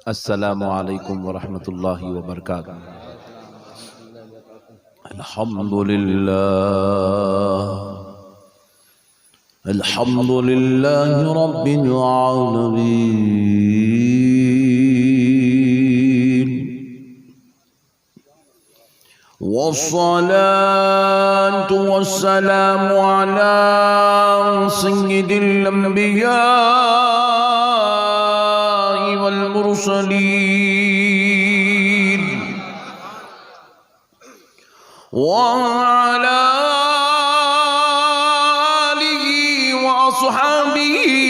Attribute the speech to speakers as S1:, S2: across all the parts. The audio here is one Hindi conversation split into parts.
S1: अस्सलामु अलैकुम वरहमतुल्लाहि वबरकातुहू। अल्हम्दुलिल्लाह रब्बिल आलमीन वस्सलातु वस्सलामु अला सय्यिदिल अंबिया वल मुरसलीन व अला आलिहि व अस्हाबिहि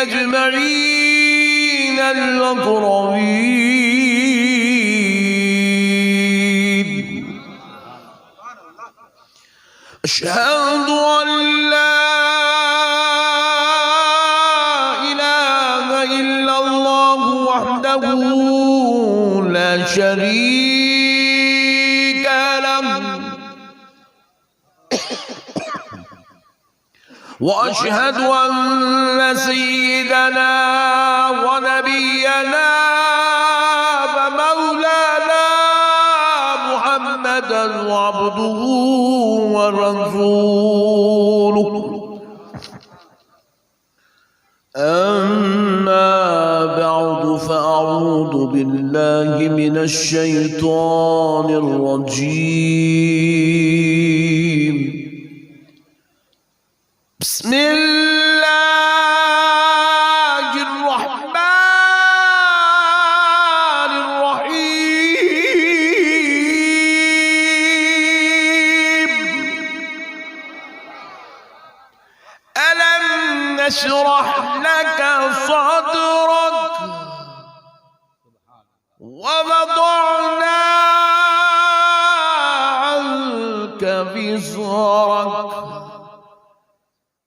S1: अजमईन अल-अकरमीन। अशहदु अन ला इलाहा इल्लल्लाह वहदहू ला शरीक लहू व अशहदु अन्न सय्यिदना व नबियना व मौलाना मुहम्मदन अब्दुहू व रसूलुहू। अम्मा बअदु फ़अऊज़ु बिल्लाहि मिनश शैतानिर रजीम। बिस्मिल्लाहिर रहमानिर रहीम। अलम नशरह लका सदरक व वदअना अन्का विज़रक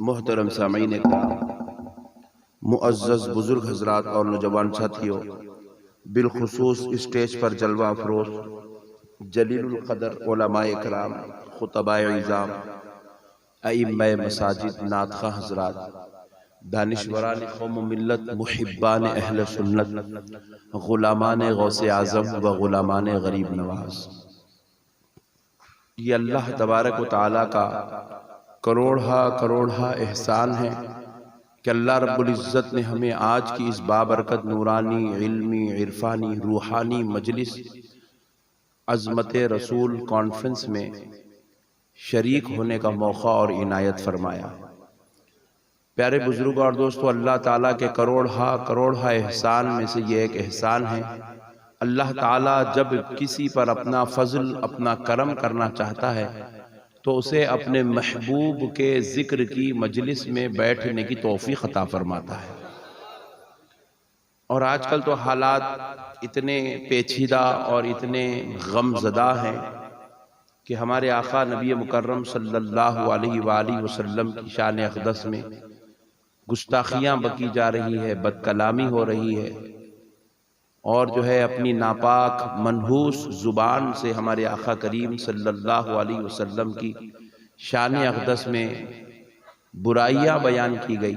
S1: मोहतरम सामीन इकराम, मुअज़्ज़ज़ बुजुर्ग हजरात और नौजवान साथियों, बिलखुसूस स्टेज पर जलवा अफरोज जलीलुल क़दर उलमाए इकराम, खुतबाए इज़ाम, अइम्माए मसाजिद, नातख़ा हजरात, दानिशवरान कौम मिल्लत, मुहिब्बान अहले सुन्नत, गुलामान गौसे आज़म व गुलामान गरीब नवाज, ये अल्लाह तबारक व तआला का करोड़ा एहसान है कि अल्लाह रब्बुल इज़्ज़त ने हमें आज की इस बाबरकत नूरानी इल्मी इरफानी रूहानी मजलिस अज़मत रसूल कॉन्फ्रेंस में शरीक होने का मौका और इनायत फरमाया। प्यारे बुजुर्ग और दोस्तों, अल्लाह ताला के करोड़ा एहसान में से ये एक एहसान है। अल्लाह ताला जब किसी पर अपना फजल अपना करम करना चाहता है तो उसे अपने महबूब के जिक्र की मजलिस में बैठने की तौफीक अता फरमाता है। और आजकल तो हालात इतने पेचीदा और इतने गमज़दा हैं कि हमारे आका नबी मुकर्रम सल्लल्लाहु अलैहि वसल्लम की शान अक़दस में गुस्ताखियां बकी जा रही है, बदकलामी हो रही है, और जो है अपनी नापाक मनहूस जुबान से हमारे आका करीम सल्लल्लाहु अलैहि वसल्लम की शान अक़दस में बुराइयां बयान की गई।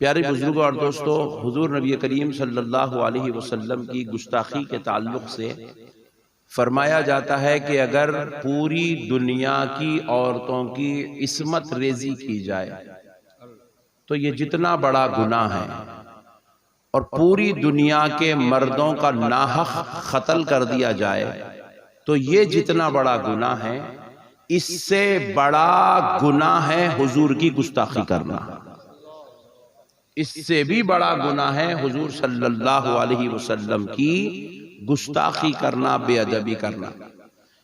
S1: प्यारे बुजुर्गों और दोस्तों, हुजूर नबी करीम सल्लल्लाहु अलैहि वसल्लम की गुस्ताखी के ताल्लुक से फरमाया जाता है कि अगर पूरी दुनिया की औरतों की इस्मत रेजी की जाए तो ये जितना बड़ा गुनाह है, और पूरी दुनिया के मर्दों का नाहक कत्ल कर दिया जाए तो ये जितना बड़ा गुनाह है, इससे बड़ा गुनाह है हुजूर की गुस्ताखी करना। इससे भी बड़ा गुनाह है हुजूर सल्लल्लाहु अलैहि वसल्लम की गुस्ताखी करना, बेअदबी करना।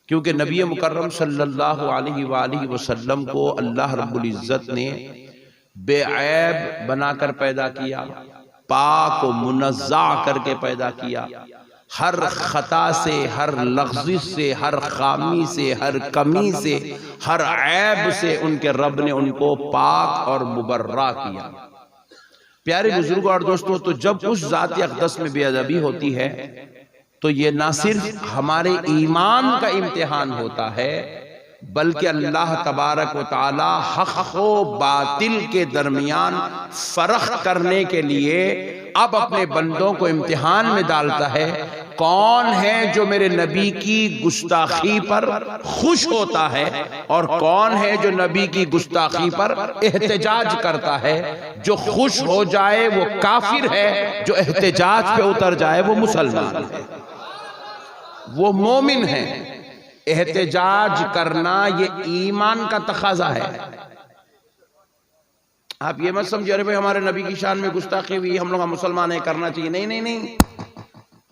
S1: क्योंकि नबी मुकर्रम सल्लल्लाहु अलैहि वसल्लम को अल्लाह रब्बुल इज्जत ने बेऐब बनाकर पैदा किया, पाक व मुनज़्ज़ा करके पैदा किया। हर खता से, हर लग़्ज़िश से, हर खामी से, हर कमी से, हर ऐब से उनके रब ने उनको पाक और मुबर्रा किया। प्यारे बुजुर्गों और दोस्तों, तो जब उस ज़ात अक़दस में बेअदबी होती है तो ये ना सिर्फ हमारे ईमान का इम्तिहान होता है, बल्कि अल्लाह तबारक व तआला हक़ व बातिल के दरमियान फर्क करने के लिए अब अपने बंदों को इम्तिहान में डालता है। कौन है जो मेरे नबी की गुस्ताखी पर खुश होता है, और कौन है जो नबी की गुस्ताखी पर एहतजाज करता है। जो खुश हो जाए वो काफिर है, जो एहतजाज पे उतर जाए वो मुसलमान है, वो मोमिन है। एहतजाज करना ये ईमान का तकाजा है। आप ये मत समझिए अरे भाई हमारे नबी की शान में गुस्ताखी हुई, हम लोग मुसलमान है, करना चाहिए। नहीं नहीं नहीं,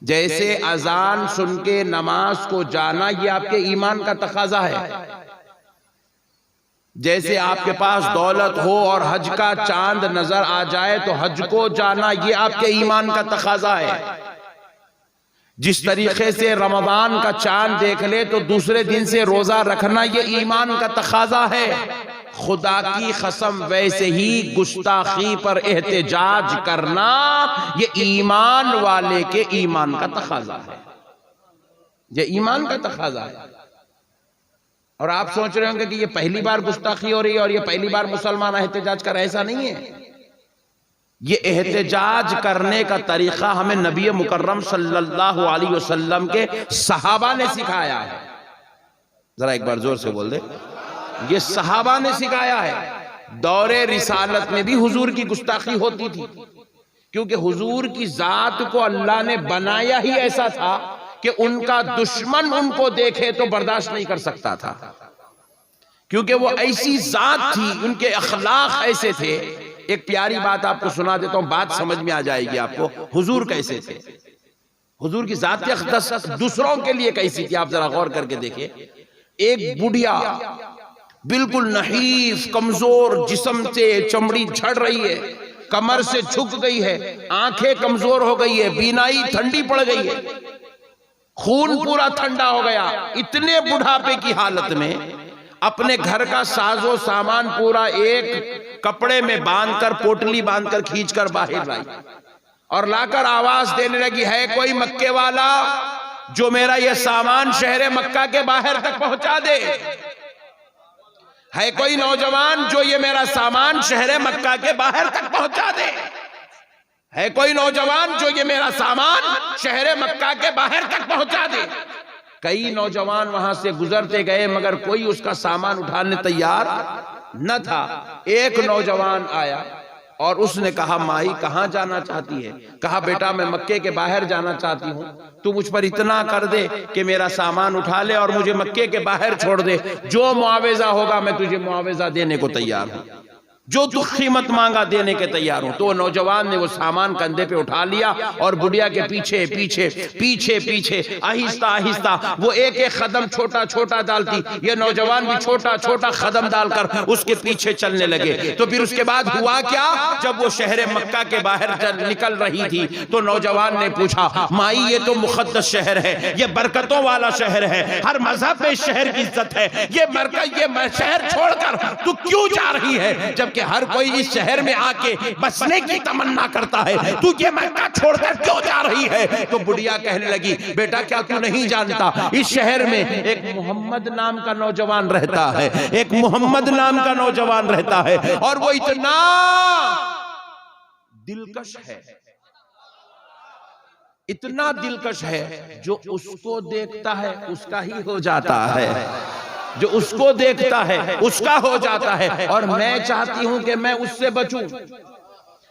S1: जैसे अजान सुन के नमाज को जाना ये आपके ईमान का तकाजा है। जैसे आपके पास दौलत हो और हज का चांद नजर आ जाए तो हज को जाना ये आपके ईमान का तकाजा है। जिस तरीके से रमजान का चांद देख ले तो दूसरे दिन से रोजा रखना ये ईमान का तकाजा है। खुदा की कसम वैसे ही गुस्ताखी पर एहतजाज करना ये ईमान वाले के ईमान का तकाजा है, ये ईमान का तकाजा है। और आप सोच रहे होंगे कि ये पहली बार गुस्ताखी हो रही है और ये पहली बार मुसलमान एहतजाज कर, ऐसा नहीं है। ये एहतजाज करने का तरीका हमें नबी मुकर्रम सल्लल्लाहु अलैहि वसल्लम के सहाबा ने सिखाया है। जरा एक बार जोर से बोल दे, ये सहाबा ने सिखाया है। दौरे रिसालत में भी हुजूर की गुस्ताखी होती थी, क्योंकि हुजूर की जात को अल्लाह ने बनाया ही ऐसा था कि उनका दुश्मन उनको देखे तो बर्दाश्त नहीं कर सकता था, क्योंकि वो ऐसी जात थी, उनके अखलाक ऐसे थे। एक प्यारी बात आपको सुना देता हूं, बात समझ में आ जाएगी आपको। हुजूर कैसे थे, हुजूर की जात अक़दस दूसरों के लिए कैसी थी, आप जरा गौर करके देखिए। एक बुढ़िया बिल्कुल नहीफ कमजोर जिस्म से, चमड़ी झड़ रही है, कमर से झुक गई है, आंखें कमजोर हो गई है, बीनाई ठंडी पड़ गई है, खून पूरा ठंडा हो गया। इतने बुढ़ापे की हालत में अपने घर का साजो सामान पूरा एक कपड़े में बांधकर, पोटली बांधकर खींचकर बाहर लाई और लाकर आवाज देने लगी, है कोई मक्के वाला जो मेरा यह सामान शहर मक्का के बाहर तक पहुंचा दे? है कोई नौजवान जो ये मेरा सामान शहर मक्का के बाहर तक पहुंचा दे? है कोई नौजवान जो ये मेरा सामान शहर मक्का के बाहर तक पहुंचा दे? कई नौजवान वहां से गुजरते गए मगर कोई उसका सामान उठाने तैयार न था। एक नौजवान आया और उसने कहा, माई कहां जाना चाहती है? कहा, बेटा मैं मक्के के बाहर जाना चाहती हूं, तू मुझ पर इतना कर दे कि मेरा सामान उठा ले और मुझे मक्के के बाहर छोड़ दे। जो मुआवजा होगा मैं तुझे मुआवजा देने को तैयार हूं, जो तू कीमत मांगा देने के तैयार हूं। तो नौजवान ने वो सामान कंधे पे उठा लिया और बुढ़िया के पीछे पीछे पीछे पीछे आहिस्ता आहिस्ता वो एक एक कदम छोटा छोटा डालती, ये नौजवान भी छोटा छोटा कदम डालकर उसके पीछे चलने लगे। तो फिर उसके बाद हुआ क्या, जब वो शहर मक्का के बाहर निकल रही थी तो नौजवान ने पूछा, माई ये तो मुक़द्दस शहर है, ये बरकतों वाला शहर है, हर मजहब में इस शहर की इज्जत है, ये शहर छोड़कर तू क्यों जा रही है? जबकि कि हर कोई इस शहर में आके बसने की तमन्ना करता है, तू ये मक्का छोड़कर क्यों जा रही है? तो बुढ़िया कहने लगी, बेटा क्या तू नहीं जानता, इस शहर में एक मोहम्मद नाम का नौजवान रहता है, एक मोहम्मद नाम का नौजवान रहता है, और वो इतना दिलकश है, इतना दिलकश है, जो उसको देखता है उसका ही हो जाता है, जो उसको देखता है उसका हो जाता है। और मैं चाहती हूं कि मैं उससे बचूं,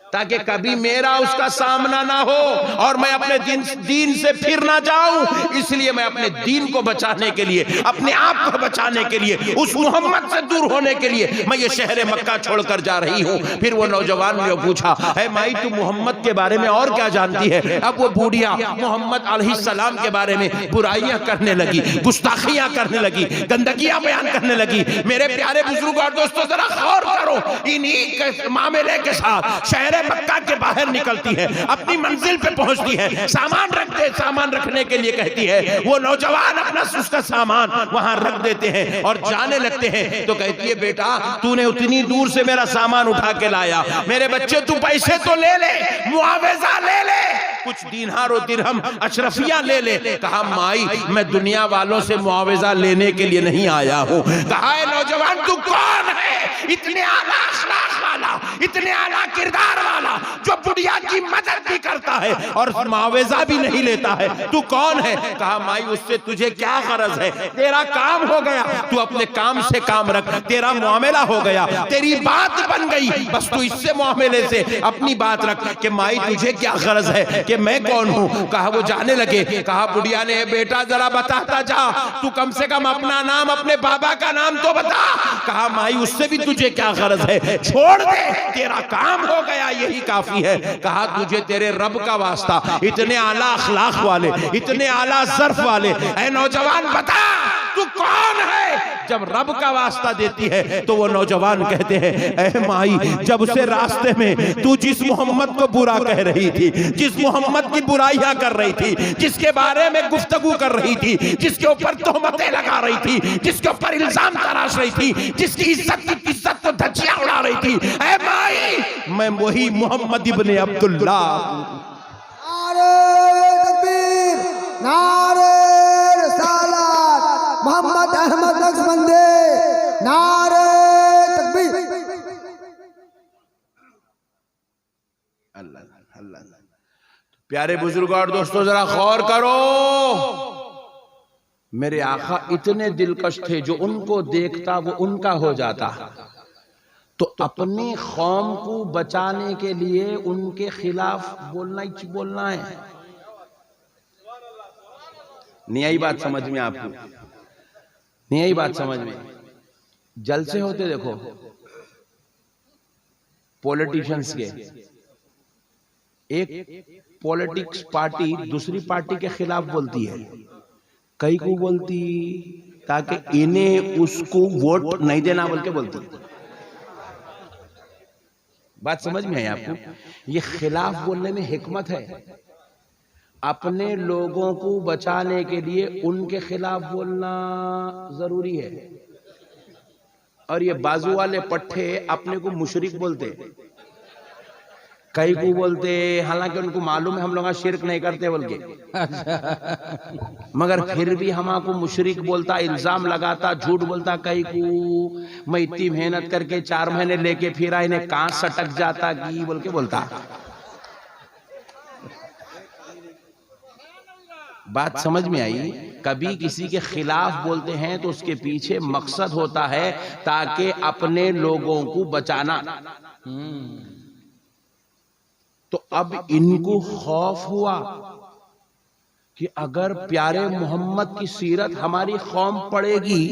S1: ताकि कभी मेरा उसका सामना ना हो और मैं अपने दीन से फिर ना जाऊं। इसलिए मैं अपने दीन को बचाने के लिए, अपने आप को बचाने के लिए, उस मोहम्मद से दूर होने के लिए मैं ये शहर मक्का छोड़कर जा रही हूं। फिर वो नौजवान ने पूछा, है माई तू मोहम्मद के बारे में और क्या जानती है? अब वो बूढ़िया मोहम्मद अलैहिस्सलाम के बारे में बुराइयां करने लगी, गुस्ताखियां करने लगी, गंदगियां बयान करने लगी। मेरे प्यारे बुजुर्ग और दोस्तों, जरा गौर करो, इन्हीं मामले के साथ शहर मक्का के बाहर निकलती है, अपनी मंजिल पे पहुंचती है, सामान रखने के लिए कहती है। वो नौजवान अपना उसका सामान वहां रख देते हैं और जाने लगते हैं। तो कहती है, बेटा तूने उतनी दूर से मेरा सामान उठा के लाया, मेरे बच्चे तू पैसे तो ले ले, मुआवजा ले ले, कुछ दीनार और दिरहम अशरफिया ले ले। कहा, माई मैं दुनिया वालों से मुआवजा लेने के लिए नहीं आया हूं। कहा, नौजवान तू कौन है? इतने आला अखलाक वाला, इतने आला किरदार वाला, जो बुढ़िया की मदद भी करता है और मुआवजा भी नहीं लेता है, तू कौन है? कहा, माई उससे तुझे क्या गरज है? तेरा काम हो गया, तू अपने काम से काम रख, तेरा मुआमला हो गया, तेरी बात बन गई, बस तू इससे मुआमले से अपनी बात रख कि माई तुझे क्या गरज है कि मैं कौन हूं? कहा, वो जाने लगे। कहा बुढ़िया ने, बेटा जरा बताता जा, तू कम से कम अपना नाम, अपने बाबा का नाम तो बता। कहा, माई उससे भी तुझे क्या गरज है, छोड़ दे, तेरा काम हो गया, यही काफी है। कहा, तुझे तेरे रब का वास्ता, इतने आला अखलाक वाले, इतने आला ज़र्फ वाले, ऐ नौजवान बता तू कौन है? जब रब का वास्ता देती है तो वो नौजवान कहते हैं, ऐ माई जब से रास्ते में तू जिस मोहम्मद को बुरा कह रही थी, जिस मोहम्मद की बुराइयां कर रही थी, जिसके बारे में गुफ्तगू कर रही थी, जिसके ऊपर तोहमतें लगा रही थी, जिसके ऊपर इल्जाम तराश रही थी, जिसकी इज्जत को धज्जियां उड़ा रही थी, ऐ माई मैं वही मोहम्मद इब्ने अब्दुल्ला।
S2: नारे तकबीर, नारे रिसालत, मोहम्मद अहमद नक्शबंदी, नारे तकबीर।
S1: अल्लाह अल्लाह। प्यारे बुजुर्ग और दोस्तों, जरा गौर करो, मेरे आका इतने दिलकश थे, जो उनको देखता वो उनका हो जाता। तो अपनी कौम को बचाने के लिए उनके खिलाफ बोलना है। नहीं आई बात समझ में आपको? नहीं आई बात समझ में? जलसे होते देखो पॉलिटिशियंस के, एक पॉलिटिक्स पार्टी दूसरी पार्टी के खिलाफ बोलती है, कई को बोलती ताकि इन्हें उसको वोट नहीं देना बोल के बोलती। बात समझ में आई आपको? ये खिलाफ बोलने में हिकमत है। अपने लोगों को बचाने के लिए उनके खिलाफ बोलना जरूरी है। और ये बाजू वाले पट्टे अपने को मुशरिक बोलते, कई को बोलते, हालांकि उनको मालूम है हम लोग शिरक नहीं करते बोल के, मगर फिर भी हमको मुशरिक बोलता, इल्जाम लगाता, झूठ बोलता। कई को मैं इतनी मेहनत करके 4 महीने लेके फिर आए, इन्हें कहां सटक जाता की बोल के बोलता। बात समझ में आई? कभी किसी के खिलाफ बोलते हैं तो उसके पीछे मकसद होता है ताकि अपने लोगों को बचाना। तो अब इनको खौफ हुआ कि अगर प्यारे मोहम्मद की सीरत हमारी कौम पढ़ेगी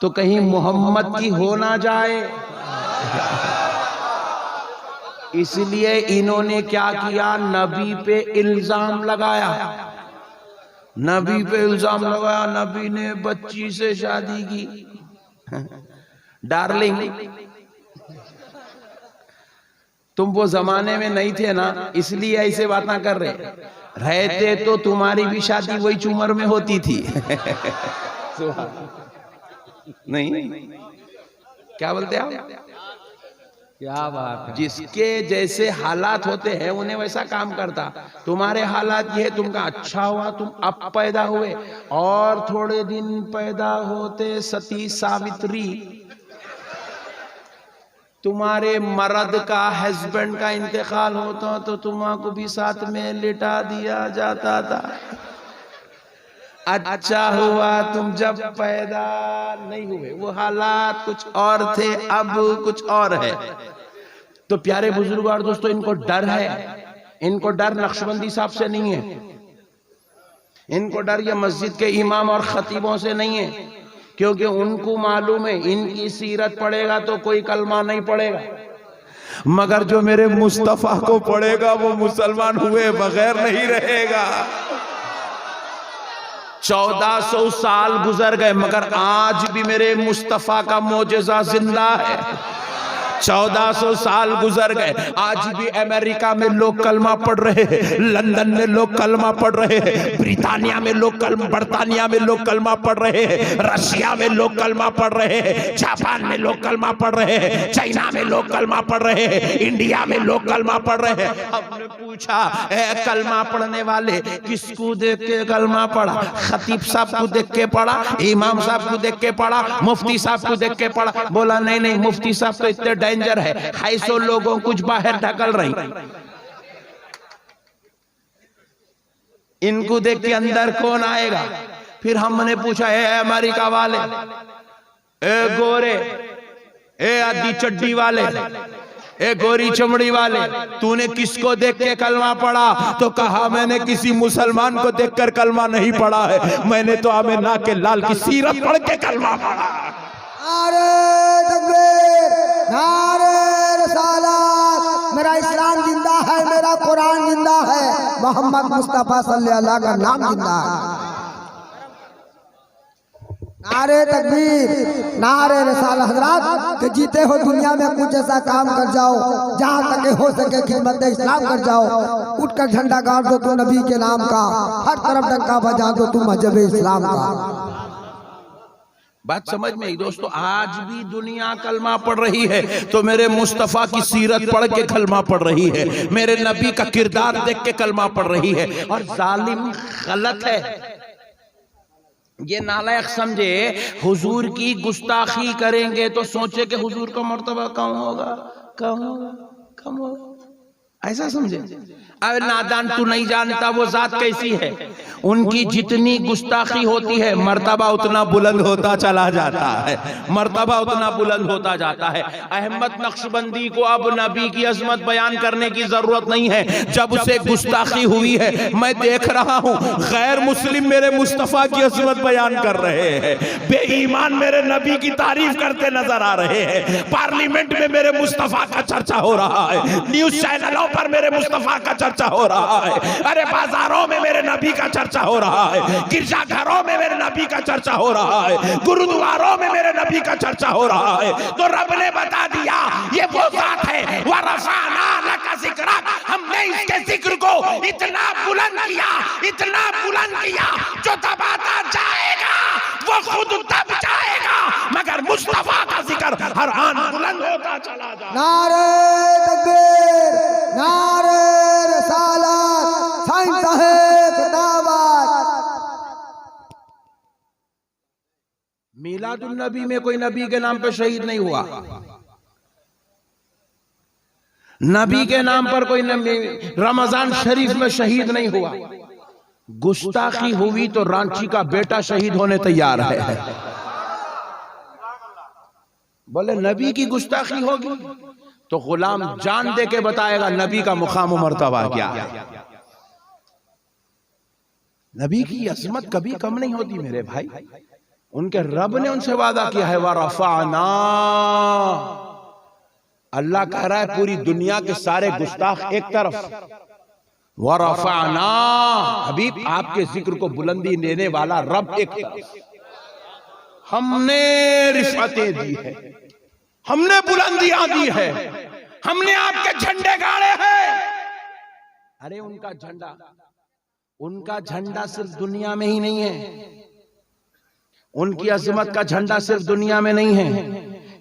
S1: तो कहीं मोहम्मद की हो ना जाए। इसलिए इन्होंने क्या किया, नबी पे इल्जाम लगाया। नबी पे इल्जाम लगाया, नबी ने बच्ची से शादी की। डार्लिंग तुम वो जमाने में नहीं थे ना, इसलिए ऐसे बातें कर रहे। रहते तो तुम्हारी भी शादी वही उम्र में होती थी। नहीं क्या बोलते हैं?
S2: क्या बात है।
S1: जिसके जैसे हालात होते हैं उन्हें वैसा काम करता। तुम्हारे हालात ये है, तुमका अच्छा हुआ तुम अब पैदा हुए, और थोड़े दिन पैदा होते सती सावित्री, तुम्हारे मर्द का हस्बैंड का इंतकाल होता तो तुम्हारा भी साथ में लिटा दिया जाता था। अच्छा हुआ तुम जब पैदा नहीं हुए, वो हालात कुछ और थे, अब कुछ और है। तो प्यारे बुजुर्ग और दोस्तों, इनको डर है, इनको डर नक्शबंदी साहब से नहीं है, इनको डर ये मस्जिद के इमाम और खतीबों से नहीं है, क्योंकि उनको मालूम है इनकी सीरत पढ़ेगा तो कोई कलमा नहीं पढ़ेगा, मगर जो मेरे मुस्तफा को पढ़ेगा वो मुसलमान हुए बगैर नहीं रहेगा। 1400 साल गुजर गए मगर आज भी मेरे मुस्तफा का मोजेज़ा जिंदा है। 1400 साल गुजर गए, आज भी अमेरिका में लोग कलमा पढ़ रहे हैं, लंदन में लोग कलमा पढ़ रहे हैं, ब्रिटानिया में लोग बर्तानिया में लोग कलमा पढ़ रहे हैं, रशिया में लोग कलमा पढ़ रहे हैं, जापान में लोग कलमा पढ़ रहे हैं, चाइना में लोग कलमा पढ़ रहे हैं, इंडिया में लोग कलमा पढ़ रहे हैं। हमने पूछा कलमा पढ़ने वाले किसको देख के कलमा पढ़ा? खतीब साहब को देख के पढ़ा, इमाम साहब को देख के पढ़ा, मुफ्ती साहब को देख के पढ़ा? बोला नहीं नहीं, मुफ्ती साहब तो इतने डेंजर है, 250 लोगों कुछ बाहर ढकल रही, इनको देख के अंदर कौन आएगा? फिर हमने पूछा अमेरिका वाले, गोरे, आधी चड्डी वाले, गोरी चमड़ी वाले, तूने किसको देख के कलमा पढ़ा? तो कहा मैंने किसी मुसलमान को देखकर कलमा नहीं पढ़ा है, मैंने तो आमिना के लाल की सीरत पढ़ के कलमा पढ़ा।
S2: नारे तकबीर, नारे रिसालत, मेरा इस्लाम जिंदा है, मेरा कुरान जिंदा है, मोहम्मद मुस्तफा सल्लल्लाहु अलैहि वसल्लम का नाम जिंदा है। नारे तकबीर, नारे रिसालत। हजरात कि जीते हो दुनिया में कुछ ऐसा काम कर जाओ, जहाँ तक हो सके खिदमत इस्लाम कर जाओ, उठकर झंडा गाड़ दो तुम नबी के नाम का, हर तरफ डंका बजा दो तुम मजहब इस्लाम का।
S1: बात समझ में आई दोस्तों? आज भी दुनिया कलमा पढ़ रही है तो मेरे मुस्तफा की सीरत पढ़ के कलमा पढ़ रही है, मेरे नबी का किरदार देख के कलमा पढ़ रही है। और जालिम गलत है, ये नालायक समझे हुजूर की गुस्ताखी करेंगे तो सोचे कि हुजूर का मर्तबा कम होगा, कम होगा, कम होगा, ऐसा समझे। अरे नादान, तू नहीं जानता वो जात कैसी है, उनकी जितनी गुस्ताखी होती है मर्तबा उतना बुलंद होता चला जाता है, मर्तबा उतना बुलंद होता जाता है। अहमद नक्शबंदी को अब नबी की अजमत बयान करने की जरूरत नहीं है, जब उसे गुस्ताखी हुई है मैं देख रहा हूँ गैर मुस्लिम मेरे मुस्तफा की अजमत बयान कर रहे हैं, बेईमान मेरे नबी की तारीफ करते नजर आ रहे हैं, पार्लियामेंट में मेरे मुस्तफा का चर्चा हो रहा है, न्यूज चैनलों पर मेरे मुस्तफा का चर्चा हो रहा है, अरे बाजारों में मेरे नबी का चर्चा हो रहा है, गिरजाघरों में मेरे नबी का चर्चा हो रहा है, गुरुद्वारों में मेरे नबी का चर्चा हो रहा है। तो रब ने बता दिया ये वो जात है, वरफाना लका जिक्रक, हमने इसके जिक्र को इतना बुलंद किया, इतना बुलंद किया, जो दबाता जाएगा वो खुद दब जाएगा, मगर मुस्तफा का जिक्र हर आन बुलंद होता चला जाए।
S2: नारे तकबीर, नारे रिसालत, साईं साहब दावत।
S1: मिलादुन नबी में कोई नबी के नाम पे शहीद नहीं हुआ, नबी के नाम पर कोई रमजान शरीफ में शहीद नहीं हुआ। गुस्ताखी हुई तो रांची का बेटा शहीद होने तैयार है। बोले नबी की गुस्ताखी होगी तो गुलाम जान दे के बताएगा नबी का मुकाम मर्तबा क्या है। नबी की अजमत कभी कम नहीं होती मेरे भाई, उनके रब ने उनसे वादा किया है वरफाना। अल्लाह कह रहा है पूरी दुनिया के सारे गुस्ताख एक तरफ, वरफाना हबीब आपके जिक्र को बुलंदी देने वाला रब एक तरफ। हमने रिफातें दी है, हमने बुलंदियां दी है, हमने आपके झंडे गाड़े हैं। अरे उनका झंडा सिर्फ दुनिया में ही नहीं है, उनकी अजमत का झंडा सिर्फ दुनिया में नहीं है,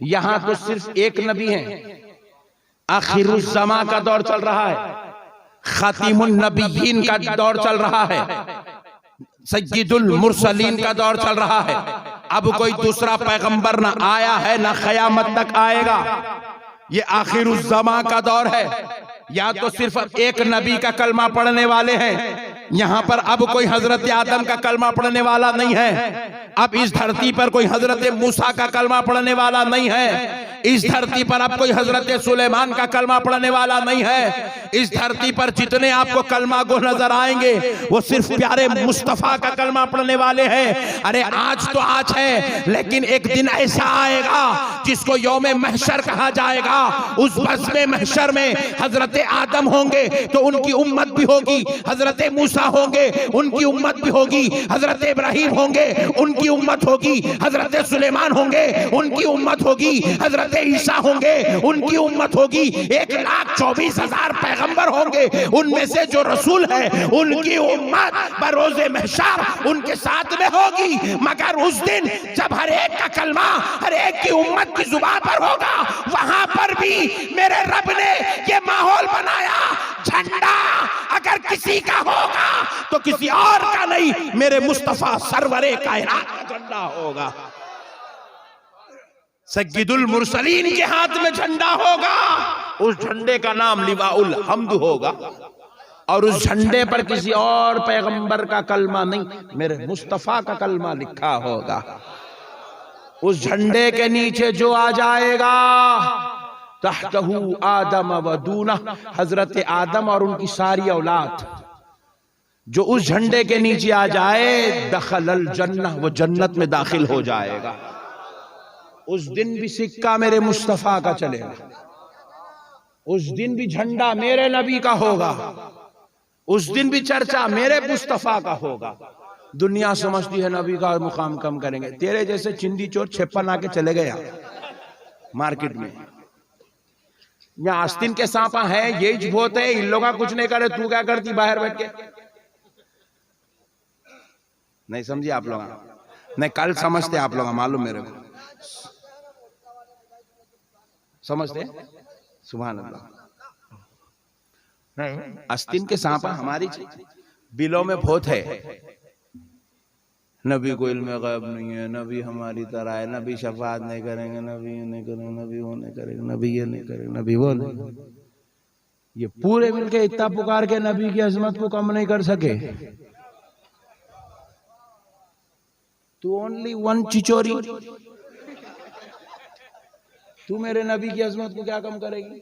S1: यहां तो सिर्फ एक नबी है, आखिरुज़्ज़मा का दौर चल रहा है, खातिमुन नबिय्यीन का दौर चल रहा है, सय्यिदुल मुरसलीन का दौर चल रहा है। अब कोई दूसरा पैगंबर ना आया है ना क़यामत तक आएगा। ये आखिरुज़्ज़मा का दौर है। या तो सिर्फ एक नबी का कलमा पढ़ने वाले हैं, यहाँ पर अब कोई हजरत आदम का कलमा पढ़ने वाला नहीं है। अब इस धरती पर कोई हजरत मूसा का कलमा पढ़ने वाला नहीं है। इस धरती पर अब कोई हजरत सुलेमान का कलमा पढ़ने वाला नहीं है। इस धरती पर जितने आपको कलमा गो नजर आएंगे वो सिर्फ प्यारे मुस्तफा का कलमा पढ़ने वाले हैं। अरे आज तो आज है, लेकिन एक दिन ऐसा आएगा जिसको यौमे महशर कहा जाएगा। उस बज़्म महशर में हजरत आदम होंगे तो उनकी उम्मत भी होगी, हजरत मूसा होंगे उनकी उम्मत भी होगी, हजरत इब्राहिम होंगे उनकी उम्मत होगी, हजरत सुलेमान होंगे उनकी उम्मत होगी, हजरत ईसा होंगे उनकी उम्मत होगी। 1,24,000 पैगंबर होंगे, उनमें से जो रसूल है उनकी उम्मत बरोज़े महशर उनके साथ में होगी। मगर उस दिन जब हर एक का कलमा हर एक की उम्मत की जुबान पर होगा, वहां पर भी मेरे रब ने ये माहौल बनाया। झंडा अगर किसी का होगा तो किसी और का नहीं, मेरे मुस्तफा सरवरे कायनात का झंडा होगा। सय्यिदुल मुरसलीन के हाथ में झंडा होगा। उस झंडे का नाम लिवाउल हम्द होगा और उस झंडे पर किसी और पैगंबर का कलमा नहीं, मेरे मुस्तफा का कलमा लिखा होगा। उस झंडे के नीचे जो आ जाएगा, तहतहू आदम व दूना, हजरत आदम और उनकी सारी औलाद जो उस झंडे के नीचे आ जाए, दखलल जन्नह, वो जन्नत में दाखिल हो जाएगा। उस दिन भी सिक्का मेरे मुस्तफा का चलेगा। उस दिन भी झंडा मेरे नबी का होगा। उस दिन भी चर्चा मेरे मुस्तफा का होगा। दुनिया समझती है नबी का मुकाम कम करेंगे। तेरे जैसे चिंदी चोर 56 आके चले गए मार्केट में। यहाँ आस्तीन के सांपा है, यही बहुत है, इन लोग का कुछ नहीं करे, तू क्या करती बाहर बैठ के? नहीं समझिए आप लोग? नहीं, कल समझते आप लोग, मालूम मेरे को समझते। सुभान अल्लाह। नहीं, आस्तीन के सांपा हमारी बिलों में बहुत है। नबी को इल्म गैब नहीं है, नबी हमारी तरह है, नबी शफाअत नहीं करेंगे, नबी ये नहीं करेंगे, नबी वो नहीं करेंगे, नबी ये नहीं करेंगे, नबी वो नहीं। ये पूरे मिलके इतना पुकार के नबी की अजमत को कम नहीं कर सके। तू ओनली वन चिचोरी, तू मेरे नबी की अजमत को क्या कम करेगी?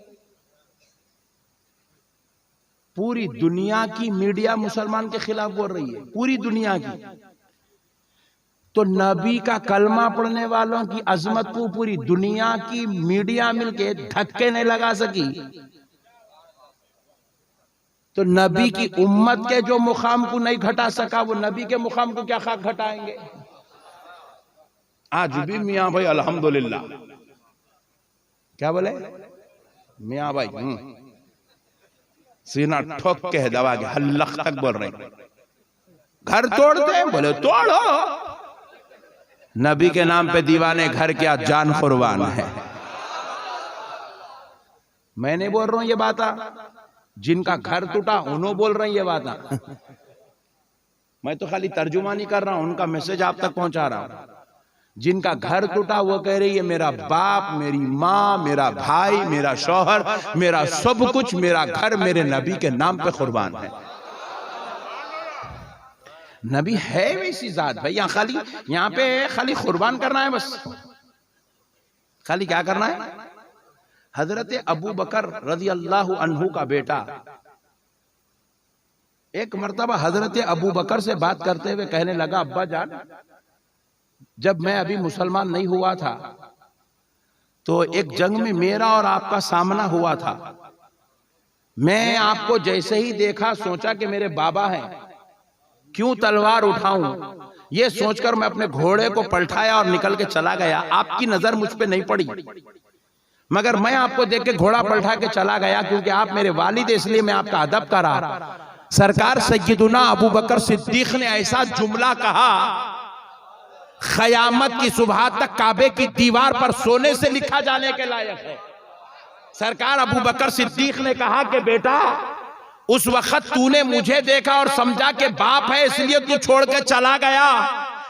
S1: पूरी दुनिया की मीडिया मुसलमान के खिलाफ बोल रही है, पूरी दुनिया की। तो नबी का कलमा पढ़ने वालों की अजमत को पूरी दुनिया की मीडिया मिलके धक्के नहीं लगा सकी, तो नबी की उम्मत के जो मुकाम को नहीं घटा सका, वो नबी के मुकाम को क्या खाक घटाएंगे? आज भी मियां भाई अल्हम्दुलिल्लाह, क्या बोले मियां भाई? सीना ठोक के दबा के हल्लक तक बोल रहे, घर तोड़ते बोले तोड़ो। नबी के नाम पे दीवाने घर क्या जान कुर्बान है। मैं नहीं बोल रहा हूं ये बात, जिनका घर टूटा उन्होंने बोल रहे हैं ये बात। मैं तो खाली तर्जुमानी कर रहा हूं, उनका मैसेज आप तक पहुंचा रहा हूं। जिनका घर टूटा वो कह रही है मेरा बाप, मेरी माँ, मेरा भाई, मेरा शौहर, मेरा सब कुछ, मेरा घर मेरे नबी के नाम पे कुर्बान है। नबी है वैसी जात भाई। यहाँ पे खाली कुर्बान करना है बस। खाली क्या करना है? हजरत अबू बकर रज़ी अल्लाह अन्हु का बेटा एक मर्तबा हजरत अबू बकर से बात करते हुए कहने लगा, अब्बा जान, जब मैं अभी मुसलमान नहीं हुआ था तो एक जंग में मेरा और आपका सामना हुआ था। मैं आपको जैसे ही देखा सोचा कि मेरे बाबा हैं, क्यों तलवार उठाऊं, ये सोचकर मैं अपने घोड़े को पलटाया और निकल के चला गया। आपकी नजर मुझ पे नहीं पड़ी, मगर मैं आपको देख के घोड़ा पलटा के चला गया क्योंकि आप मेरे वालिद, इसलिए मैं आपका अदब करा। सरकार सैयदुना अबू बकर सिद्दीक ने ऐसा जुमला कहा क़यामत की सुबह तक काबे की दीवार पर सोने से लिखा जाने के लायक है। सरकार अबू बकर सिद्दीक ने कहा कि बेटा, उस वक्त तूने मुझे देखा और समझा कि बाप है इसलिए तू छोड़ के चला गया,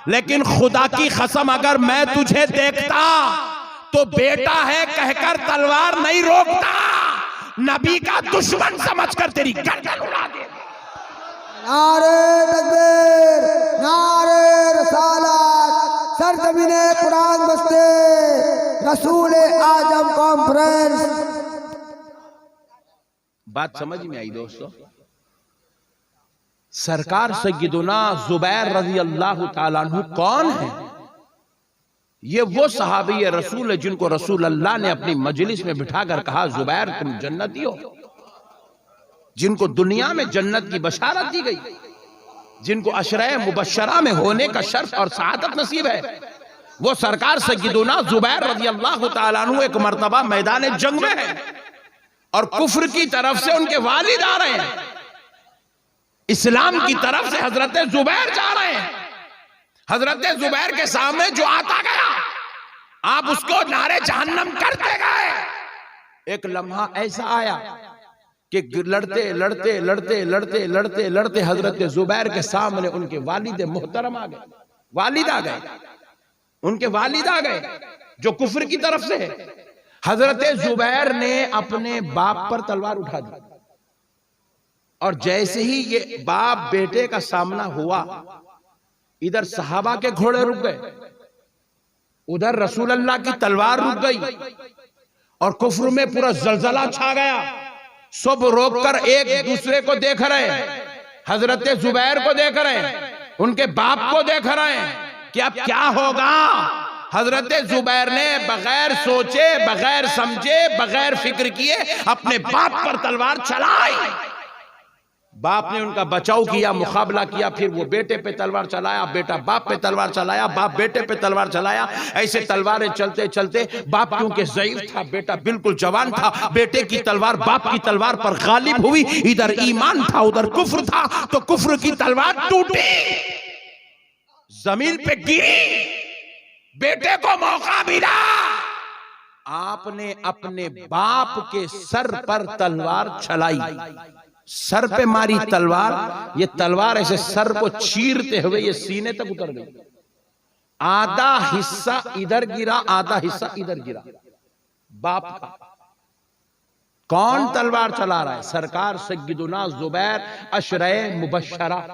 S1: लेकिन खुदा की कसम अगर मैं तुझे देखता तो बेटा है कहकर तलवार नहीं रोकता, नबी का दुश्मन समझकर तेरी गर्दन उड़ा दे।
S2: नारे तकबीर, नारे रिसालत, सरजमीने कुरान बस्ते, रसूल आजम कॉन्फ्रेंस।
S1: बात समझ में आई दोस्तों? सरकार सय्यदुना जुबैर रज़ी अल्लाह ताला अन्हु कौन है? ये वो सहाबी रसूल है जिनको रसूल अल्लाह ने अपनी मजलिस में बिठाकर कहा, जुबैर तुम जन्नती हो, जिनको दुनिया में जन्नत की बशारत दी गई, जिनको अशरे मुबशरा में होने का शर्फ और सआदत नसीब है, वो सरकार सय्यदुना जुबैर रज़ी अल्लाह ताला अन्हु एक मर्तबा मैदान जंग में है और कुफ्र की तरफ से उनके वालिद आ रहे हैं, इस्लाम की तरफ से हजरत जुबैर जा रहे हैं। हजरत जुबैर के सामने जो आता गया आप उसको नारे जहन्नम करते गए। एक लम्हा ऐसा आया कि लड़ते लड़ते लड़ते लड़ते लड़ते लड़ते हजरत जुबैर के सामने उनके वालिद मोहतरम आ गए, वालिद आ गए, उनके वालिद आ गए जो कुफ्र की तरफ से है। हजरत जुबैर ने अपने बाप पर तलवार उठा दी और जैसे ही ये बाप बेटे का सामना हुआ, इधर सहाबा के घोड़े रुक गए, उधर रसूल अल्लाह की तलवार रुक गई और कुफ्र में पूरा जलजला छा गया। सब रोककर एक दूसरे को देख रहे हैं, हजरत जुबैर को देख रहे हैं, उनके बाप को देख रहे हैं कि अब क्या होगा। हजरत जुबैर ने बगैर सोचे, बगैर समझे, बगैर फिक्र किए अपने बाप पर तलवार चलाई। बाप ने उनका बचाव किया, मुकाबला किया, फिर वो बेटे पे तलवार चलाया, बेटा बाप पे तलवार चलाया, बाप बेटे पे तलवार चलाया। ऐसे तलवारें चलते चलते बाप क्योंकि ज़ईफ था, बेटा बिल्कुल जवान था, बेटे की तलवार बाप की तलवार पर गालिब हुई। इधर ईमान था, उधर कुफ्र था, तो कुफ्र की तलवार टूटी, जमीन पे गिरी, बेटे को मौका मिला, आपने अपने बाप के सर पर तलवार चलाई, सर पे मारी तलवार। ये तलवार ऐसे सर को चीरते हुए ये सीने तक उतर गई, आधा हिस्सा इधर गिरा, आधा हिस्सा इधर गिरा बाप का। कौन तलवार चला रहा है? सरकार सय्यदुना जुबैर अशरे मुबशरा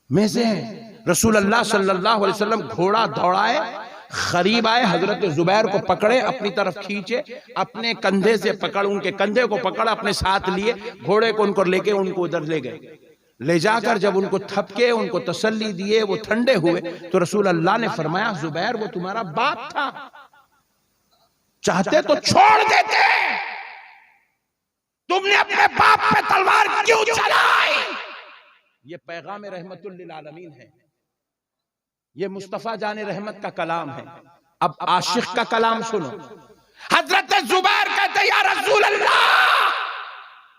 S1: में से है। रसूल अल्लाह सल्लल्लाहु अलैहि वसल्लम घोड़ा दौड़ाए, करीब आए, हजरत जुबैर को पकड़े, अपनी तरफ खींचे, अपने कंधे से पकड़, उनके कंधे को पकड़, अपने साथ लिए, घोड़े को उनको लेके उनको उधर ले गए। ले जाकर जब उनको थपके, उनको तसल्ली दिए, वो ठंडे हुए, तो रसूल अल्लाह ने फरमाया, जुबैर वो तुम्हारा बाप था, चाहते तो छोड़ देते, तुमने अपने बाप पे तलवार क्यों चलाई? ये पैगाम रहमतुल लिल आलमीन है, ये मुस्तफा जाने रहमत का कलाम है। अब आशिक का कलाम सुनो। हजरत जुबैर कहते या रसूल अल्लाह,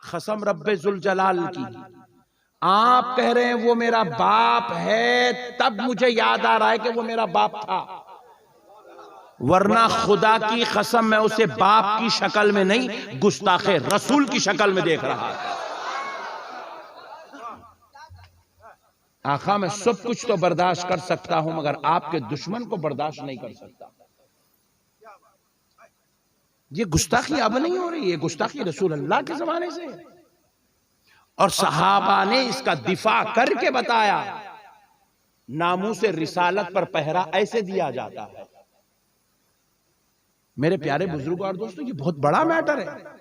S1: कसम रब्बे जुल जलाल की, आप कह रहे हैं वो मेरा बाप है, तब मुझे याद आ रहा है कि वो मेरा बाप था, वरना खुदा की कसम मैं उसे बाप की शक्ल में नहीं, गुस्ताखे रसूल की शक्ल में देख रहा था। आखा मैं सब कुछ तो बर्दाश्त कर सकता हूं, मगर आपके दुश्मन को बर्दाश्त नहीं कर सकता। ये गुस्ताखी अब नहीं हो रही है, गुस्ताखी रसूल अल्लाह के जमाने से, और सहाबा ने इसका दिफा करके बताया। नामूसे रिसालत पर पहरा ऐसे दिया जाता है। मेरे प्यारे बुजुर्गों और दोस्तों, ये बहुत बड़ा मैटर है।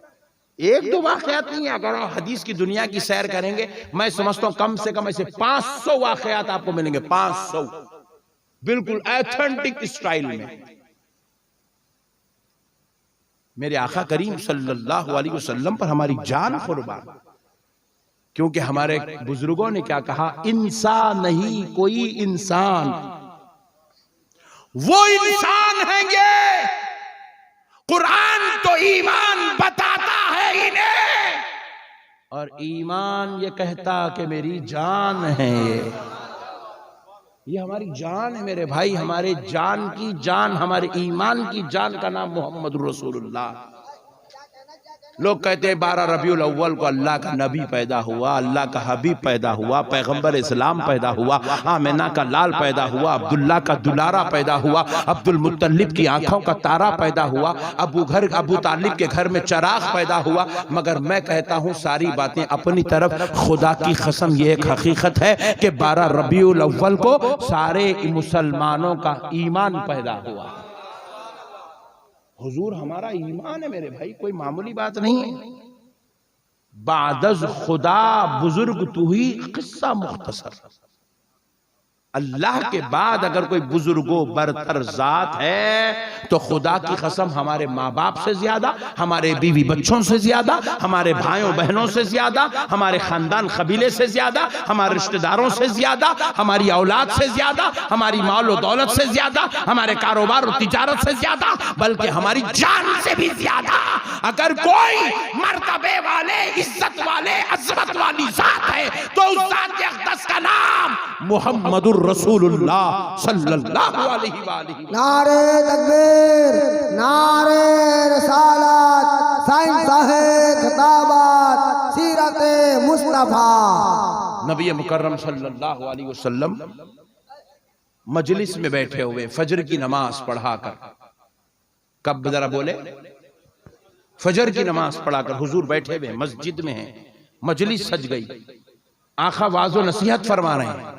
S1: एक दो वाकयात नहीं है, अगर आप हदीस की दुनिया की सैर करेंगे, मैं समझता हूं कम से कम ऐसे 500 वाकयात आपको मिलेंगे, 500 बिल्कुल ऑथेंटिक स्टाइल में। मेरे आका करीम सल्लल्लाहु अलैहि वसल्लम पर हमारी जान कुर्बान, क्योंकि हमारे बुजुर्गों ने क्या कहा, इंसान नहीं कोई इंसान, वो इंसान हैंगे, कुरान तो ईमान बताता है इन्हें, और ईमान ये कहता कि मेरी जान है। ये हमारी जान है मेरे भाई, हमारे जान की जान, हमारे ईमान की जान का नाम मोहम्मद रसूलुल्लाह। लोग कहते हैं 12 रबीउल अव्वल को अल्लाह का नबी पैदा हुआ, अल्लाह का हबीब पैदा हुआ, पैगंबर इस्लाम पैदा हुआ, आमिना का लाल पैदा हुआ, अब्दुल्ला का दुलारा पैदा हुआ, अब्दुल मुत्तलिब की आंखों का तारा पैदा हुआ, अबू तालिब के घर में चराग पैदा हुआ। मगर मैं कहता हूँ सारी बातें अपनी तरफ, खुदा की कसम ये एक हकीकत है कि 12 रबीउल अव्वल को सारे मुसलमानों का ईमान पैदा हुआ। हुजूर हमारा ईमान है मेरे भाई, कोई मामूली बात नहीं है। बादज खुदा बुजुर्ग तू ही, किस्सा मुख्तसर। अल्लाह के बाद अगर कोई बुजुर्गो बरतर जात है तो खुदा की कसम हमारे माँ बाप से ज्यादा, हमारे बीवी बच्चों से ज्यादा, हमारे भाइयों बहनों से ज्यादा, हमारे खानदान कबीले से ज्यादा, हमारे रिश्तेदारों से ज्यादा, हमारी औलाद से ज्यादा, हमारी माल और दौलत से ज्यादा, हमारे कारोबार और तिजारत से ज्यादा, बल्कि हमारी जान से भी ज्यादा अगर कोई मर्तबे वाले, इज्जत वाले, अजमत वाली जात है तो उस जात के अक़दस का नाम मुहम्मदुर रसूलुल्लाह सल्लल्लाहु अलैहि वालैहि।
S2: नारे तकबीर, नारे रिसालत, साइंस खिताबत, सीरत मुस्तफा।
S1: नबी मुकर्रम सल्लल्लाहु अलैहि वसल्लम मजलिस में बैठे हुए फजर की नमाज पढ़ाकर, कब जरा बोले, फजर की नमाज पढ़ाकर हुजूर बैठे हुए मस्जिद में हैं, मजलिस सज गई, आका वाज़ो नसीहत फरमा रहे हैं।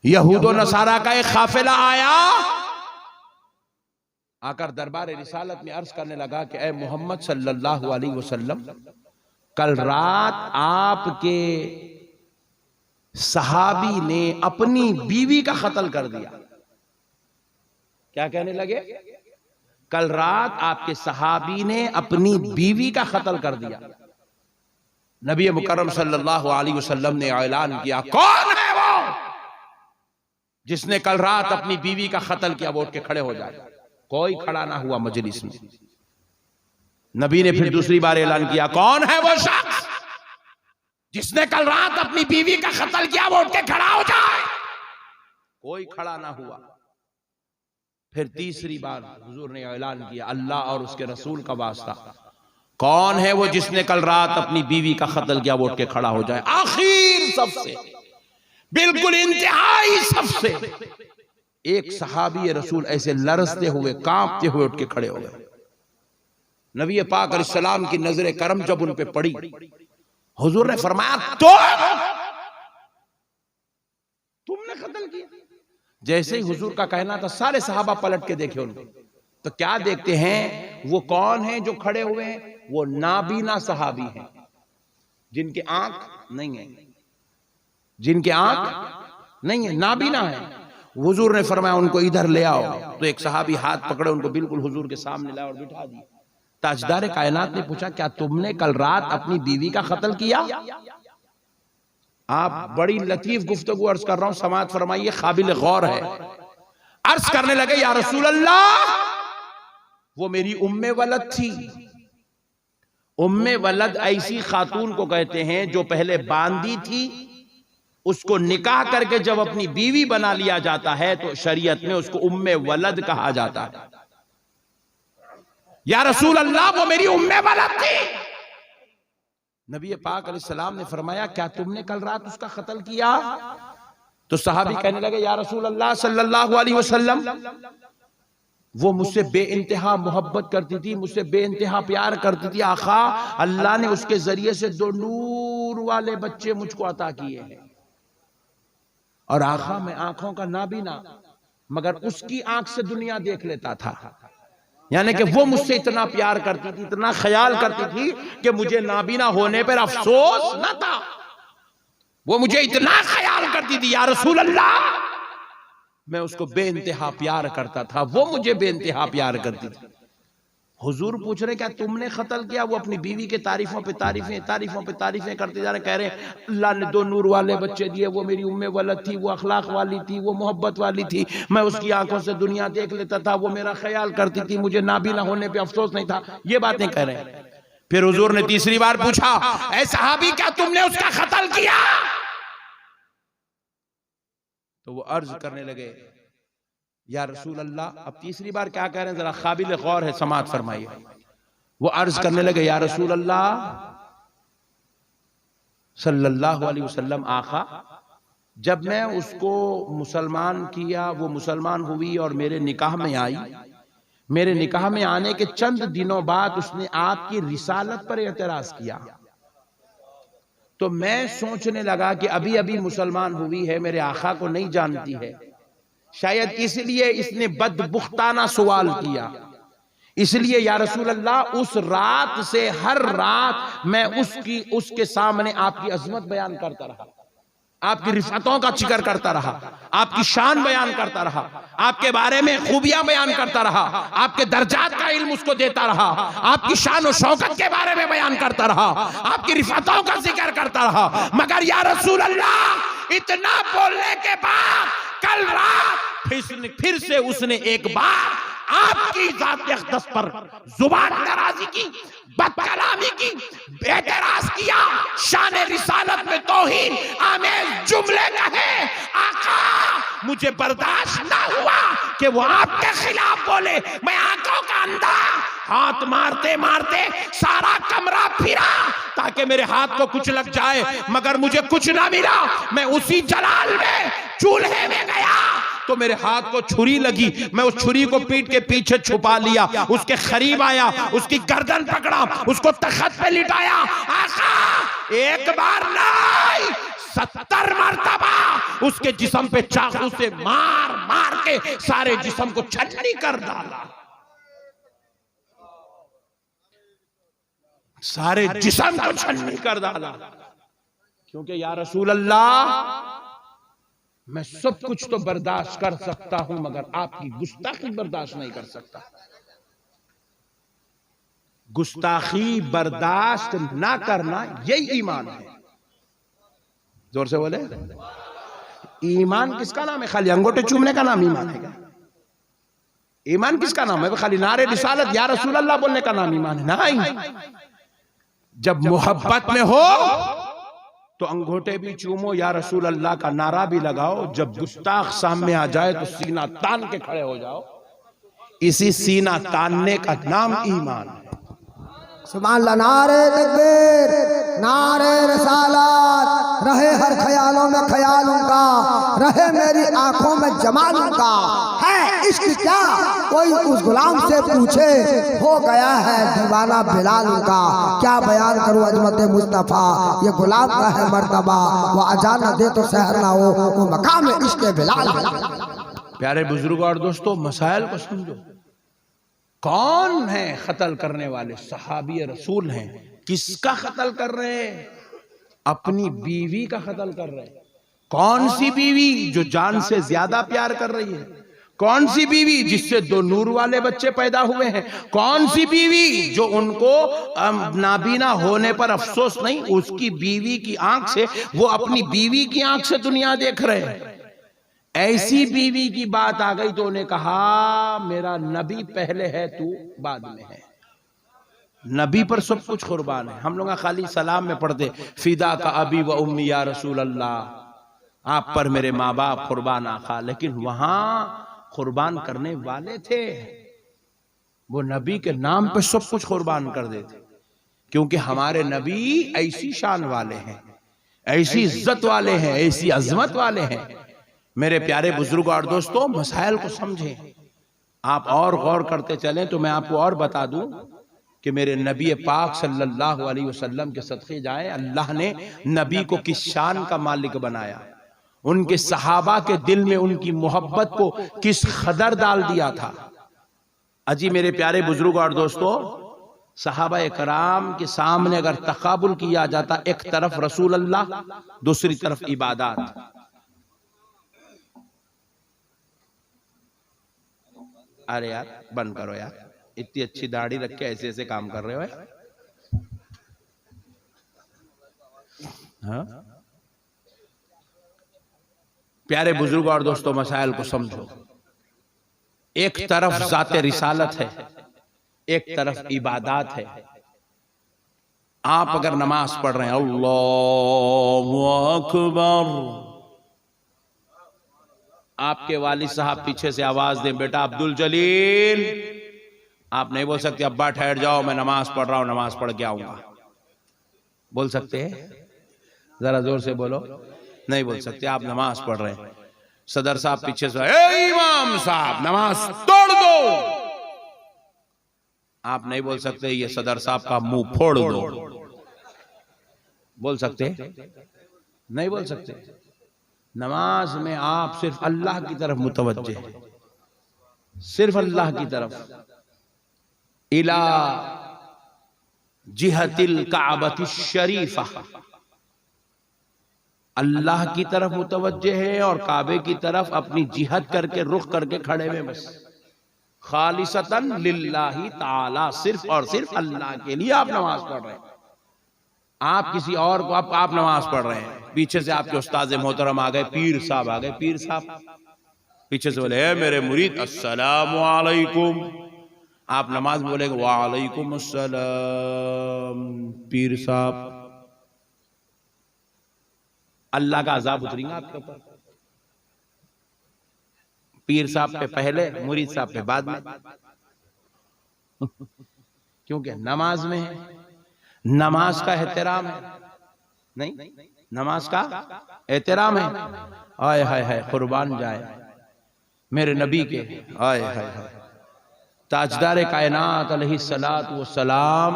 S1: यहूदो नसारा का एक काफिला आया, आकर दरबार रिसालत में अर्ज करने लगा कि ऐ मोहम्मद सल्लल्लाहु अलैहि वसल्लम, कल रात आपके सहाबी ने अपनी बीवी का कत्ल कर दिया। क्या कहने लगे? कल रात आपके सहाबी ने अपनी बीवी का कत्ल कर दिया। नबी मुकर्रम सल्लल्लाहु अलैहि वसल्लम ने ऐलान किया, कौन है वो जिसने कल रात अपनी बीवी का कत्ल किया? वो उठ के खड़े हो जाए। कोई खड़ा ना हुआ मजलिस में। नबी ने फिर दूसरी बार ऐलान किया, कौन है वो शख्स जिसने कल रात अपनी बीवी का कत्ल किया? वो उठ के खड़ा हो जाए। कोई खड़ा ना हुआ। फिर तीसरी बार हुजूर ने ऐलान किया, अल्लाह और उसके रसूल का वास्ता, कौन है वो जिसने कल रात अपनी बीवी का कत्ल किया? वो उठ के खड़ा हो जाए। आखिर सबसे, बिल्कुल इंतहाई सबसे, एक सहाबी रसूल ऐसे लरसते हुए, कांपते हुए उठ के खड़े हो गए। नबी पाक अलैहिस्सलाम की नजर करम जब उन पे पड़ी, हुजूर ने फरमाया, तो तुमने कत्ल किया? जैसे ही हुजूर का कहना था, सारे सहाबा पलट के देखे उनको। तो क्या देखते हैं? वो कौन है जो खड़े हुए हैं? वो नाबीना सहाबी हैं, जिनके आंख नहीं है, जिनके आंख नहीं है, नाबीना है। हुजूर ने फरमाया, उनको इधर ले आओ। तो एक सहाबी हाथ पकड़े, उनको बिल्कुल हुजूर के सामने लाया और बिठा दिया। ताजदार कायनात ने पूछा, क्या तुमने कल रात अपनी बीवी का कत्ल किया? आप बड़ी लतीफ गुफ्तगू अर्ज कर रहा हूं, समाअत फरमाइए, काबिल गौर है। अर्ज करने लगे, या रसूल अल्लाह, वो मेरी उम्मे वलद थी। उम्मे वलद ऐसी खातून को कहते हैं जो पहले बांदी थी, उसको निकाह करके जब अपनी बीवी बना लिया जाता है तो शरीयत में उसको उम्मे वलद कहा जाता है। या रसूल अल्लाह, वो मेरी उम्मे वलद थी। नबी पाक अलैहिस्सलाम ने फरमाया, क्या तुमने कल रात उसका कत्ल किया? तो सहाबी कहने लगे, या रसूल अल्लाह सल्लल्लाहु अलैहि वसल्लम, वो मुझसे बेइंतहा मोहब्बत करती थी, मुझसे बेइंतहा प्यार करती थी। आखा, अल्लाह ने उसके जरिए से 2 नूर वाले बच्चे मुझको अता किए हैं। और आखा, मैं आंखों का नाबीना, मगर उसकी आंख से दुनिया देख लेता था। यानी कि वो मुझसे इतना प्यार करती थी, इतना ख्याल करती थी कि मुझे नाबीना होने पर अफसोस न था। वो मुझे इतना ख्याल करती थी, या रसूल अल्लाह, मैं उसको बेइंतहा प्यार करता था, वो मुझे बेइंतहा प्यार करती थी। हुजूर पूछ रहे, क्या तुमने कत्ल किया? वो अपनी बीवी के तारीफों पे तारीफें, तारीफों पे तारीफें करते जा रहे। कह रहे, अल्लाह ने 2 नूर वाले बच्चे दिए, वो मेरी उम्मे वलद थी, वो अखलाक वाली थी, वो मोहब्बत वाली थी, मैं उसकी आंखों से दुनिया देख लेता था, वो मेरा ख्याल करती थी, मुझे नाबीना होने पे अफसोस नहीं था। ये बातें कह रहे हैं। फिर हुजूर ने तीसरी बार पूछा, ऐ सहाबी, क्या तुमने उसका कत्ल किया? तो वो अर्ज करने लगे, या रसूल अल्लाह, अब तीसरी बार क्या कह रहे हैं, जरा काबिल गौर है, समाअत फरमाइए। वो अर्ज करने लगे, या रसूल अल्लाह सल्लल्लाहु अलैहि वसल्लम, आका, जब मैं उसको मुसलमान किया, वो मुसलमान हुई और मेरे निकाह में आई, मेरे निकाह में आने के चंद दिनों बाद उसने आपकी रिसालत पर एतराज किया, तो मैं सोचने लगा कि अभी अभी मुसलमान हुई है, मेरे आका को नहीं जानती है, शायद इसलिए इसने बदबुख्ताना सवाल किया। इसलिए या रसूल अल्लाह, उस रात से हर रात मैं उसके सामने आपकी अजमत बयान करता रहा, आपकी रिफातों का जिक्र करता रहा, आपकी शान बयान करता रहा, आपके बारे में खूबियां बयान करता रहा, आपके दर्जात का इल्म उसको देता रहा, आपकी शान और शौकत के बारे में बयान करता रहा, आपकी रिफातों का जिक्र करता रहा। मगर या रसूल अल्लाह, इतना बोलने के बाद कल रात फिर से उसने एक बार आपकी ज़ात अक़दस पर जुबान दराजी की, बदकलामी की, एतराज किया, शान रिसालत में तौहीन आमेज़ जुमले कहे। आका, मुझे बर्दाश्त ना हुआ कि वो आपके खिलाफ बोले। मैं आंखों का अंधा हाथ मारते मारते सारा कमरा फिरा ताकि मेरे हाथ को कुछ लग जाए, मगर मुझे कुछ ना मिला। मैं उसी जलाल में चूल्हे में गया तो मेरे हाथ को छुरी लगी, मैं उस छुरी को पीठ के पीछे छुपा लिया, उसके करीब आया, उसकी गर्दन पकड़ा, उसको तख्त पे लिटाया। आका, एक बार नहीं 70 मरतबा उसके जिस्म पे चाकू से मार मार के सारे जिस्म को छलनी कर डाला, सारे जिस्म को छलनी कर डाला। क्योंकि या रसूल अल्लाह, मैं सब कुछ तो बर्दाश्त कर सकता हूं, मगर आपकी गुस्ताखी बर्दाश्त नहीं कर सकता। गुस्ताखी बर्दाश्त ना करना यही ईमान है। जोर से बोले, ईमान किसका नाम है? खाली अंगूठे चूमने का नाम ईमान है क्या? ईमान किसका नाम है? खाली नारे रिसालत या रसूल अल्लाह बोलने का नाम ईमान है? नहीं। जब मोहब्बत में हो तो अंगूठे भी चूमो, या रसूल अल्लाह का नारा भी लगाओ। जब गुस्ताख सामने आ जाए तो सीना तान के खड़े हो जाओ। इसी सीना तानने का नाम ईमान है।
S2: सुभान अल्लाह। नारे तकबीर, नारे रिसालत, रहे हर ख्यालों में ख्याल उनका, रहे मेरी आंखों में जमाल उनका। है इश्क क्या कोई उस गुलाम से पूछे, हो गया है दीवाना बिलाल उनका। क्या बयान करूं अजमत मुस्तफा, ये गुलाम का है मर्तबा, वो अजान न दे तो सहर ना हो, वो मकाम इश्क बिलाल।
S1: प्यारे बुजुर्गों और दोस्तों, मसाइल को समझो। कौन है कत्ल करने वाले? सहाबी रसूल हैं। किसका कत्ल कर रहे हैं? अपनी बीवी का कत्ल कर रहे हैं। कौन सी बीवी? जो जान से ज्यादा प्यार कर रही है। कौन सी बीवी? जिससे 2 नूर वाले बच्चे पैदा हुए हैं। कौन सी बीवी? जो उनको नाबीना होने पर अफसोस नहीं, उसकी बीवी की आंख से, वो अपनी बीवी की आंख से दुनिया देख रहे हैं। ऐसी बीवी की बात आ गई तो उन्हें कहा, मेरा नबी पहले है, तू बाद में है। नबी पर सब कुछ कुर्बान है। हम लोग खाली सलाम में पढ़ते, फिदा का अबी व उम्मी या रसूल अल्लाह, आप पर मेरे माँ बाप कुर्बान आका। लेकिन वहां कुर्बान करने वाले थे, वो नबी के नाम पे सब कुछ कुर्बान कर देते। क्योंकि हमारे नबी ऐसी शान वाले हैं, ऐसी इज्जत वाले हैं, ऐसी अजमत वाले हैं। मेरे प्यारे बुजुर्ग और दोस्तों, मसाइल को समझें। आप और गौर करते चलें तो मैं आपको और बता दूं कि मेरे नबी पाक सल्लल्लाहु अलैहि वसल्लम के सदक़े जाए, अल्लाह ने नबी को किस शान का मालिक बनाया, उनके सहाबा के दिल में उनकी मोहब्बत को किस कदर डाल दिया था। अजी मेरे प्यारे बुजुर्ग और दोस्तों, सहाबा कराम के सामने अगर तकाबुल किया जाता, एक तरफ रसूल अल्लाह, दूसरी तरफ इबादत। अरे यार बंद करो यार, इतनी अच्छी दाढ़ी रख के ऐसे ऐसे काम कर रहे हो यार। हाँ? प्यारे बुजुर्ग और दोस्तों, मसाइल को समझो। एक तरफ ज़ाते रिसालत है, एक तरफ इबादत है। आप अगर नमाज पढ़ रहे हैं, अल्लाहु अकबर, आपके वालिद साहब पीछे से आवाज दें, बेटा अब्दुल जलील, आप नहीं बोल सकते अब्बा ठहर जाओ मैं नमाज पढ़ रहा हूं, नमाज पढ़ के आऊंगा। बोल सकते हैं? जरा जोर से बोलो। नहीं बोल सकते, आप नमाज पढ़ रहे हैं। सदर साहब पीछे से, ए इमाम साहब नमाज तोड़ दो, आप नहीं बोल सकते ये सदर साहब का मुंह फोड़ दो। बोल सकते? नहीं बोल सकते। नमाज में आप सिर्फ अल्लाह की तरफ मुतवज्जे हैं, सिर्फ अल्लाह की तरफ, इला जिहतिल काबती शरीफा, अल्लाह की तरफ मुतवज्जे है और काबे की तरफ अपनी जिहद करके रुख करके खड़े में, बस खालिसतन लिल्लाही ताला, सिर्फ और सिर्फ अल्लाह के लिए आप नमाज पढ़ रहे हैं। आप किसी और को आप नमाज पढ़ रहे हैं, पीछे से आपके उस्ताद मोहतरम आ गए, पीर साहब आ गए, पीर साहब पीछे से बोले, मेरे मुरीद अस्सलामु अलैकुम, आप नमाज में बोलेंगे वालेकुम अस्सलाम। पीर साहब, अल्लाह का अजाब उतरेगा आपके ऊपर। पीर साहब पे पहले, मुरीद साहब पे बाद में, क्योंकि नमाज में है, नमाज का एहतराम है। नहीं, नमाज का एहतराम है। आय हाय हाय, कुर्बान जाए मेरे नबी के, आय हाय हाय, ताजदार कायनात अलैहिस्सलात व सलाम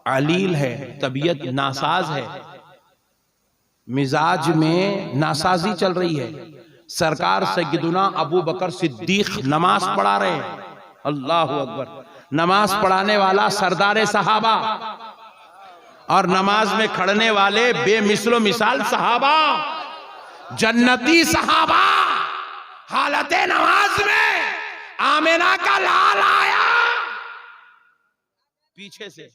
S1: अलील है, तबीयत नासाज है, मिजाज में नासाजी चल रही है। सरकार सैयदुना अबू बकर सिद्दीक नमाज पढ़ा रहे हैं, अल्लाह अकबर। नमाज पढ़ाने वाला सरदार सहाबा और नमाज में खड़ने वाले बेमिसलो मिसाल सहाबा, जन्नती सहाबा। हालत नमाज में आमिना का लाल आया पीछे से,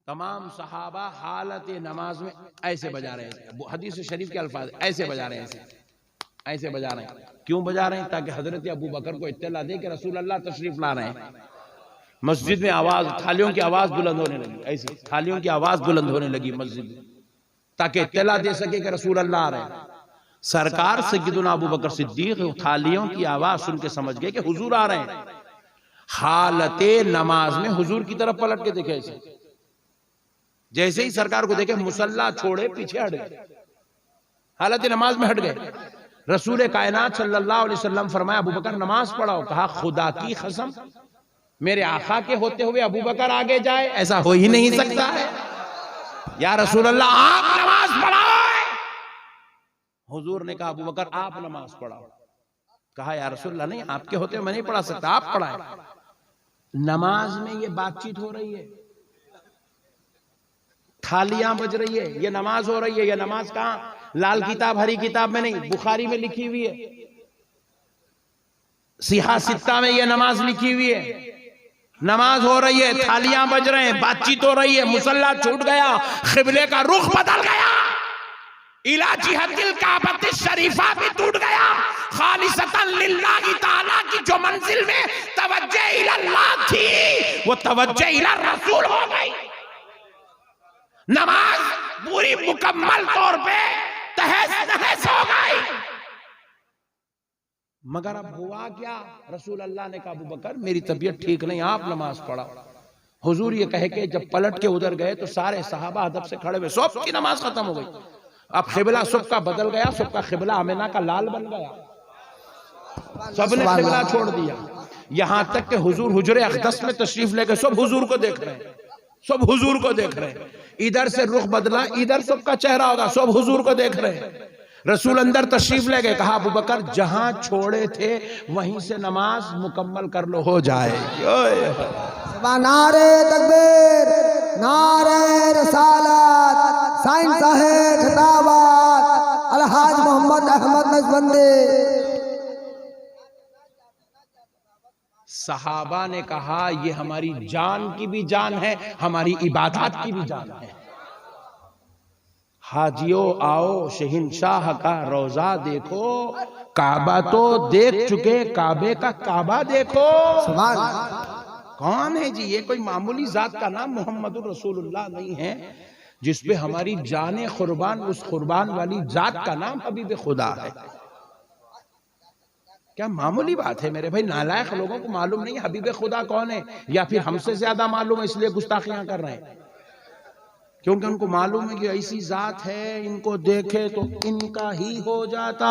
S1: तमाम सहाबा हालत नमाज में ऐसे बजा रहे हैं। हदीस शरीफ के अल्फाज ऐसे बजा रहे हैं, ऐसे बजा रहे हैं। क्यों बजा रहे हैं? ताकि हजरत अबू बकर को इत्तला दे कि रसूल अल्लाह तशरीफ ला रहे हैं। मस्जिद में आवाज, थालियों की आवाज बुलंद होने लगी, ऐसी थालियों की आवाज बुलंद होने लगी मस्जिद में, ताकि इत्तला दे सके कि रसूल अल्लाह आ रहे हैं। सरकार सैयदुना अबू बकर सिद्दीक थालियों की आवाज सुन के समझ गए कि हुजूर आ रहे हैं। हालते नमाज में हुजूर की तरफ पलट के देखे, ऐसे जैसे ही सरकार को देखे मुसल्ला छोड़े पीछे हट गए, हालत नमाज में हट गए। रसूल कायनात सल्लल्लाहु अलैहि वसल्लम फरमाया, अबू बकर नमाज पढ़ाओ। कहा, खुदा की कसम, मेरे आका के होते हुए अबू बकर आगे जाए, ऐसा हो ही नहीं सकता है। या रसूल अल्लाह, आप नमाज पढ़ाओ। हुजूर ने कहा, अबू बकर आप नमाज पढ़ाओ। कहा, या रसूल अल्लाह, नहीं, आपके होते हुए मैं नहीं पढ़ा सकता, आप पढ़ाएं। नमाज में ये बातचीत हो रही है, थालियां बज रही है, ये नमाज हो रही है। ये नमाज कहां? लाल किताब हरी किताब में नहीं, बुखारी में लिखी हुई है, सिहा सित्ता में ये नमाज लिखी हुई है। नमाज हो रही है, थालियां बज रहे हैं, बातचीत हो रही है, मुसल्ला छूट गया, क़िबले का रुख बदल गया, इला जिहतिल काबती शरीफा भी टूट गया। खालिसतन लिल्लाहि ताला की जो मंजिल में तवज्जो इल्लाह थी, वो तवज्जो इला रसूल हो गई। नमाज पूरी मुकम्मल तौर पे तहस नहस हो गई। मगर अब हुआ क्या? रसूल अल्लाह ने कहा, अबू बकर मेरी तबीयत ठीक नहीं, आप नमाज पढ़ाओ। हुजूर ये कह के जब पलट के उधर गए तो सारे सहाबा अदब से खड़े हुए, सब की नमाज खत्म हो गई। अब क़िबला सबका बदल गया, सबका क़िबला आमिना का लाल बन गया, सबने क़िबला छोड़ दिया। यहां तक कि हुजूर हुजरे अक़दस में तशरीफ लेके सब हुजूर को देख रहे हैं, सब हुजूर को देख रहे हैं। इधर से रुख बदला, इधर सबका चेहरा होगा, सब हुजूर को देख रहे हैं। रसूल अंदर तशरीफ ले गए। कहा, अबू बकर जहां छोड़े थे वहीं से नमाज मुकम्मल कर लो, हो जाएगी।
S2: नारे तकबीर, नारे रसालत, साईं साहेब खिताबात, अलहाज मोहम्मद अहमद नक्शबंदी।
S1: सहाबा ने कहा, ये हमारी जान की भी जान है, हमारी इबादत की भी जान है। हाजियो आओ, शहंशाह का रोजा देखो, काबा तो देख चुके, काबे का काबा देखो। कौन है जी? ये कोई मामूली जात का नाम मोहम्मदुर रसूलुल्लाह नहीं है, जिसपे हमारी जाने कुर्बान, उस कुर्बान वाली जात का नाम हबीब खुदा है। क्या मामूली बात है मेरे भाई। नालायक लोगों को मालूम नहीं हबीब खुदा कौन है, या फिर हमसे ज्यादा मालूम है इसलिए गुस्ताखियां कर रहे हैं, क्योंकि उनको मालूम है कि ऐसी जात है इनको देखे तो इनका ही हो जाता,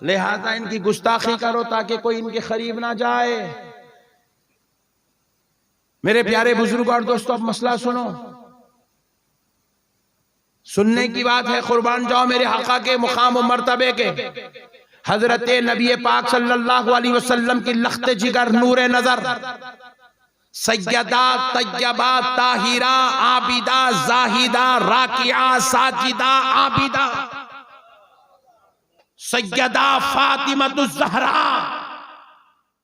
S1: लिहाजा इनकी गुस्ताखी करो ताकि कोई इनके करीब ना जाए। मेरे प्यारे बुजुर्ग और दोस्तों, अब मसला सुनो, सुनने की बात है, कुर्बान जाओ मेरे हका के मुकाम और मर्तबे के। हजरत नबी पाक सल्लल्लाहु अलैहि वसल्लम की लख्त जिगर नूरे नजर, सैयदा तैयबा ताहिरा आबिदा जाहिदा राकिया साजिदा आबिदा सैयदा फातिमतुज़ ज़हरा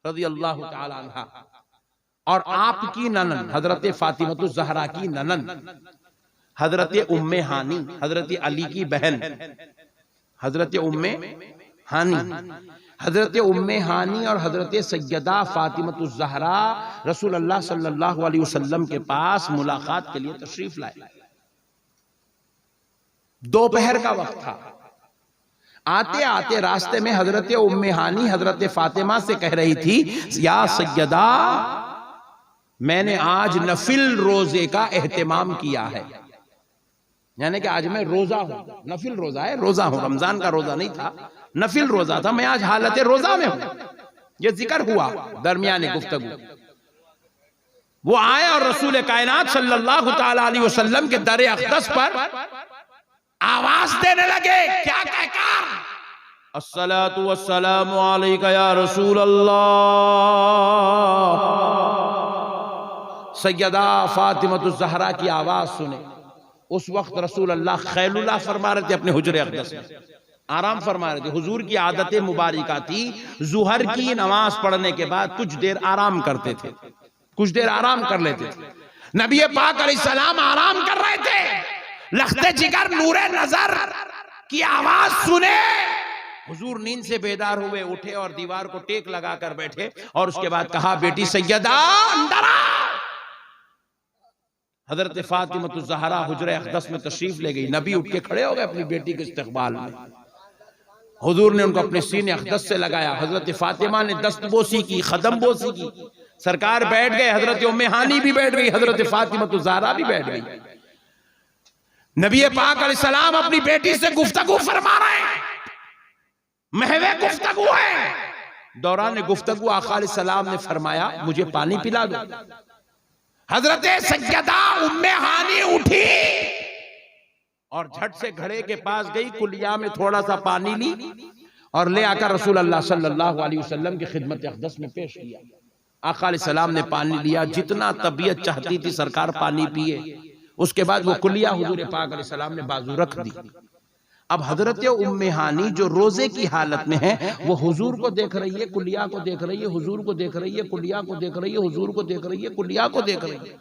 S1: रज़ियल्लाहु ताला अन्हा, और आपकी ननन हजरत फातिमतुज़ ज़हरा की ननन हजरत उम्मे हानी, हजरत अली की बहन हजरत उम्मे हानी, हजरत उम्मे हानी और हजरत सैयदा फातिमतुज़ ज़हरा रसूल अल्लाह सल्लल्लाहु अलैहि वसल्लम के पास मुलाकात के लिए तशरीफ लाए। दोपहर का वक्त था। आते आते रास्ते में हजरत उम्मे हानी हजरत फातिमा से कह रही थी, या सैयदा, मैंने आज नफिल रोजे का एहतमाम किया है, यानी कि आज मैं रोजा हूं, नफिल रोजा है, रोजा हूं, रमजान का रोजा नहीं था, नफिल रोजा था, मैं आज हालत रोजा में हूं। ये जिक्र हुआ दरमियाने गुफ्तगू। वो आए और रसूल कायनात सल्लल्लाहु ताला अलैहि वसल्लम के दर अक़दस पर आवाज देने लगे, क्या कहकर, अस्सलातु वस्सलामु अलैका या रसूल अल्लाह। सैयदा फातिमतुज़ ज़हरा की आवाज सुने। उस वक्त रसूल अल्लाह खैलुल्लाह फरमा रहे थे, अपने हुजरे अक़दस में आराम फरमा रहे थे। हुजूर की आदत मुबारिका थी, जुहर की नमाज पढ़ने के बाद कुछ देर आराम करते थे, कुछ देर आराम कर लेते थे। नबी पाक अलैहिस्सलाम आराम कर रहे थे, लख्ते जिगर नूरे नजर की आवाज सुने, हुजूर नींद से बेदार हुए, उठे और दीवार को टेक लगा कर बैठे, और उसके बाद कहा, बेटी सैयदा अंदर आ। हजरत फातिमतुज़ ज़हरा हुजरे अक़दस में तशरीफ ले गई। नबी उठ के खड़े हो गए अपनी बेटी के इस्तकबाल में। हुजूर ने उनको अपने सीने अक़दस से लगाया। हजरत फातिमा ने दस्तबोसी की, खदम बोसी की। सरकार बैठ गए, हजरत उम्मे हानी भी बैठ गई, हजरत फातिमतुज़ ज़हरा भी बैठ गई। नबी पाक अलैहिस्सलाम अपनी बेटी से गुफ्तगू फरमा रहे हैं, महवे गुफ्तगू है। दौरान गुफ्तगू आका अलैहिस्सलाम ने फरमाया, मुझे पानी पिला दो। हजरत सैयदा उम्मे हानी उठी और झट से घड़े के पास गई, कुलिया में थोड़ा सा पानी ली और ले आकर रसूल अल्लाह सल्लल्लाहु अलैहि वसल्लम की खिदमत अक़दस में पेश किया। आका अलैहिस्सलाम ने पानी लिया, जितना तबीयत चाहती थी सरकार पानी पिए। उसके बाद वो कुलिया हुजूर पाक अलैहिस्सलाम ने बाजू रख दी। अब हजरत उम्मे हानी जो रोजे की हालत में है, वो हुजूर को देख रही है, कुलिया को देख रही है, हुजूर को देख रही है, कुलिया को देख रही है, हुजूर को देख रही है, कुलिया को देख रही है।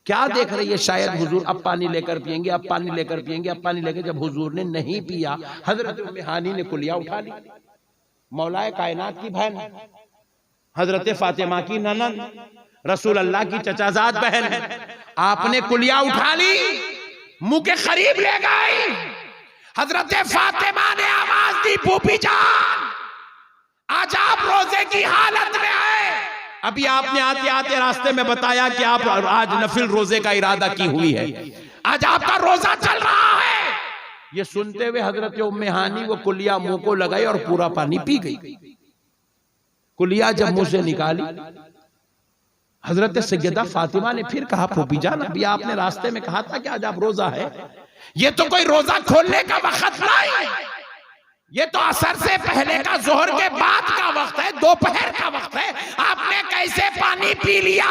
S1: क्या देख रही है? शायद हुजूर अब पानी लेकर पिएंगे, अब पानी लेकर पिएंगे, अब पानी लेकर। जब हुजूर ने नहीं पिया, हजरत उम्मे हानी ने कुलिया उठा ली। मौलाए कायनात की बहन, हजरत फातिमा की ननन, रसूल अल्लाह की चचाजाद बहन, आपने कुलिया उठा ली, मुंह के करीब ले गई। हजरत फातिमा ने आवाज दी, फूफी जान, आज आप रोजे की हालत में आए। अभी आपने आते आते रास्ते में बताया कि आप आज नफिल रोजे का इरादा की हुई है, आज आपका रोजा चल रहा है। ये सुनते हुए हजरत उम्मे हानी वो कुलिया मुंह को लगाई और पूरा पानी पी गई। कुलिया जब मुंह से निकाली, हजरत सैयदा फातिमा ने फिर कहा, फूफी जान, अभी आपने रास्ते में कहा था कि आज आप रोजा है, ये तो कोई रोजा खोलने का वक्त नहीं, ये तो असर से पहले का, जोहर के बाद का वक्त है, दोपहर का वक्त है, आपने कैसे पानी पी लिया?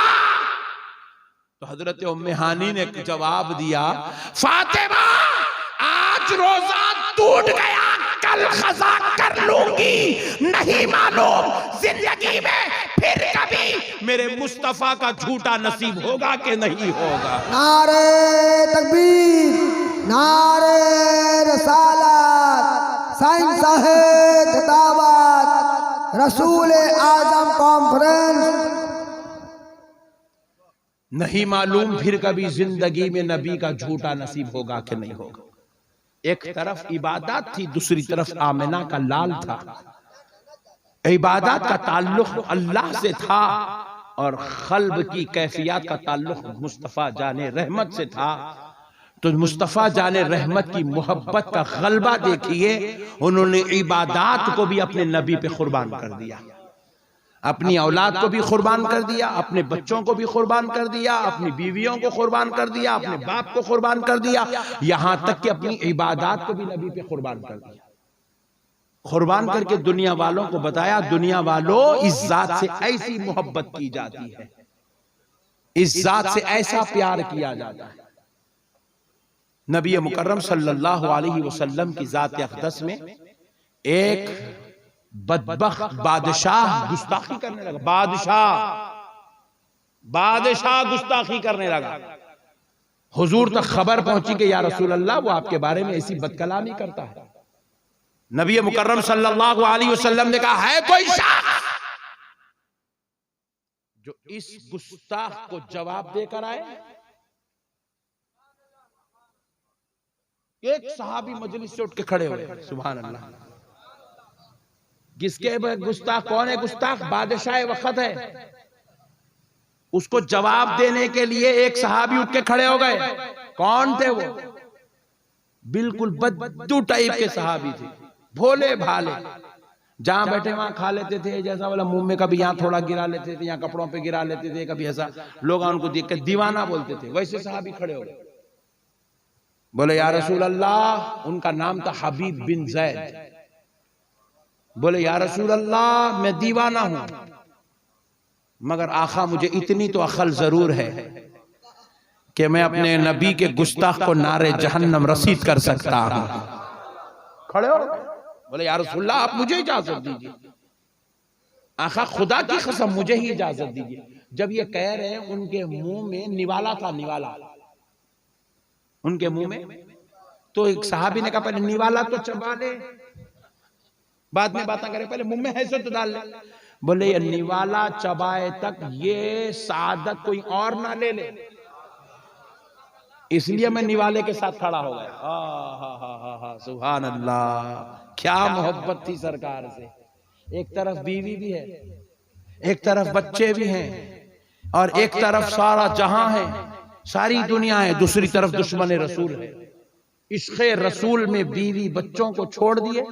S1: तो हजरत उम्मे हानी ने जवाब दिया, फातिमा, आज रोजा टूट गया, कल क़ज़ा कर लूंगी, नहीं मालूम जिंदगी में फिर कभी मेरे मुस्तफा का झूठा नसीब होगा कि नहीं होगा।
S2: नारे तकबीर, नारे रसालत, साईं साहेब खिताबत, रसूल आजम कॉन्फ्रेंस।
S1: नहीं मालूम फिर कभी जिंदगी में नबी का झूठा नसीब होगा कि नहीं होगा। एक तरफ इबादत थी, दूसरी तरफ आमिना का लाल था। इबादत का ताल्लुक अल्लाह से था और क़ल्ब की कैफियत का ताल्लुक मुस्तफ़ा जाने रहमत से था। तो मुस्तफ़ा जाने रहमत की मोहब्बत का गलबा देखिए, उन्होंने इबादत को भी अपने नबी पे कुर्बान कर दिया, अपनी औलाद को भी कुर्बान कर दिया, अपने बच्चों को भी कुर्बान कर दिया, अपनी बीवियों को कुर्बान कर दिया, अपने बाप को कुर्बान कर दिया, यहां तक कि अपनी इबादत को भी नबी पे कुर्बान कर दिया। कुर्बान करके दुनिया वालों को बताया, दुनिया वालों इस जात से ऐसी मोहब्बत की जाती है, इस जात से ऐसा प्यार किया जाता है। नबी मुकर्रम सल्लल्लाहु अलैहि वसल्लम की जात अक़दस में एक बदबख्त बादशाह गुस्ताखी करने लगा। बादशाह गुस्ताखी करने लगा। हुजूर तक खबर पहुंची कि या रसूल अल्लाह, वो आपके बारे में ऐसी बदकलामी करता है। नबी मुकर्रम सल्लल्लाहु अलैहि वसल्लम ने कहा, है कोई शख्स जो इस गुस्ताख को जवाब देकर आए? एक सहाबी मजलिस से उठ के खड़े हुए, सुभान अल्लाह। किसके गुस्ताख? कौन है गुस्ताख? बादशाह वक्त है। उसको जवाब देने के लिए एक सहाबी उठ के खड़े हो गए। कौन थे वो? बिल्कुल बद्दू टाइप के सहाबी थे, भोले भाले, जहां बैठे वहां खा लेते थे, जैसा वाला मुंह में कभी यहाँ थोड़ा गिरा लेते थे, यहाँ कपड़ों पे गिरा लेते थे, कभी ऐसा, लोग उनको देख कर दीवाना बोलते थे। वैसे सहाबी खड़े हो गए, बोले या रसूल अल्लाह, उनका नाम था हबीब बिन जैद। बोले या रसूल अल्लाह, मैं दीवाना हूं, मगर आखा मुझे इतनी तो अक्ल जरूर है कि मैं अपने नबी के गुस्ताख को नारे जहन्नम रसीद कर सकता हूं। खड़े हो, बोले या रसूल अल्लाह, आप मुझे इजाजत दीजिए। आखा खुदा की कसम मुझे ही इजाजत दीजिए। जब ये कह रहे हैं, उनके मुंह में निवाला था, निवाला उनके मुंह में। तो एक सहाबी ने कहा, पहले निवाला तो चबा ले, बाद में बातें करें, पहले मुंह में है तो डाल ले। बोले ये निवाला चबाए तक ये सादत कोई और ना ले ले, इसलिए मैं निवाले के साथ खड़ा हो गया। हा सुभान अल्लाह, क्या मोहब्बत थी सरकार से। एक तरफ बीवी भी है, एक तरफ बच्चे भी हैं, और एक तरफ सारा जहां है, सारी दुनिया है, दूसरी तरफ दुश्मन रसूल है। इश्क़े रसूल में बीवी बच्चों को छोड़ दिए,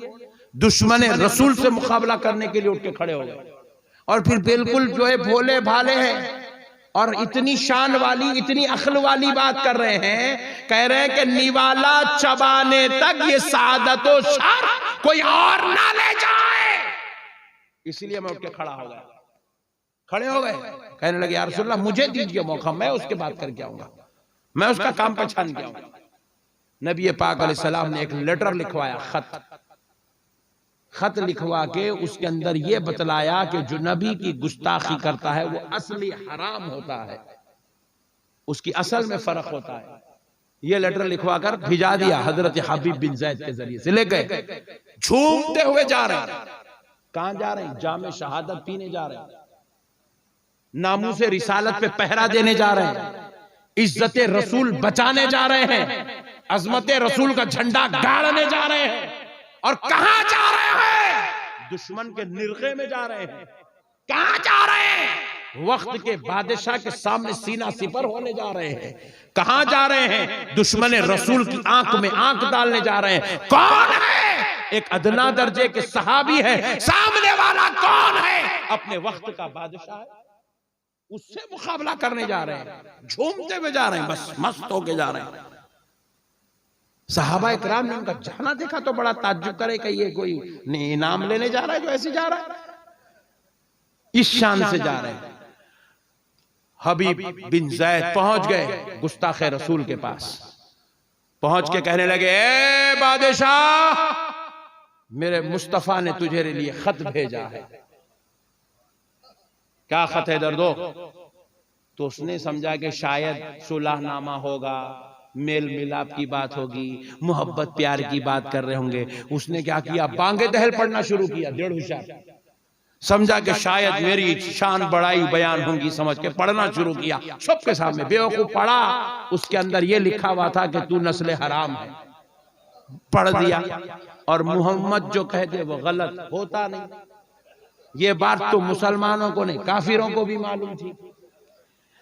S1: दुश्मन रसूल से मुकाबला करने के लिए उठ के खड़े हो गए। और फिर बिल्कुल जो है भोले भाले हैं और इतनी शान वाली, इतनी अक्ल वाली बात कर रहे हैं, कह रहे हैं कि निवाला चबाने तक ये सादतो शर कोई और ना ले जाए, इसलिए मैं उठ के खड़ा हो गया। खड़े हो गए, कहने लगे या रसूलल्लाह, मुझे दीजिए मौका, मैं उसके बात करके आऊंगा, मैं उसका काम पहचान के आऊंगा। नबी पाक अलैहिस्सलाम ने एक लेटर लिखवाया, खत लिखवा के उसके अंदर यह बतलाया कि जो नबी की गुस्ताखी करता है वो असली हराम होता है, उसकी असल में फर्क होता है। ये लेटर लिखवा कर भिजा दिया हजरत हबीब बिन जैद के जरिए से। ले गए, झूमते हुए जा रहे हैं। कहां जा रहे हैं? जामे शहादत पीने जा रहे हैं, नामूसे रिसालत पे पहरा देने जा रहे हैं, इज्जत रसूल बचाने जा रहे हैं, अजमत रसूल का झंडा गाड़ने जा रहे हैं। और कहां जा रहे हैं? दुश्मन के निर्गे में जा रहे हैं। कहां जा रहे हैं? वक्त के बादशाह के सामने सीना सिपर होने जा रहे हैं। कहां जा रहे हैं? दुश्मन रसूल की आंख में आंख डालने जा रहे हैं। कौन है? एक अदना दर्जे के सहाबी है। सामने वाला कौन है? अपने वक्त का बादशाह है, उससे मुकाबला करने जा रहे हैं। झूमते हुए जा रहे हैं, बस मस्त होके जा रहे हैं। सहाबा इकराम ने उनका जाना देखा तो बड़ा ताज्जुब करे कि ये कोई इनाम लेने जा रहा है जो ऐसे जा रहा है, इस शान से जा रहे हैं। हबीब बिन जैद पहुंच गए गुस्ताखे रसूल के पास। पहुंच के कहने लगे, ए बादशाह, मेरे मुस्तफा ने तुझे लिए खत भेजा है। क्या खत है दर्दो? तो उसने समझा कि शायद सुलहनामा होगा, मेल मिलाप की बात होगी, मोहब्बत प्यार की बात कर रहे होंगे। उसने क्या किया? बांगे दहल पढ़ना शुरू किया। 1.5 होशियार समझा कि शायद मेरी शान बड़ाई बयान होंगी, समझ के पढ़ना शुरू किया सबके सामने। बेवकूफ पढ़ा, उसके अंदर यह लिखा हुआ था कि तू नस्ल हराम है। पढ़ दिया, और मोहम्मद जो कहते वो गलत होता नहीं। ये बात तो मुसलमानों को नहीं, काफिरों को भी मालूम थी।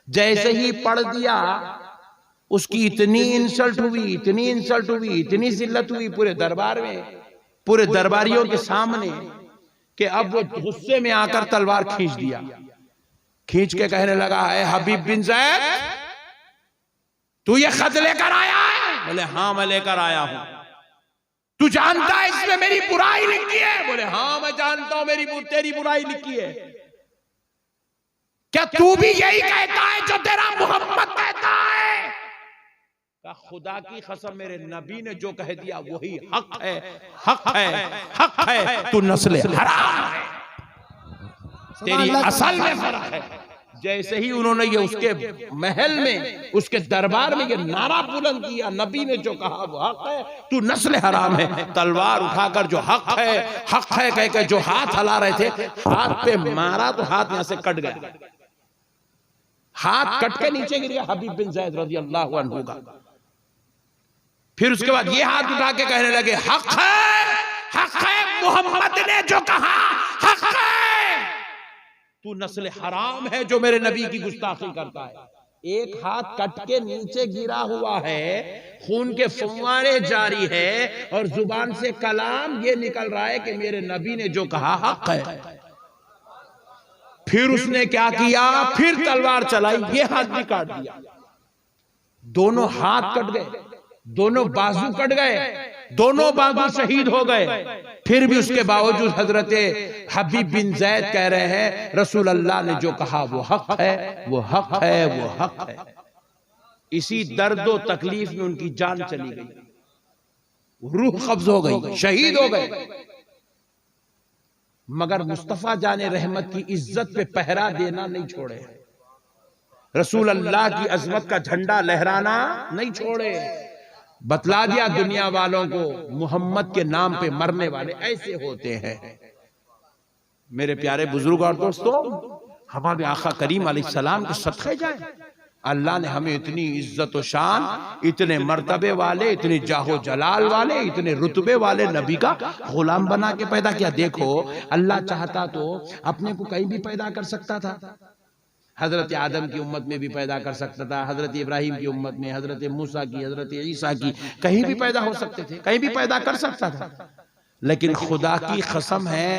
S1: जैसे ही पढ़ दिया, उसकी इतनी इंसल्ट हुई, इतनी इंसल्ट हुई, इतनी जिल्लत हुई पूरे दरबार में, पूरे दरबारियों के सामने, कि अब वो गुस्से में आकर तलवार खींच दिया। खींच के कहने लगा, है हबीब बिन ज़ैद, तू ये खत लेकर आया है? बोले हाँ मैं लेकर आया हूं। तू जानता है इसमें मेरी बुराई लिखी है? बोले हाँ मैं जानता हूं तेरी बुराई लिखी है। क्या तू भी यही कहता है जो तेरा मोहम्मद कहता है? का खुदा की कसम, मेरे नबी ने जो कह दिया वही हक है, हक है, हक है। तू नस्ल हराम है, तेरी असल में फर्क है। जैसे ही उन्होंने ये उसके महल में, उसके दरबार में ये नारा बुलंद किया, नबी ने जो कहा वो हक है, तू नस्ल हराम है, तलवार उठाकर जो हक है कह के जो हाथ हला रहे थे, हाथ पे मारा तो हाथ यहां से कट गया, हाथ कट के नीचे गिर गया हबीब बिन ज़ैद रज़ियल्लाहु अन्हु का। फिर उसके बाद ये हाथ उठा के कहने लगे, हक है, मोहम्मद ने जो कहा हक है। तू नस्ल हराम है जो मेरे नबी की गुस्ताखी करता है। एक हाथ कट के नीचे गिरा हुआ है, खून के फव्वारे जारी है, और जुबान से कलाम ये निकल रहा है कि मेरे नबी ने जो कहा हक है। फिर उसने क्या किया? फिर तलवार चलाई, ये हाथ भी काट दिया, दोनों हाथ कट गए, दोनों बाजू कट गए, दोनों बाजू शहीद हो गए। फिर भी उसके बावजूद हजरत हबीब बिन ज़ैद कह रहे हैं, रसूल अल्लाह ने जो कहा वो हक है, वो हक है, वो हक है। इसी दर्द और तकलीफ में उनकी जान चली गई, रूह कब्ज हो गई, शहीद हो गए। मगर मुस्तफा जाने रहमत की इज्जत पे पहरा देना नहीं छोड़े, रसूल अल्लाह की अजमत का झंडा लहराना नहीं छोड़े। बतला दिया दुनिया वालों को, मोहम्मद के नाम पे मरने वाले ऐसे होते हैं। मेरे प्यारे बुजुर्ग और दोस्तों, हमारे आका करीम अलैहिस्सलाम के सदक़े जाए, अल्लाह ने हमें इतनी इज्जत और शान, इतने मर्तबे वाले, इतने जाहो जलाल वाले, इतने रुतबे वाले नबी का गुलाम बना के पैदा किया। देखो, अल्लाह चाहता तो अपने को कहीं भी पैदा कर सकता था, हजरत आदम की उम्मत में भी पैदा कर सकता था, हजरत इब्राहिम की उम्मत में, हजरत मूसा की, हजरत ईसा की, कहीं भी पैदा हो सकते थे, कहीं भी पैदा कर सकता था। लेकिन खुदा की कसम है,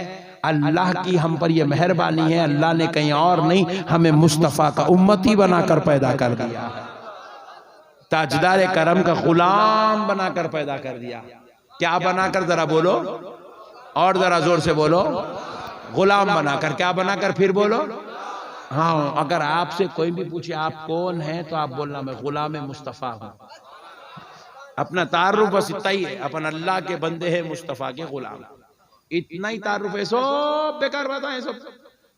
S1: अल्लाह की हम पर यह मेहरबानी है, अल्लाह ने कहीं और नहीं, हमें मुस्तफ़ा का उम्मती बनाकर पैदा कर दिया, ताजदार करम का गुलाम बनाकर पैदा कर दिया। क्या बनाकर? जरा बोलो, और जरा जोर से बोलो, गुलाम बनाकर। क्या बनाकर? फिर बोलो। हाँ, अगर आपसे कोई भी पूछे आप कौन है, तो आप बोलना मैं गुलाम मुस्तफ़ा हूं। अपना तारुफ बस इतना ही है, अपन अल्लाह के बंदे हैं, मुस्तफ़ा के गुलाम, इतना ही तारुफ है। सब बेकार बात है सब।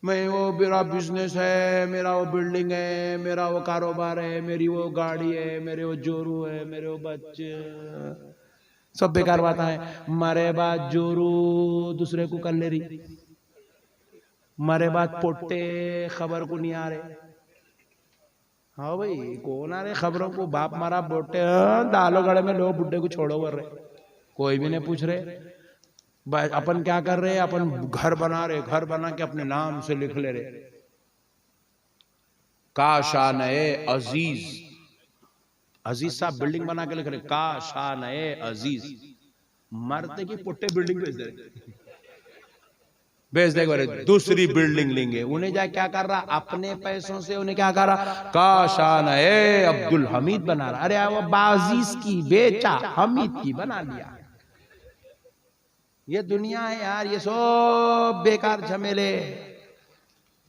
S1: मैं वो, मेरा बिजनेस है, मेरा वो बिल्डिंग है, मेरा वो कारोबार है, मेरी वो गाड़ी है, मेरे वो जोरू है, मेरे वो बच्चे, सब बेकार बात है। मारे बाद जोरू दूसरे को कर ले रही, मरे बाद पोटे खबर को नहीं आ रहे। हाँ भाई, कौन आ रहे खबरों को? बाप मारा बोटे, दालो गड़े में लोग बुड्ढे को छोड़ो कर रहे, कोई भी नहीं पूछ रहे। अपन क्या कर रहे? अपन घर बना रहे, घर बना के अपने नाम से लिख ले रहे, का शान ए अजीज। अजीज साहब बिल्डिंग बना के लिख रहे, का शान ए अजीज। मरते की पुट्टे बिल्डिंग भेज दे, दूसरी बिल्डिंग लेंगे। उन्हें जा क्या कर रहा? अपने पैसों से उन्हें क्या कर रहा? का शान है अब्दुल हमीद बना रहा। अरे वो बाजीज की बेचा, हमीद की बना लिया। ये दुनिया है यार, ये सब बेकार झमेले,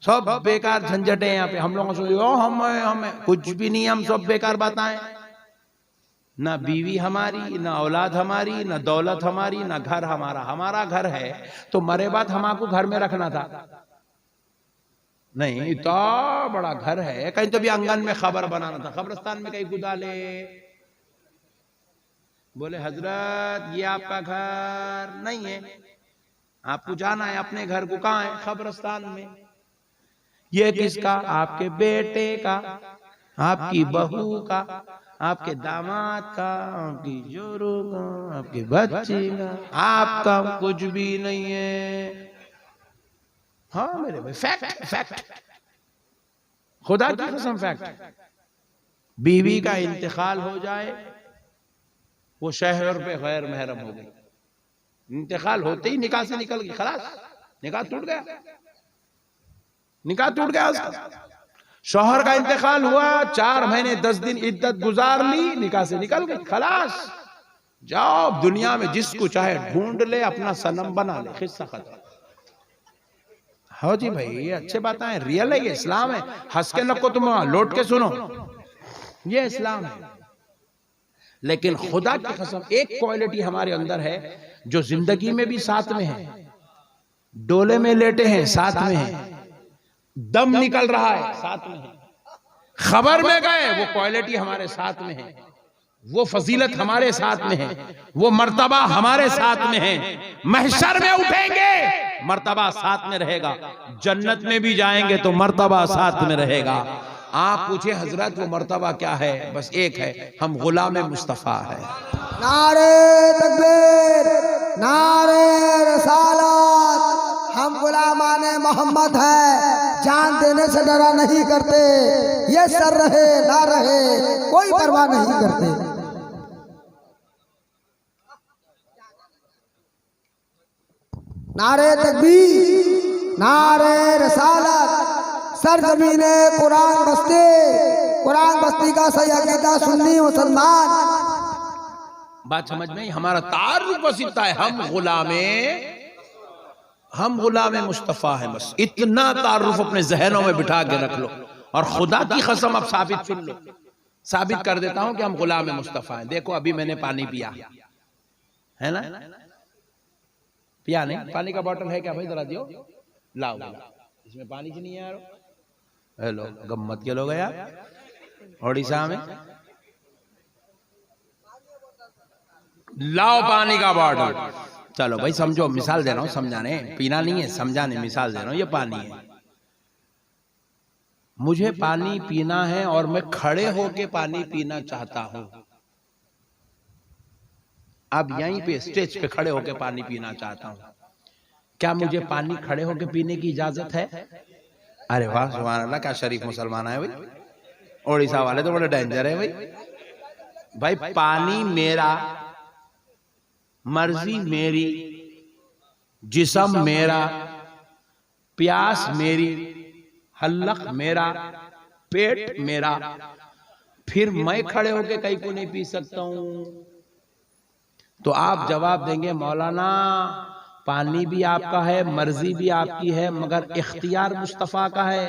S1: सब बेकार झंझटे। यहाँ पे हम लोगों से हमें कुछ भी नहीं, हम सब बेकार बातें। ना बीवी हमारी, ना औलाद हमारी, ना दौलत हमारी, ना घर हमारा। हमारा घर है तो मरे बाद हमको घर में रखना था, नहीं इतना बड़ा घर है, कहीं तो भी आंगन में खबर बनाना था, कब्रिस्तान में कहीं गुदा ले। बोले हजरत ये आपका घर नहीं है, आपको जाना है अपने घर को। कहाँ है? कब्रिस्तान में। ये किसका? आपके बेटे का, आपकी बहू का, आपके दामाद का, आपकी जोरू का, आपके बच्चे का, आपका कुछ भी नहीं है। हाँ मेरे भाई, फैक्ट फैक्ट, खुदा की कसम फैक्ट। बीवी का इंतकाल हो जाए, वो शहर पे गैर महरम हो गई, इंतकाल होते ही निकाह से निकल गई, खलास निकाह टूट गया, निकाह टूट गया उसका। शौहर का इंतकाल हुआ, 4 महीने 10 दिन इद्दत गुजार ली, निकाह से निकल गई, खलास। जाओ दुनिया में जिसको चाहे ढूंढ ले, अपना सनम बना ले, किस्सा खत्म। हाँ जी भाई, ये अच्छे बातें हैं, रियल है, ये इस्लाम है। हंस के नको तुम लौट के सुनो, ये इस्लाम है। लेकिन खुदा की कसम एक क्वालिटी हमारे अंदर है जो जिंदगी में भी साथ में है, डोले में लेटे हैं साथ में है, दम निकल रहा है साथ में है, खबर में गए वो क्वालिटी हमारे साथ में है, वो फजीलत हमारे साथ में है, वो मर्तबा हमारे साथ में है। महशर में उठेंगे मर्तबा साथ में रहेगा, जन्नत में भी जाएंगे तो मर्तबा साथ में रहेगा। आप पूछे हजरत वो मर्तबा क्या है? बस एक है, हम गुलाम मुस्तफा है।
S2: नारे तकबीर, नारे रसालत, हम गुलामाने मोहम्मद है, जान देने से डरा नहीं करते, ये सर रहे ना रहे कोई परवाह नहीं करते। नारे तकबीर, नारे रसालत, सरजमीने कुरान बस्ती का सही अकीदा सुन्नी मुसलमान।
S1: बात समझ में? हमारा तारुफ वसीता है, हम गुलाम मुस्तफा है। बस इतना तारुफ अपने जहनों में बिठा के रख लो, और खुदा की कसम अब साबित सुन लो, साबित कर देता हूं कि हम गुलाम मुस्तफा हैं। देखो अभी मैंने पानी पिया है ना, पिया नहीं, पानी का बोतल है क्या भाई? जरा दियो, लाओ, इसमें पानी की नहीं है यार। हेलो, गम्मत के लोग यार ओडिशा में, लाओ पानी का बॉटल। चलो भाई समझो, मिसाल दे रहा हूं, समझाने, पीना नहीं है, समझाने मिसाल दे रहा हूं। ये पानी है, मुझे पानी पीना है और मैं खड़े होके पानी पीना चाहता हूं। अब यहीं पे स्टेज पे खड़े होके पानी पीना चाहता हूं, क्या मुझे पानी खड़े होके पीने की इजाजत है? अरे वाह सुभान अल्लाह, क्या शरीफ मुसलमान है भाई। ओडिशा वाले तो बड़े डेंजर है भाई। पानी मेरा, मर्जी मेरी, जिस्म मेरा, प्यास मेरी, हल्लक मेरा, पेट मेरा, फिर मैं खड़े होके कहीं को नहीं पी सकता हूं। तो आप जवाब देंगे मौलाना पानी भी आपका है, मर्जी भी आपकी है, मगर इख्तियार मुस्तफा का है।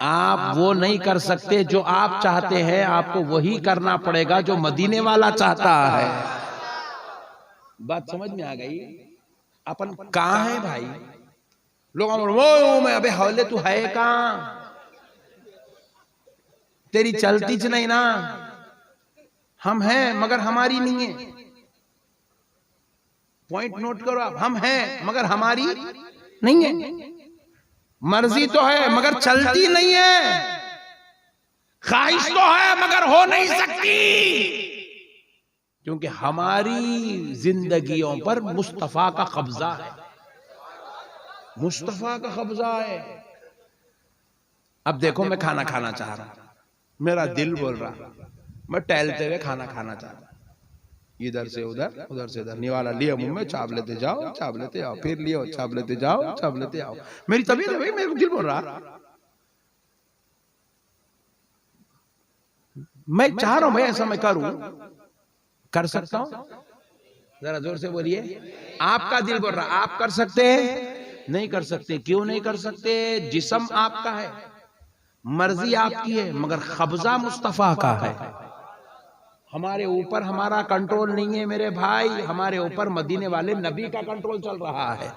S1: आप वो नहीं कर सकते जो आप चाहते हैं, आपको वही करना पड़ेगा जो मदीने वाला चाहता है। बात समझ में आ गई? अपन कहां है भाई? लोग वो मैं, अबे हौले तू है कहां? तेरी चलती च नहीं ना। हम हैं मगर हमारी नहीं है। पॉइंट नोट करो आप, हम हैं मगर हमारी नहीं है। मर्जी तो है मगर चलती नहीं है, ख्वाहिश तो है मगर हो नहीं सकती, क्योंकि हमारी जिंदगियों पर मुस्तफा का कब्जा है, मुस्तफा का कब्जा है। अब देखो मैं खाना खाना चाह रहा, मेरा दिल बोल रहा, मैं टहलते हुए खाना खाना चाह रहा, इधर से उधर, उधर से इधर, निवाला लिया मुंह में, चाप लेते जाओ, चाप लेते आओ, फिर लियो, चाप लेते जाओ, चाप लेते आओ। मेरी तबीयत है भाई, मेरे दिल बोल रहा, मैं चाह रहा हूं भाई ऐसा मैं करूं, कर सकता हूं? जरा जोर से बोलिए। आपका दिल बोल रहा, आप कर सकते हैं? नहीं कर सकते। क्यों नहीं कर सकते? जिस्म आपका है, मर्जी आपकी है, मगर कब्जा मुस्तफा का है। हमारे ऊपर हमारा कंट्रोल नहीं है मेरे भाई, हमारे ऊपर मदीने वाले नबी का कंट्रोल चल रहा है।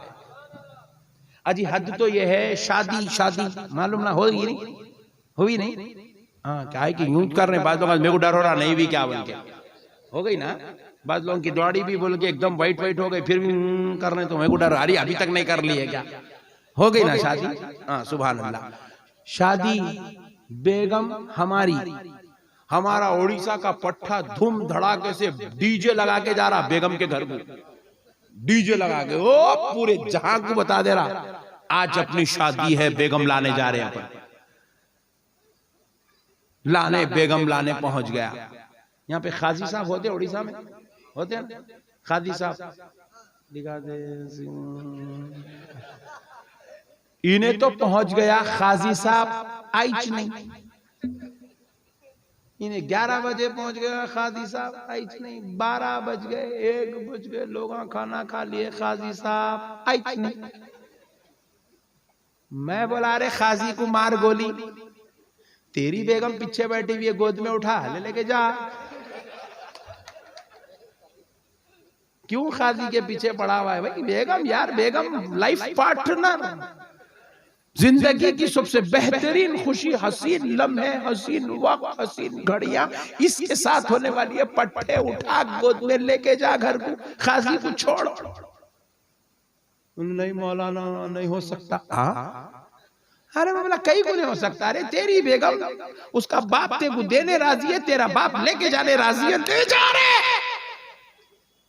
S1: अजी हद तो ये है, शादी मालूम ना होगी नहीं, हुई नहीं। हाँ क्या है कि यूं कर रहे हैं बाद लोग, मेरे को डर हो रहा, नहीं भी क्या बोल के हो गई ना। बाद लोगों की दौड़ी भी बोल के एकदम वाइट हो गई, फिर भी कर रहे तो मेरे को डर आ रही, अभी तक नहीं कर ली है क्या? हो गई ना शादी? हाँ सुभान अल्लाह। शादी बेगम हमारी, हमारा उड़ीसा का पट्टा धूम धड़ाके से डीजे लगा के जा रहा बेगम के घर को, डीजे लगा के ओ पूरे जहां को बता दे रहा आज अपनी शादी है, बेगम लाने जा रहे हैं अपन। लाने बेगम लाने पहुंच गया। यहाँ पे खाजी साहब होते उड़ीसा में होते हैं ना, खाजी साहब दिखा दे। इन्हें तो पहुंच गया, खाजी साहब आइच नहीं। इन्हें 11 बजे पहुंच गया, खाजी साहब आइच नहीं। 12 बज गए, 1 बज गए, लोग खाना खा लिए, खाजी साहब आइच नहीं। मैं बोला अरे खाजी को मार गोली, तेरी बेगम पीछे बैठी हुई है, गोद में उठा ले लेके जा। क्यों खाजी के पीछे पड़ा हुआ है भाई? बेगम यार, बेगम लाइफ पार्टनर, जिंदगी की सबसे बेहतरीन खुशी, हसीन लम्हे, हसीन वक्त, हसीन घड़ियां इसके साथ होने वाली है। पट्टे उठा गोद में लेके जा घर को, खाजी को छोड़। नहीं मौलाना नहीं हो सकता। अरे मैं बोला कहीं को नहीं हो सकता। अरे तेरी बेगम उसका बाप तेरे को देने राजी है, तेरा बाप लेके जाने राजी है, ले जा रहे।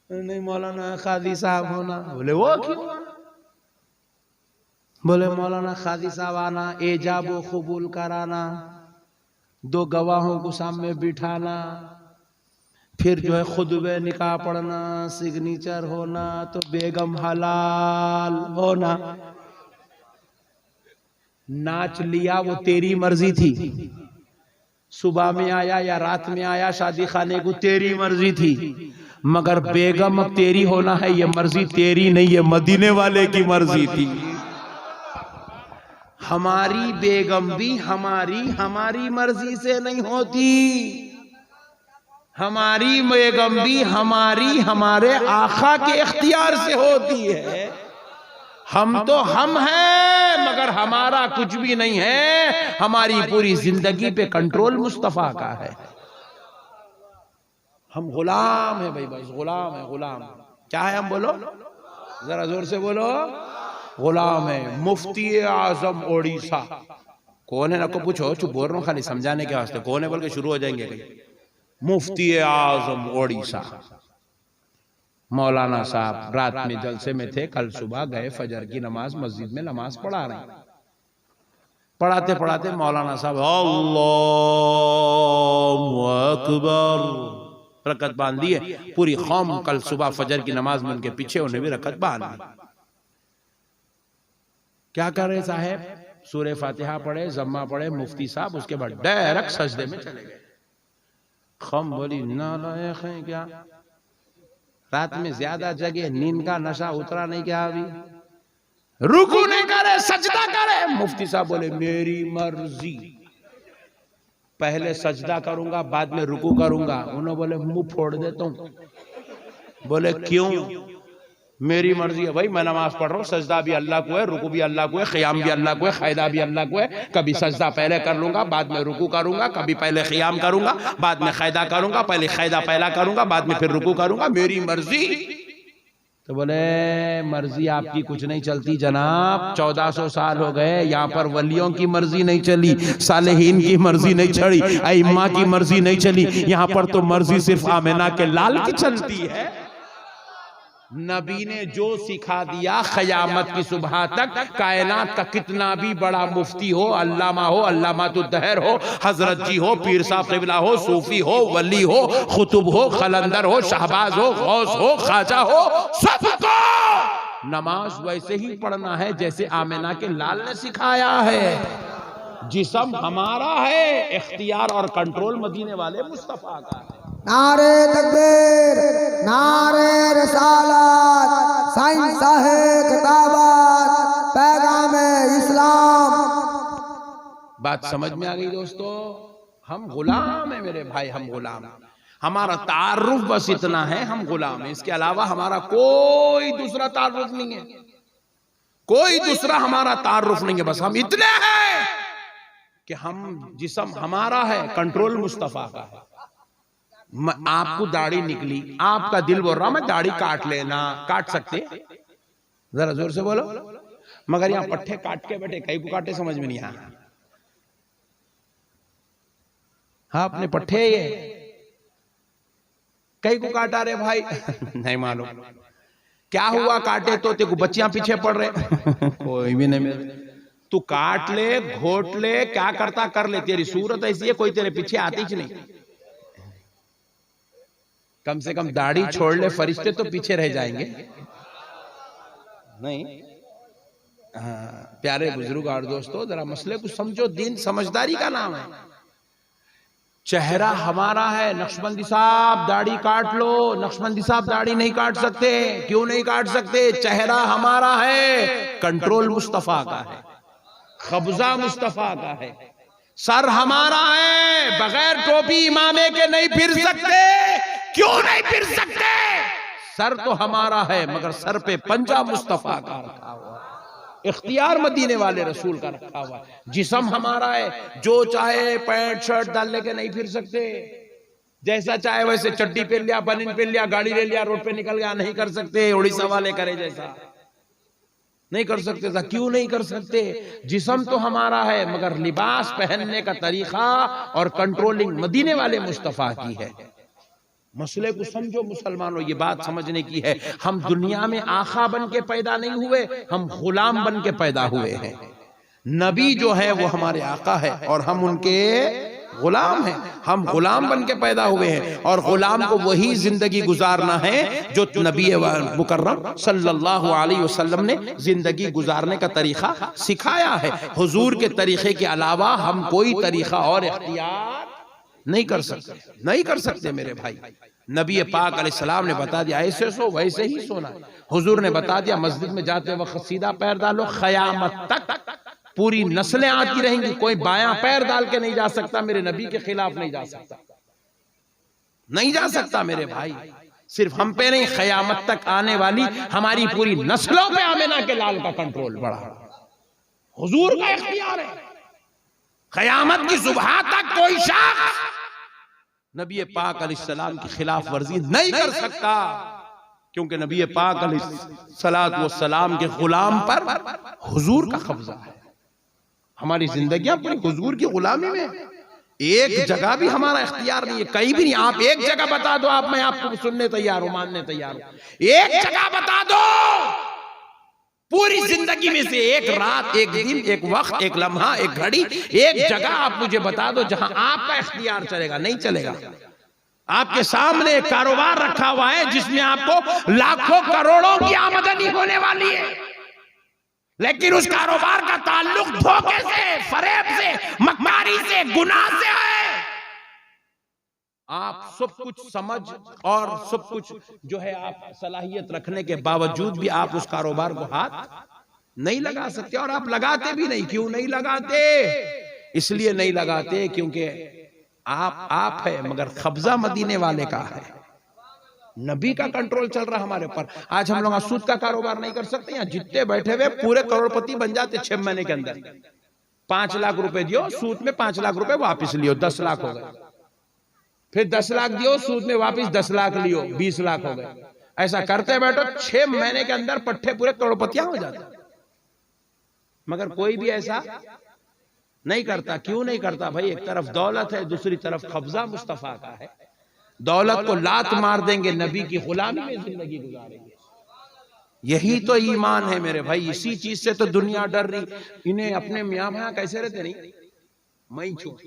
S1: नहीं मौलाना खादी साहब होना। बोले वो क्यों? बोले मौलाना खादी साहब आना, एजाबो कबूल कराना, 2 गवाहों को सामने बिठाना, फिर जो है खुतबे निकाह पढ़ना, सिग्नेचर होना, तो बेगम हलाल होना। नाच लिया वो तेरी मर्जी थी, सुबह में आया या रात में आया शादी खाने को तेरी मर्जी थी, मगर बेगम अब तेरी होना है ये मर्जी तेरी नहीं, ये मदीने वाले की मर्जी थी। हमारी बेगम भी हमारी मर्जी से नहीं होती। हमारी बेगम भी हमारे आका के इख्तियार से होती है। हम तो हम हैं, मगर हमारा कुछ भी नहीं है। हमारी पूरी जिंदगी पे कंट्रोल मुस्तफा का है। हम गुलाम है भाई, बस गुलाम है। गुलाम क्या है? हम बोलो जरा जोर से बोलो। गुलाम है मुफ्ती आजम ओडिशा। कौन है ना को पूछो, चुप बोल रहा हूं खाली समझाने के वास्ते। कौन है बोल के शुरू हो जाएंगे कहीं। मुफ्ती आजम ओडिशा मौलाना साहब रात में जलसे में थे, कल सुबह गए फजर की नमाज मस्जिद में नमाज पढ़ा रहे। पढ़ाते पढ़ाते मौलाना साहब अल्लाहु अकबर रकत बांध दिए। पूरी कौम कल सुबह फजर की नमाज में उनके पीछे, उन्हें भी रकत बांध दी। क्या कर रहे साहब? सूरह फातिहा पढ़े, जम्मा पढ़े मुफ्ती साहब, उसके बाद डायरेक्ट सजदे में चले गए। कौम बोली नालायक है क्या? रात में ज्यादा जगह, नींद का नशा उतरा नहीं क्या? अभी रुकू नहीं करे, सजदा करे। मुफ्ती साहब बोले मेरी मर्जी, पहले सजदा करूंगा बाद में रुकू करूंगा। उन्होंने बोले मुंह फोड़ देता हूं। बोले क्यों? मेरी मर्जी है भाई, मैं नमाज पढ़ रहा हूँ, सजदा भी अल्लाह को है, रुकू भी अल्लाह को है, क़ियाम भी अल्लाह को है, क़ायदा भी अल्लाह को है। कभी सजदा पहले कर लूंगा बाद में रुकू करूंगा, कभी पहले क़ियाम करूंगा बाद में क़ायदा करूंगा, पहले क़ायदा पहला करूंगा बाद में फिर रुकू करूंगा, मेरी मर्जी। तो बोले मर्जी आपकी कुछ नहीं चलती जनाब, 1400 साल हो गए, यहाँ पर वलियों की मर्जी नहीं चली, सालेहीन की मर्जी नहीं चली, अइम्मा की मर्जी नहीं चली, यहाँ पर तो मर्जी सिर्फ आमिना के लाल की चलती है। नबी ने जो सिखा दिया, क़यामत की सुबह तक कायनात का कितना भी बड़ा मुफ्ती हो, अल्लामा हो, अल्लामातुद्दहर हो, हजरत जी हो, पीर साहब क़िबला हो, सूफी हो, वली हो, खुतुब हो, खलंदर हो, शहबाज हो, गौस हो, ख्वाजा हो, सबको नमाज वैसे ही पढ़ना है जैसे आमिना के लाल ने सिखाया है। जिस्म हमारा है, इख्तियार और कंट्रोल मदीने वाले मुस्तफा का है।
S2: नारे तकबीर, नारे रिसालत, साइंस है किताबत, पैगाम इस्लाम।
S1: बात समझ में आ गई दोस्तों? हम गुलाम है मेरे भाई, हम गुलाम। हमारा तारुफ बस इतना है, हम गुलाम है। इसके अलावा हमारा कोई दूसरा तारुफ नहीं है, कोई दूसरा हमारा तारुफ नहीं है। बस हम इतने हैं कि हम जिस्म हमारा है, कंट्रोल मुस्तफा का है। आपको दाढ़ी निकली, आपका दिल बोल रहा मैं दाढ़ी काट लेना, काट सकते? जरा जोर से बोलो। मगर यहाँ पट्टे काट के बैठे, कई को काटे समझ में नहीं आया। हाँ अपने पट्टे ये कई को काटा रे भाई नहीं मालूम। क्या हुआ काटे तो तेरे को बच्चियां पीछे पड़ रहे कोई भी नहीं मिल। तू काट ले, घोट ले, क्या करता कर ले, तेरी सूरत ऐसी है कोई तेरे पीछे आती ही नहीं। कम से कम दाढ़ी छोड़ ले, फरिश्ते तो पीछे रह जाएंगे नहीं। हाँ, प्यारे बुजुर्ग और दोस्तों, जरा मसले को समझो, दीन समझदारी का नाम है। चेहरा हमारा है। नक्शबंदी साहब दाढ़ी काट लो, नक्शबंदी साहब दाढ़ी नहीं काट सकते। क्यों नहीं काट सकते? चेहरा हमारा है, कंट्रोल मुस्तफा का है, कब्जा मुस्तफा का है। सर हमारा है, बगैर टोपी इमामे के नहीं फिर सकते। क्यों नहीं फिर सकते? सर तो हमारा है, मगर सर पे पंजा मुस्तफा का रखा हुआ, इख्तियार मदीने वाले रसूल का रखा हुआ। जिस्म हमारा है, जो चाहे पैंट शर्ट डाल लेके नहीं फिर सकते। जैसा चाहे वैसे चड्डी पहन लिया, बनिन पहन लिया, गाड़ी ले लिया, रोड पे निकल गया, नहीं कर सकते। उड़ीसा वाले करे जैसा नहीं कर सकते था। क्यों नहीं कर सकते? जिस्म तो हमारा है, मगर लिबास पहनने का तरीका और कंट्रोलिंग मदीने वाले मुस्तफा की है। मसले को समझो मुसलमानों, ये बात समझने की है। हम दुनिया में आका बन के पैदा नहीं हुए, हम गुलाम बन के पैदा हुए हैं। नबी जो है वो हमारे आका है और हम उनके गुलाम हैं। हम गुलाम बन के पैदा हुए हैं और गुलाम को वही जिंदगी गुजारना है जो नबी मुकर्रम सल्लल्लाहु अलैहि वसल्लम ने जिंदगी गुजारने का तरीका सिखाया है। हुजूर के तरीके के अलावा हम कोई तरीका और इख्तियार नहीं कर सकते, नहीं कर सकते मेरे भाई। नबी पाक अलैहिस्सलाम ने बता दिया ऐसे सो वैसे ही सोना। हुजूर ने बता दिया मस्जिद में जाते वक्त सीधा पैर डालो, क़यामत तक पूरी नस्लें आती रहेंगी, कोई बायां पैर डाल के नहीं जा सकता, मेरे नबी के खिलाफ नहीं जा सकता, नहीं जा सकता मेरे भाई। सिर्फ हम पे नहीं, क़यामत तक आने वाली हमारी पूरी नस्लों पे आमिना के लाल का कंट्रोल बड़ा हुजूर का इख्तियार है। क़यामत की सुबह तक कोई शख्स नबी पाक अलैहिस्सलाम की खिलाफ वर्जी नहीं कर सकता, क्योंकि नबी पाक अलैहिस्सलाम के गुलाम पर हुजूर का कब्जा है। हमारी जिंदगियां पूरी हुजूर की गुलामी में। एक जगह भी हमारा इख्तियार नहीं है, कहीं भी नहीं। आप एक जगह बता दो, आप मैं आपको सुनने तैयार हूं, मानने तैयार हूं। एक जगह बता दो पूरी जिंदगी में से, एक रात, एक दिन, एक वक्त, एक लम्हा, एक घड़ी, एक जगह आप मुझे बता दो जहां आपका इख्तियार चलेगा। नहीं चलेगा। आपके सामने एक कारोबार रखा हुआ है जिसमें आपको लाखों करोड़ों की आमदनी होने वाली है, लेकिन उस कारोबार का ताल्लुक धोखे से, फरेब से, मक्कारी से, गुनाह से है। आप सब कुछ समझ और सब कुछ जो है आप सलाहियत रखने के बावजूद भी आप उस कारोबार को हाथ नहीं लगा सकते, और आप लगाते भी नहीं। क्यों नहीं लगाते? इसलिए नहीं लगाते क्योंकि आप है, मगर कब्जा मदीने वाले का है। नबी का कंट्रोल चल रहा हमारे ऊपर। आज हम लोग सूद का कारोबार नहीं कर सकते। यहाँ जितने बैठे हुए पूरे करोड़पति बन जाते 6 महीने के अंदर। 5 लाख रुपए दियो, सूद में 5 लाख रुपए वापस लियो, 10 लाख हो गए। फिर 10 लाख दियो, सूद में वापस 10 लाख लियो, 20 लाख हो गए। ऐसा करते बैठो, 6 महीने के अंदर पट्टे पूरे करोड़पतियां हो जाते। मगर कोई भी ऐसा नहीं करता। क्यों नहीं करता भाई? एक तरफ दौलत है, दूसरी तरफ कब्जा मुस्तफा का है। दौलत को लात मार देंगे, नबी की गुलामी में जिंदगी गुजारेंगे। यही तो ईमान है मेरे भाई। इसी चीज से तो दुनिया डर रही। इन्हें अपने मियां भाया कैसे रहते नहीं मैं छू।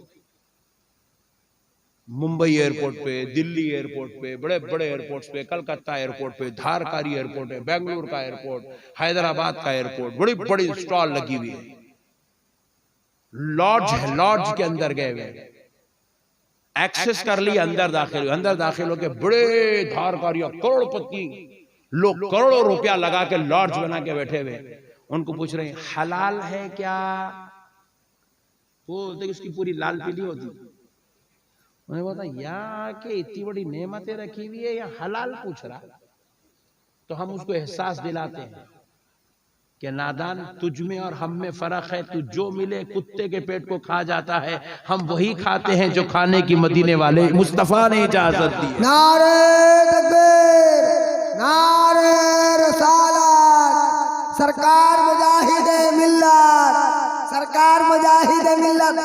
S1: मुंबई एयरपोर्ट पे, दिल्ली एयरपोर्ट पे, बड़े बड़े एयरपोर्ट्स पे, कलकत्ता एयरपोर्ट पे, धारकारी एयरपोर्ट है, बेंगलुरु का एयरपोर्ट, हैदराबाद का एयरपोर्ट, बड़ी बड़ी स्टॉल लगी हुई है। लॉज है, लॉज के अंदर गए हुए, एक्सेस कर लिया, अंदर दाखिल हुए। अंदर दाखिल होके बड़े धारकारियों, करोड़पति लोग करोड़ों रुपया लगा के लॉज बना के बैठे हुए। उनको पूछ रहे हैं हलाल है क्या? वो देखिए उसकी पूरी लाल पीली होती। उन्हें बोलता यहाँ के इतनी बड़ी नेमतें रखी हुई है, या हलाल पूछ रहा। तो हम उसको एहसास दिलाते हैं कि नादान, तुझ में और हम में फर्क है। तू जो मिले कुत्ते के पेट को खा जाता है, हम वही खाते हैं जो खाने की मदीने वाले मुस्तफा ने इजाजत दी।
S2: नारे तकबीर, नारे रिसालत, सरकार मुजाहिद मिल्लत, सरकार मुजाहिद मिल्लत।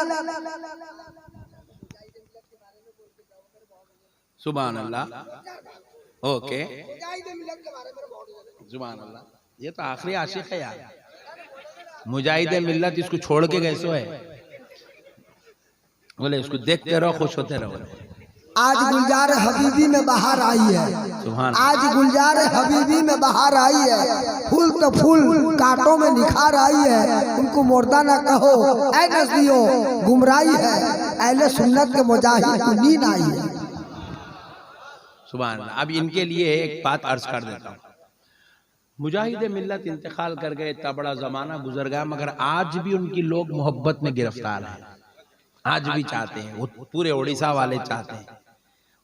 S1: सुभान अल्लाह। ओके, जुबान अल्लाह, ये तो आखिरी आशिक है यार, मुजाहिदे मिल्लत, इसको छोड़ के कैसे है? बोले इसको देखते रहो, खुश होते रहो।
S2: आज गुलजार हबीबी में बाहर आई है,
S1: सुभान।
S2: आज गुलजार हबीबी में बाहर आई है, फूल तो फूल कांटों में निखार आई है, उनको मुर्दा न कहो ऐ नजदियो, गुमराही है अहले सुन्नत के मुजाहिद की नींद आई है।
S1: सुभान। अब इनके लिए एक बात अर्ज कर देता हूँ, मुजाहिद मिल्लत इंतकाल कर गए, इतना बड़ा जमाना गुजर गया, मगर आज भी उनकी लोग मोहब्बत में गिरफ्तार हैं, आज भी चाहते हैं, वो पूरे उड़ीसा वाले चाहते हैं,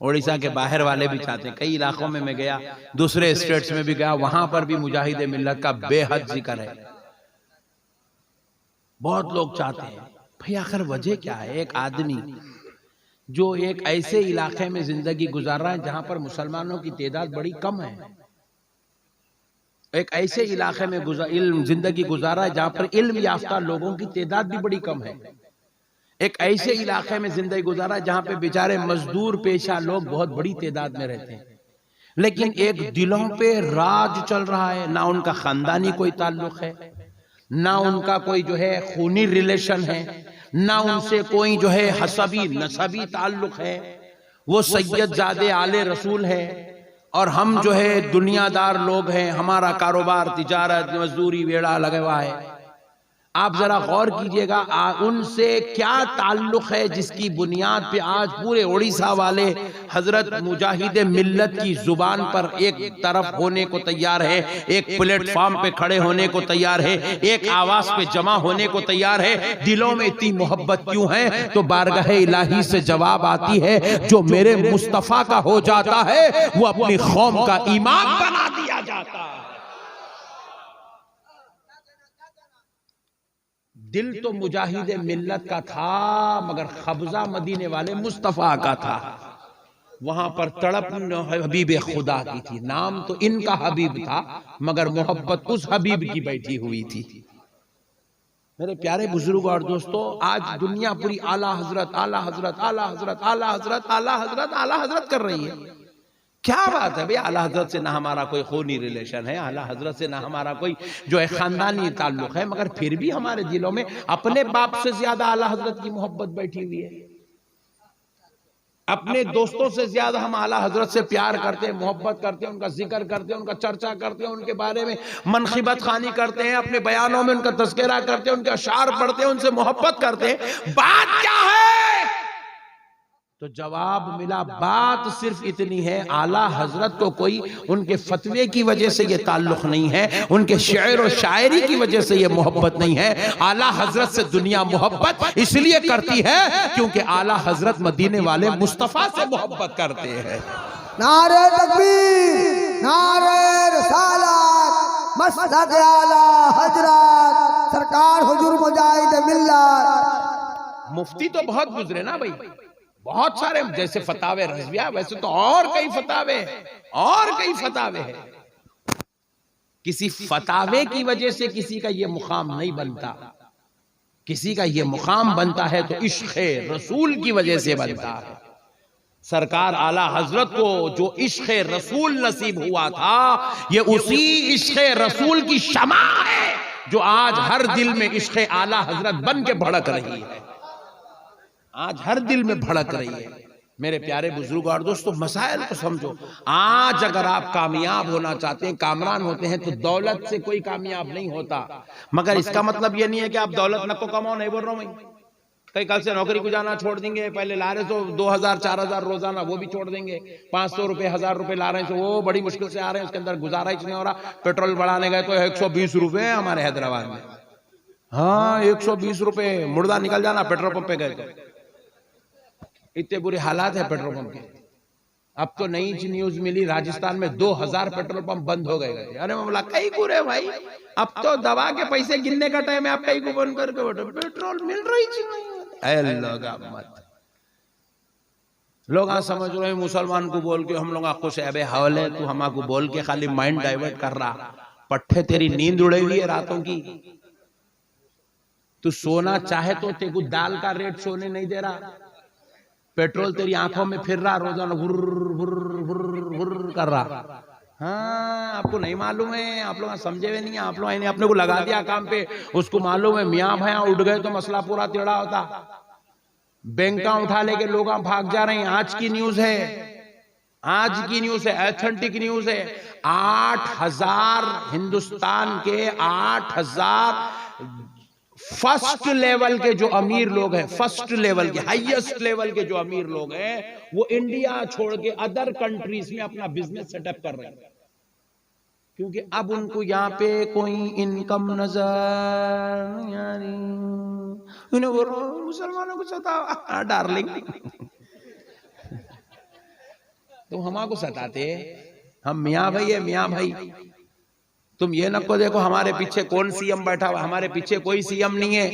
S1: उड़ीसा के बाहर वाले भी चाहते हैं। कई इलाकों में मैं गया, दूसरे स्टेट्स में भी गया, वहां पर भी मुजाहिद मिल्लत का बेहद जिक्र है, बहुत लोग चाहते हैं। भाई आखिर वजह क्या है? एक आदमी जो एक ऐसे इलाके में जिंदगी गुजार रहा है जहां पर मुसलमानों की तादाद बड़ी कम है, एक ऐसे इलाके में जिंदगी गुजारा है जहां पर इल्म याफ्ता लोगों की तादाद भी बड़ी कम है, एक ऐसे इलाके में जिंदगी गुजारा है जहां पे बेचारे मजदूर पेशा लोग बहुत बड़ी तादाद में रहते हैं, लेकिन एक दिलों पे राज चल रहा है, ना उनका खानदानी कोई ताल्लुक है, ना उनका कोई जो है खूनी रिलेशन है, ना उनसे कोई जो है हसबी नसबी ताल्लुक है, वो सैयद जादे आले रसूल है और हम जो है दुनियादार लोग हैं, हमारा कारोबार तिजारत मजदूरी वेड़ा लगा हुआ है। आप जरा गौर कीजिएगा, उनसे क्या ताल्लुक है जिसकी बुनियाद पे आज पूरे उड़ीसा वाले हजरत मुजाहिद मिल्लत की जुबान पर एक तरफ होने को तैयार है, एक प्लेटफॉर्म पे खड़े होने को तैयार है, एक आवाज पे जमा होने को तैयार है। दिलों में इतनी मोहब्बत क्यों है? तो बारगाह इलाही से जवाब आती है, जो मेरे मुस्तफा का हो जाता है वो अपनी कौम का इमाम बना दिया जाता है। दिल तो मुजाहिद मिल्लत का था, मगर कब्जा मदीने वाले मुस्तफा का था, वहां पर तड़प हबीब खुदा की थी। नाम तो इनका हबीब था, मगर मोहब्बत उस हबीब की बैठी हुई थी। मेरे प्यारे बुजुर्ग और दोस्तों, आज दुनिया पूरी आला हजरत आला हजरत आला हजरत आला हजरत आला हजरत आला हजरत कर रही है। क्या बात है भाई, आला हजरत से ना हमारा कोई खूनी रिलेशन है, आला हजरत से ना हमारा कोई जो है खानदानी ताल्लुक है, मगर फिर भी हमारे दिलों में अपने बाप से ज्यादा आला हजरत की मोहब्बत बैठी हुई है। अपने दोस्तों से ज्यादा हम आला हजरत से प्यार करते हैं, मोहब्बत करते हैं, उनका जिक्र करते हैं, उनका चर्चा करते हैं, उनके बारे में मनखिबत खानी करते हैं, अपने बयानों में उनका तस्करा करते हैं, उनके अशार पढ़ते हैं, उनसे मोहब्बत करते हैं। बात क्या है? तो जवाब मिला, बात सिर्फ इतनी है, आला हजरत को कोई उनके फतवे की वजह से ये ताल्लुक नहीं है, उनके शेर और शायरी की वजह से ये मोहब्बत नहीं है। आला हजरत से दुनिया मोहब्बत इसलिए करती है क्योंकि आला हजरत मदीने वाले मुस्तफा से मोहब्बत करते हैं।
S2: नारे तकबीर, नारे रिसालत, मसदक आला हजरत सरकार हुजूर मुजाहिद मिल्लत।
S1: मुफ्ती तो बहुत गुजरे ना भाई, बहुत सारे, जैसे फतावे रज़विया, वैसे तो और कई फतावे हैं। किसी फतावे की वजह से किसी का ये मुकाम नहीं बनता, किसी का ये मुकाम बनता है तो इश्क़ रसूल की वजह से बनता है। सरकार आला हजरत को जो इश्क़ रसूल नसीब हुआ था, ये उसी इश्क़ रसूल की शमा है जो आज हर दिल में इश्क़ आला हजरत बन के भड़क रही है, आज हर दिल में भड़क रही है। मेरे प्यारे बुजुर्ग और दोस्तों, मसाइल को समझो। आज अगर आप कामयाब होना चाहते हैं, कामरान होते हैं, तो दौलत से कोई कामयाब नहीं होता, मगर इसका मतलब ये नहीं है कि आप दौलत न को कमाओ, नहीं बोल रहा हूं मैं। कई कल से नौकरी को जाना छोड़ देंगे, पहले ला रहे तो 2000-4000 रोजाना, वो भी छोड़ देंगे। 500 रुपए 1000 रुपए ला रहे हैं, तो वो बड़ी मुश्किल से आ रहे हैं, उसके अंदर गुजारा ही नहीं हो रहा। पेट्रोल बढ़ाने गए तो 120 रुपए हमारे हैदराबाद में, हाँ 120 रुपए, मुर्दा निकल जाना पेट्रोल पंप पे गए तो। इतने बुरे हालात है पेट्रोल पंप के। अब तो नई न्यूज मिली, राजस्थान में 2000 पेट्रोल पंप बंद हो गए। अरे मैं बोला कई को रे भाई, अब तो दवा के पैसे गिनने का टाइम है, आप कई को बंद करके बैठो, पेट्रोल मिल रही नहीं। लोग आज समझ रहे हैं मुसलमान को बोल के हम लोग खुश है, अबे हवले तू हमको बोल के खाली माइंड डाइवर्ट कर रहा, पट्टे तेरी नींद उड़े हुई है रातों की। तू सोना चाहे तो तेरे को दाल का रेट सोने नहीं दे रहा, पेट्रोल तेरी आंखों में फिर रहा, रोजाना हुर्र हुर्र हुर्र हुर्र कर रहा। हाँ, आपको नहीं मालूम है, आप लोग समझे हुए नहीं है, आप लोग अपने को लगा दिया काम पे, उसको मालूम है मियाँ भैया उठ गए तो मसला पूरा टेढ़ा होता। बैंका उठा लेके लोग भाग जा रहे हैं। आज की न्यूज है, आज की न्यूज है, ऑथेंटिक न्यूज है। 8,000 हिंदुस्तान के 8,000 फर्स्ट लेवल के जो अमीर लोग हैं, फर्स्ट लेवल के हाईएस्ट लेवल के जो अमीर लोग हैं, वो इंडिया छोड़ के अदर कंट्रीज में अपना बिजनेस सेटअप कर रहे हैं, क्योंकि अब उनको यहाँ पे कोई इनकम नजर नहीं आ रही। उन्हें बोलो मुसलमानों को सताओ डार्लिंग, तुम हमारे सताते, हम मियाँ भाई है मियाँ भाई। तुम ये नको देखो हमारे पीछे कौन सीएम बैठा हुआ, हमारे पीछे कोई सीएम नहीं है,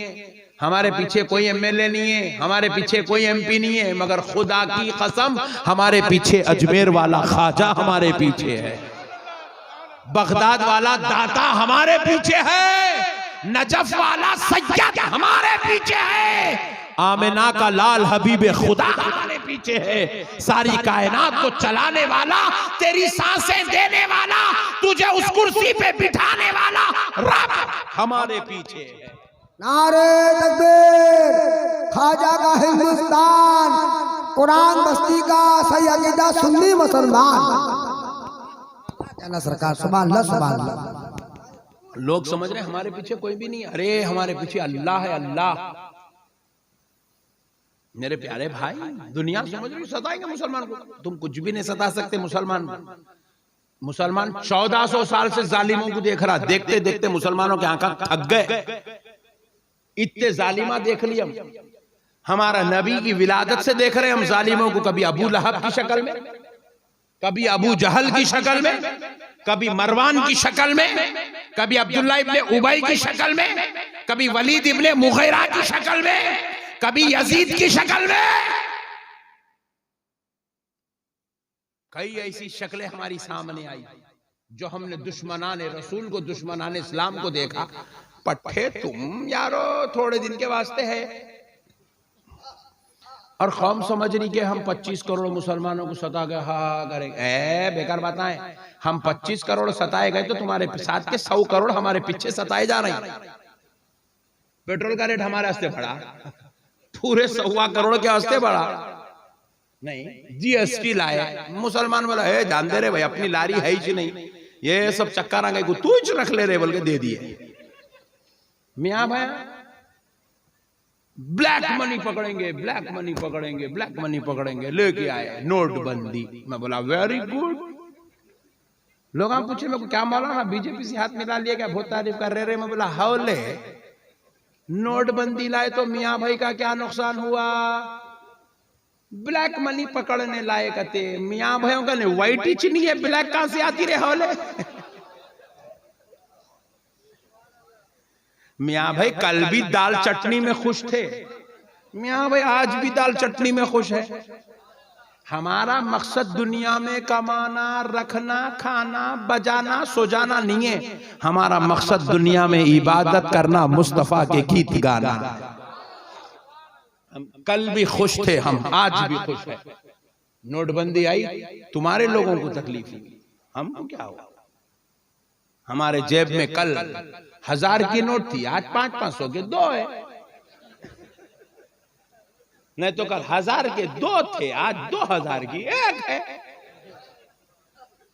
S1: हमारे पीछे कोई एमएलए नहीं है, हमारे पीछे कोई एमपी नहीं है, मगर खुदा की कसम हमारे पीछे अजमेर वाला ख्वाजा हमारे पीछे है, बगदाद वाला दाता हमारे पीछे है, नजफ वाला सैयद हमारे पीछे है, आमिना का लाल हबीबे खुदा हमारे पीछे है, सारी कायनात को चलाने वाला, तेरी सांसें देने वाला, तुझे उस कुर्सी पे बिठाने वाला रब हमारे पीछे है।
S2: नारे तकबीर, ख्वाजा का हिंदुस्तान, कुरान बस्ती का सही अकीदा सुन्नी मुसलमान। कहना सरकार सुभान अल्लाह सुभान अल्लाह।
S1: लोग समझ रहे हमारे पीछे कोई भी नहीं, अरे हमारे पीछे अल्लाह है, अल्लाह। मेरे प्यारे भाई, दुनिया समझ रही सताएंगे मुसलमान को, तुम कुछ भी नहीं सता सकते मुसलमान। मुसलमान 1400 साल से जालिमों को देख रहा, देखते देखते मुसलमानों के आंखें थक गए, इतने जालिमा देख लिया। हमारा नबी की विलादत से देख रहे हम जालिमों को, कभी अबू लहब की शक्ल में, कभी अबू जहल की शक्ल में, कभी मरवान की शक्ल में, कभी अब्दुल्ला इब्ने उबई की शक्ल में, कभी वलीद इब्ने मुगीरा की शक्ल में, कभी यजीद की शक्ल में। कई ऐसी शक्लें हमारी सामने आई जो हमने दुश्मनाने रसूल को, दुश्मनाने इस्लाम को देखा। पट्टे तुम यारो थोड़े दिन के वास्ते है, और कौम समझ रही कि हम 25 करोड़ मुसलमानों को सता गए, हाँ करेंगे। बेकार बात है, हम 25 करोड़ सताए गए तो तुम्हारे साथ के 100 करोड़ हमारे पीछे सताए जा रहे हैं। पेट्रोल का रेट हमारे वास्ते बढ़ा, पूरे 1.25 करोड़ के वास्ते बढ़ा नहीं। जीएसटी लाए, मुसलमान बोला है जान दे रे भाई, अपनी लारी है ही नहीं, ये सब चक्कर आ गए को तू ही रख ले रे बोल के दे दिए। मियाँ भाई ब्लैक मनी पकड़ेंगे, ब्लैक मनी पकड़ेंगे, ब्लैक मनी पकड़ेंगे, लेके आए नोटबंदी। मैं बोला वेरी गुड। लोग हम पूछे मेरे को क्या मौलाना बीजेपी से हाथ मिला लिया क्या, बहुत तारीफ कर रहे। मैं बोला हौले, नोटबंदी लाए तो मियाँ भाई का क्या नुकसान हुआ, ब्लैक मनी पकड़ने लाए कहते मियाँ भाइयों का नहीं, व्हाइट ही चिन्ह है, ब्लैक कहां से आती रहे हौले। मियाँ भाई कल भी दाल चटनी में खुश थे, मियाँ भाई आज भी दाल चटनी में खुश है। हमारा मकसद दुनिया में कमाना, रखना, खाना, बजाना, सो जाना नहीं है, हमारा मकसद दुनिया में इबादत करना, मुस्तफा के गीत गाना। हम कल भी खुश थे, हम आज भी खुश है। नोटबंदी आई, तुम्हारे लोगों को तकलीफ हुई, हमको क्या हुआ। हमारे जेब में कल 1000 की नोट थी, आज 500-500 के 2 है, नहीं तो कल 1000 के 2 थे, आज 2000 की 1 है।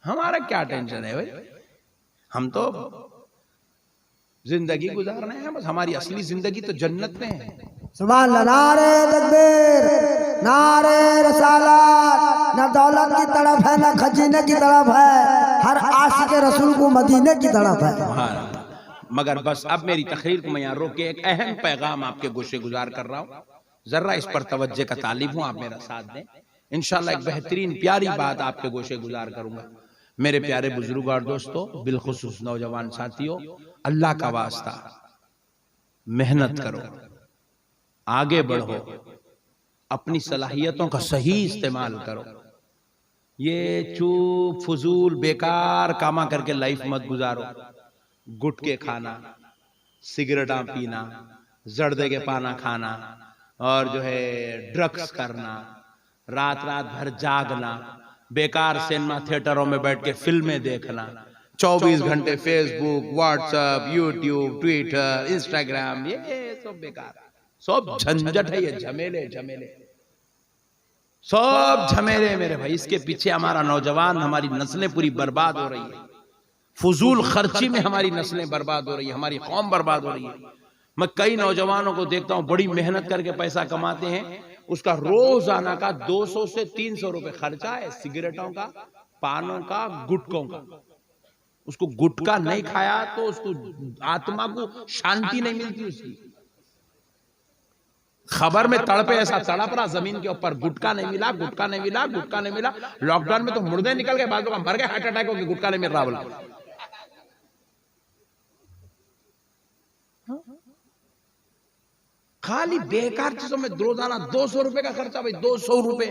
S1: हमारा क्या टेंशन है भाई, हम तो जिंदगी गुजार रहे हैं, बस हमारी असली जिंदगी तो जन्नत में है।
S2: सुभान अल्लाह। नारे तकबीर, नारे रसालत। न दौलत की तरफ है, न खजीने की तरफ है, हर आशिक रसूल को मदीने की तरफ है।
S1: मगर बस अब मेरी तकरीर को मैं यहाँ रोक के एक अहम पैगाम आपके गोशे गुजार कर रहा हूँ, जरा इस पर तवज्जो का तालिब हूँ, आप मेरा साथ दें। इंशाल्लाह एक बेहतरीन प्यारी बात आपके गोशे गुजार करूंगा। मेरे प्यारे बुजुर्ग और दोस्तों, बिलखुसूस नौजवान साथियों, अल्लाह का वास्ता मेहनत करो, आगे बढ़ो, अपनी सलाहियतों का सही इस्तेमाल करो। ये चुप फजूल बेकार कामा करके लाइफ मत गुजारो। गुटके खाना, सिगरेटा पीना, जर्दे के पाना खाना और जो है ड्रग्स करना रात रात भर जागना, बेकार सिनेमा थिएटरों में बैठ के फिल्में देखना, 24 घंटे Facebook, WhatsApp, YouTube, Twitter, Instagram, ये सब बेकार, सब झंझट है, ये झमेले झमेले, सब झमेले मेरे भाई। इसके पीछे हमारा नौजवान, हमारी नस्लें पूरी बर्बाद हो रही है। फजूल खर्ची में हमारी नस्लें बर्बाद हो रही है, हमारी कौम बर्बाद हो रही है। मैं कई नौजवानों को देखता हूं, बड़ी मेहनत करके पैसा कमाते हैं, उसका रोजाना का 200 से 300 रुपए खर्चा है सिगरेटों का, पानों का, गुटकों का। उसको गुटखा नहीं खाया तो उसको आत्मा को शांति नहीं मिलती उसकी। खबर में तड़पे ऐसा तड़प रहा जमीन के ऊपर, गुटखा नहीं मिला, गुटखा नहीं मिला, गुटखा नहीं मिला। लॉकडाउन में तो मुर्दे निकल गए, बाद में मर गए हार्ट अटैक होकर, गुटखा नहीं मिल रहा बोला। खाली बेकार चीजों में रोजाना 200 रुपए का खर्चा भाई, 200 रुपए,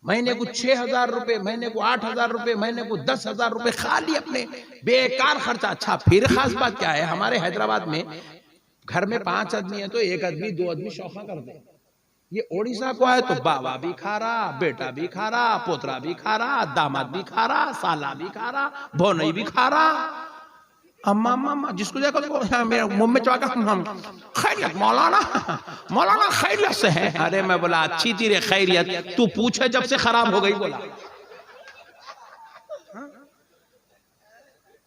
S1: महीने को 6,000 रुपए, महीने को 8,000 रुपए, महीने को 10,000 रुपए, खाली अपने बेकार खर्चा। अच्छा फिर खास बात क्या है, हमारे हैदराबाद में घर में 5 आदमी है तो 1 आदमी 2 आदमी शौखा करते हैं। ये ओडिशा को है तो बाबा भी खा रहा, बेटा भी खा रहा, पोतरा भी खा रहा, दामाद भी खा रहा, साला भी खा रहा, भोनई भी खा रहा, अम्मा अम्मा जिसको देखो मेरे मुंह में चौका, खैरियत मौलाना, मौलाना खैरियत से है। अरे मैं बोला अच्छी तेरी खैरियत, तू पूछे जब से खराब हो गई बोला।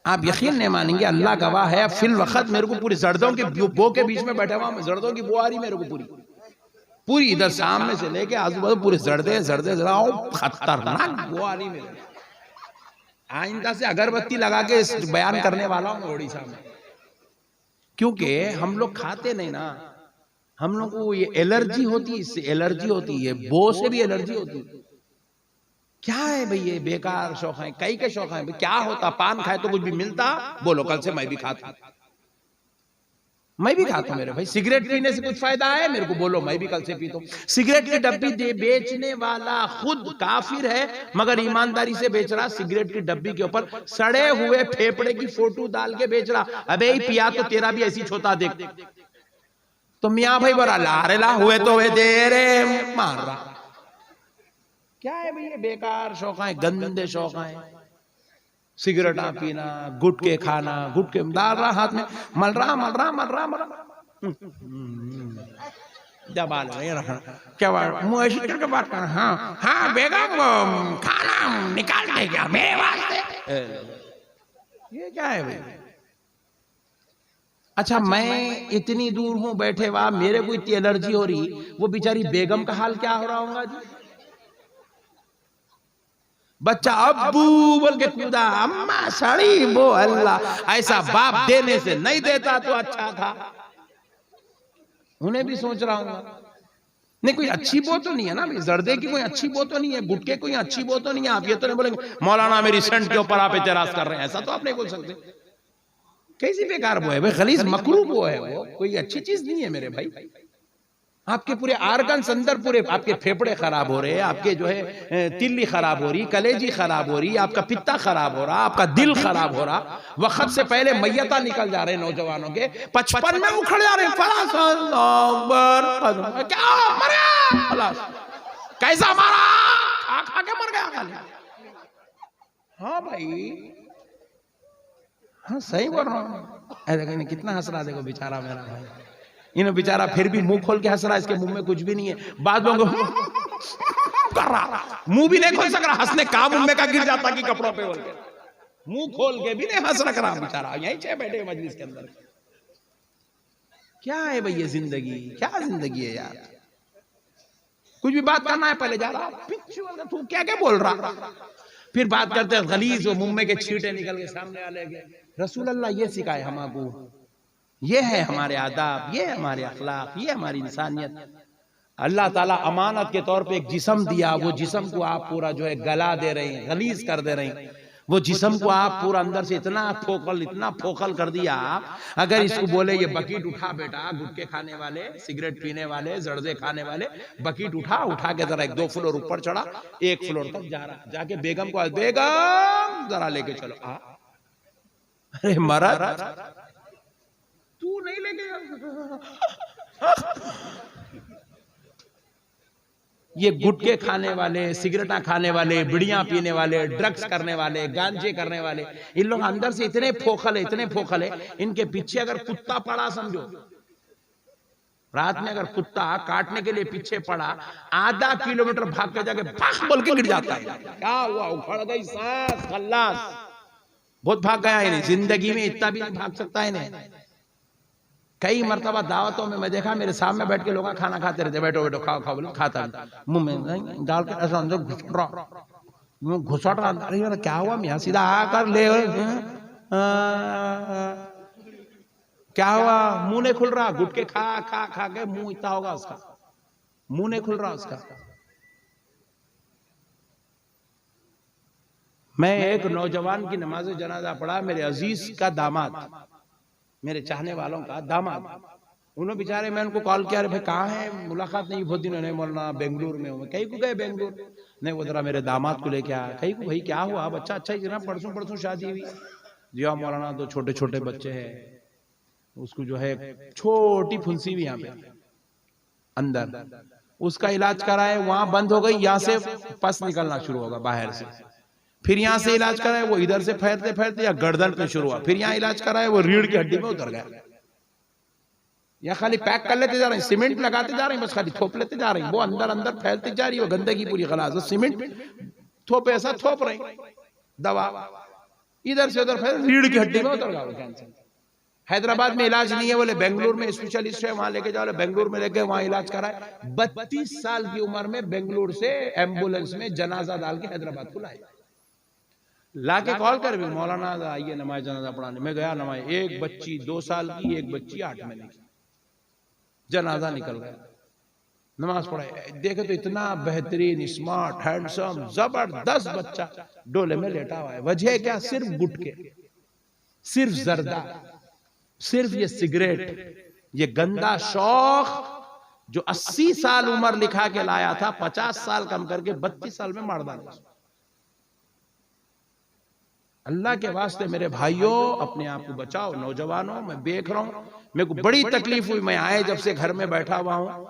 S1: आप यकीन नहीं मानेंगे, अल्लाह गवाह है, फिल वक्त मेरे को पूरी जर्दों के बो के बीच में बैठा हुआ, जर्दों की बो आ रही मेरे को पूरी इधर सामने से लेके आजू बाजू पूरे जर्दे जर्दे खतरनाक बो आ रही मेरे। आइंदा से अगरबत्ती लगा के बयान करने वाला हूं ओडिशा में, क्योंकि हम लोग खाते नहीं ना, हम लोग को ये एलर्जी होती है, इससे एलर्जी होती है, बो से भी एलर्जी होती है। क्या है भाई ये बेकार शौक है, कई के शौक है भाई। क्या होता, पान खाए तो कुछ भी मिलता, बोलो कल से मैं भी खाता, मैं भी खाता हूं मेरे भाई। सिगरेट पीने से कुछ फायदा है मेरे को, बोलो मैं भी कल से पीता हूं। सिगरेट की डब्बी दे बेचने वाला खुद काफिर है, मगर ईमानदारी से बेच रहा। सिगरेट की डब्बी के ऊपर सड़े हुए फेफड़े की फोटो डाल के बेच रहा। अबे पिया तो तेरा भी ऐसी छोटा देख, तो मियाँ भाई बोला ला रे ला हुए तो वे दे रे मार रहा। क्या है भाई ये बेकार शौक है, गंदे शौक है। सिगरेट पीना, गुटके खाना, गुटके डाल रहा हाथ में, मल रहा दबा रखना। क्या बात मुँह ऐसी करके बात करना, हाँ हाँ बेगम खाना निकाल दे क्या मेरे वास्ते, ये क्या है भाई। अच्छा मैं इतनी दूर हूं बैठे हुआ, मेरे को इतनी एलर्जी हो रही, वो बेचारी बेगम का हाल क्या हो रहा होगा जी। बच्चा अब्बू बोल के कूदा, अम्मा साड़ी, वो अल्लाह, ऐसा बाप देने से नहीं देता तो अच्छा था। उन्हें भी सोच रहा हूँ, नहीं कोई अच्छी बो तो नहीं है ना, जर्दे की कोई अच्छी बो तो नहीं है, गुटके कोई अच्छी बो तो नहीं है। आप ये तो नहीं बोलेंगे मौलाना मेरी सेंट के ऊपर आप एतराज कर रहे हैं, ऐसा तो आप नहीं बोल सकते। कैसी बेकार बो है भाई, गलीज मकरू बो है, वो कोई अच्छी चीज नहीं है मेरे भाई। आपके पूरे आर्गन्स अंदर, पूरे आपके फेफड़े खराब हो रहे हैं, आपके जो है तिल्ली खराब हो रही, कलेजी खराब हो रही, आपका पित्ता खराब हो रहा, आपका दिल खराब हो रहा। वक्त से पहले मैयता निकल जा रहे हैं नौजवानों के, 55 में उखड़ जा रहे हैं। क्या मरा, कैसा मारा, खा खा के मर गया खाली। हाँ भाई, हाँ सही बोल रहा हूँ। कितना हंस रहा देखो बेचारा मेरा भाई, इन्हें बेचारा फिर भी मुंह खोल के हंस रहा है, इसके मुंह में कुछ भी नहीं है। बाद में कर रहा, मुंह भी नहीं खोल सक रहा, हंसने काम मुंह में का गिर जाता कि कपड़ों पे बोल के, मुंह खोल के भी नहीं हंस रख रहा बेचारा, यहीं छे बैठे मजलिस के अंदर। क्या है भाई ये जिंदगी, क्या जिंदगी है यार। कुछ भी बात करना है पहले जा रहा तू क्या क्या बोल रहा, फिर बात करते हैं गलीज, वो मुंह में के छींटे निकल के सामने आ लेंगे। रसूल अल्लाह ये सिखाए हमको, ये है हमारे आदाब, ये हमारे अखलाक, ये हमारी इंसानियत। अल्लाह ताला अमानत के तौर पे एक जिस्म दिया, वो जिस्म को आप पूरा जो है गला दे रहे हैं, गलीज कर दे रहे हैं। वो जिस्म को आप पूरा अंदर से इतना फोकल कर दिया। अगर इसको बोले ये बकीट उठा बेटा, गुटके खाने वाले, सिगरेट पीने वाले, जर्दे खाने वाले, बकीट उठा के जरा 1-2 फ्लोर ऊपर चढ़ा, 1 फ्लोर तक जा रहा, जाके बेगम को बेगम जरा लेके चलो। अरे मरद तू नहीं लेके ये गुटके खाने वाले, सिगरेटा खाने वाले, बिड़ियां पीने वाले, ड्रग्स करने वाले, गांजे करने वाले, इन लोग अंदर से इतने फोखल है, इतने फोखल है, इनके पीछे अगर कुत्ता पड़ा समझो, रात में अगर कुत्ता काटने के लिए पीछे पड़ा, आधा किलोमीटर भाग के जाके भाग बोल के गिर जाता है। क्या हुआ? उखड़ गई सांस, खल्लास, बहुत भाग गया है। जिंदगी में इतना भी नहीं भाग सकता है। कई मरतबा दावतों में मैं देखा, मेरे सामने बैठ के लोग खाना खाते रहते, बैठो बैठो खाओ खाओ, बोले खाता मुंह में डाल के ऐसा अंदर घुसट रहा। अरे क्या हुआ मियां, सीधा आकर ले, क्या हुआ? मुंह नहीं खुल रहा, गुटके खा खा खा के मुंह इतना होगा उसका, मुंह नहीं खुल रहा उसका। मैं एक नौजवान की नमाज जनाजा पढ़ा, मेरे अजीज का दामाद, मेरे चाहने वालों का दामाद। उन्होंने बेचारे, मैं उनको कॉल किया, अरे भाई कहाँ है, मुलाकात नहीं बहुत दिनों, नहीं बोलना बेंगलुरु में हूँ। कहीं को गए बेंगलुरु? नहीं, वो जरा मेरे दामाद को लेके आया। कहीं को? भाई क्या हुआ? बच्चा अच्छा ही जना, परसों शादी हुई। जी हाँ मौलाना, दो छोटे छोटे बच्चे हैं, उसको जो है छोटी फुंसी भी यहाँ पे अंदर, उसका इलाज कराए, वहां बंद हो गई, यहाँ से पस निकलना शुरू होगा बाहर से, फिर यहाँ से इलाज कराए, वो इधर से फैलते फैलते या गर्दन पे शुरू हुआ, फिर यहाँ इलाज कराए, वो रीढ़ की हड्डी में उतर गया। या खाली पैक कर लेते जा रहे हैं, सीमेंट लगाते जा रहे हैं, बस खाली थोप लेते जा रहे हैं, वो अंदर अंदर फैलती जा रही है, वो गंदगी पूरी खलास, सीमेंट थोप ऐसा थोप रहे, दवा इधर से उधर फैल, रीढ़ की हड्डी में उतर गया कैंसर। हैदराबाद में इलाज नहीं है, बोले बेंगलुरु में स्पेशलिस्ट है, वहां लेके जाओ। बेंगलुरु में लेके वहां इलाज कराए। 32 साल की उम्र में बेंगलुरु से एम्बुलेंस में जनाजा डाल के हैदराबाद को लाए, लाके कॉल कर भी, मौलाना आइए नमाज जनाजा पढ़ाने। मैं गया नमाज, एक बच्ची 2 साल की, एक बच्ची 8 महीने की, जनाजा निकल गया, नमाज पढ़ाई। देखे तो इतना बेहतरीन, स्मार्ट, हैंडसम, जबरदस्त बच्चा डोले में लेटा हुआ है। वजह क्या? सिर्फ गुटके, सिर्फ जर्दा, सिर्फ ये सिगरेट, ये गंदा शौक जो 80 साल उम्र लिखा के लाया था, 50 साल कम करके 32 साल में मार डाला। अल्लाह के वास्ते मेरे भाइयों, अपने आप को बचाओ। नौजवानों, मैं देख रहा हूं, मेरे को बड़ी तकलीफ हुई, मैं आए जब से घर में बैठा हुआ हूं,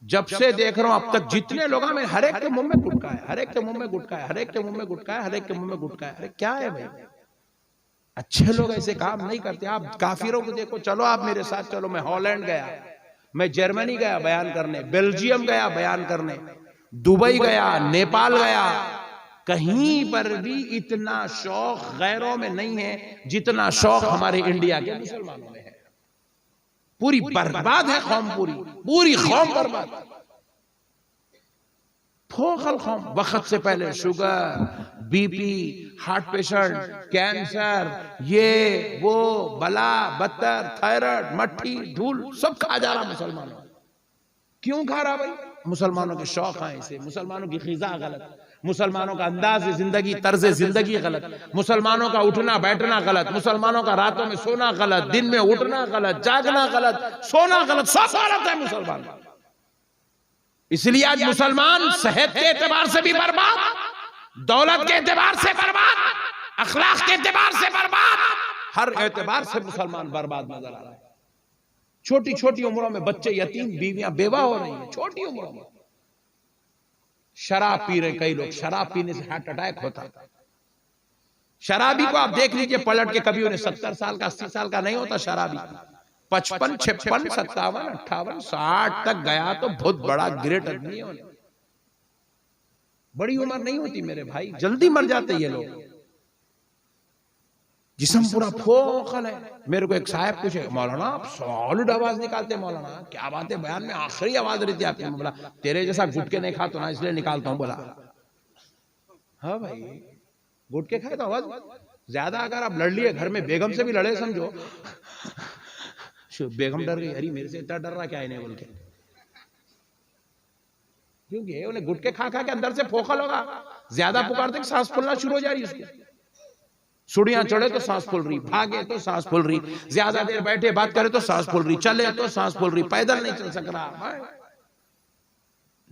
S1: जब से देख रहा हूं अब तक जितने लोग, मैं हर एक के मुंह में गुटखा है, हर एक के मुंह में गुटखा है, हर एक के मुंह में गुटखा है, हर एक के मुंह में गुटखा है। अरे क्या है भाई, अच्छे लोग ऐसे काम नहीं करते। आप काफिरों को देखो, चलो आप मेरे साथ चलो, मैं हॉलैंड गया, मैं जर्मनी गया बयान करने, बेल्जियम गया बयान करने, दुबई गया, नेपाल गया, कहीं पर भी इतना शौक गैरों में नहीं है जितना शौक हमारे इंडिया के मुसलमानों में है। पूरी बर्बाद है कौम, पूरी कौम बर्बाद, फोकल कौम। वक्त से पहले sugar, BP, heart patient, cancer, ये वो बला बत्तर, थायराइड, मट्टी, धूल सब खा जा रहा मुसलमानों। क्यों खा रहा भाई? मुसलमानों के शौक हैं इसे, मुसलमानों की ग़िज़ा गलत, मुसलमानों का अंदाज जिंदगी, तर्ज जिंदगी गलत, मुसलमानों का उठना बैठना गलत, मुसलमानों का रातों में सोना गलत, दिन में उठना गलत, जागना गलत, सोना गलत, सब गलत है मुसलमान। इसलिए आज मुसलमान सेहत के एतबार से भी बर्बाद, दौलत के एतबार से बर्बाद, अखलाक के एतबार से बर्बाद, हर एतबार से मुसलमान बर्बाद नजर आ रहा है। छोटी छोटी उम्रों में बच्चे यतीम, बीवियां बेवा हो रही हैं, छोटी उम्रों में। शराब पी रहे कई लोग, शराब पीने से हार्ट अटैक होता है। शराबी को आप देख लीजिए पलट के, कभी उन्हें 70 साल का 80 साल का नहीं होता शराबी, 55, 56, 57, 58, 60 तक गया तो बहुत बड़ा ग्रेट आदमी है। बड़ी उम्र नहीं होती मेरे भाई, जल्दी मर जाते ये लोग, जिस्म पूरा फोकल है। मेरे को एक साहब पूछे, मौलाना आप सॉलिड आवाज निकालते, मौलाना क्या बात है, बयान में आखिरी आवाज रहती है आपकी। बोला तेरे जैसा गुटके नहीं खाता ना, इसलिए निकालता हूं। बोला हाँ भाई, गुटके खाए तो आवाज ज्यादा। अगर आप लड़ लिए घर में, बेगम से भी लड़े समझो, बेगम डर गई, अरे मेरे से इतना डर रहा क्या इन्हें बोल के, क्योंकि उन्हें गुटके खा खा के अंदर से फोकल होगा, ज्यादा पुकारते सांस फूलना शुरू हो जा रही है उसकी, सुड़ियां चढ़े तो सांस फूल रही, भागे तो सांस फूल रही, ज्यादा देर बैठे बात करे तो सांस फूल रही, चले तो सांस फूल रही, पैदल नहीं चल सक रहा।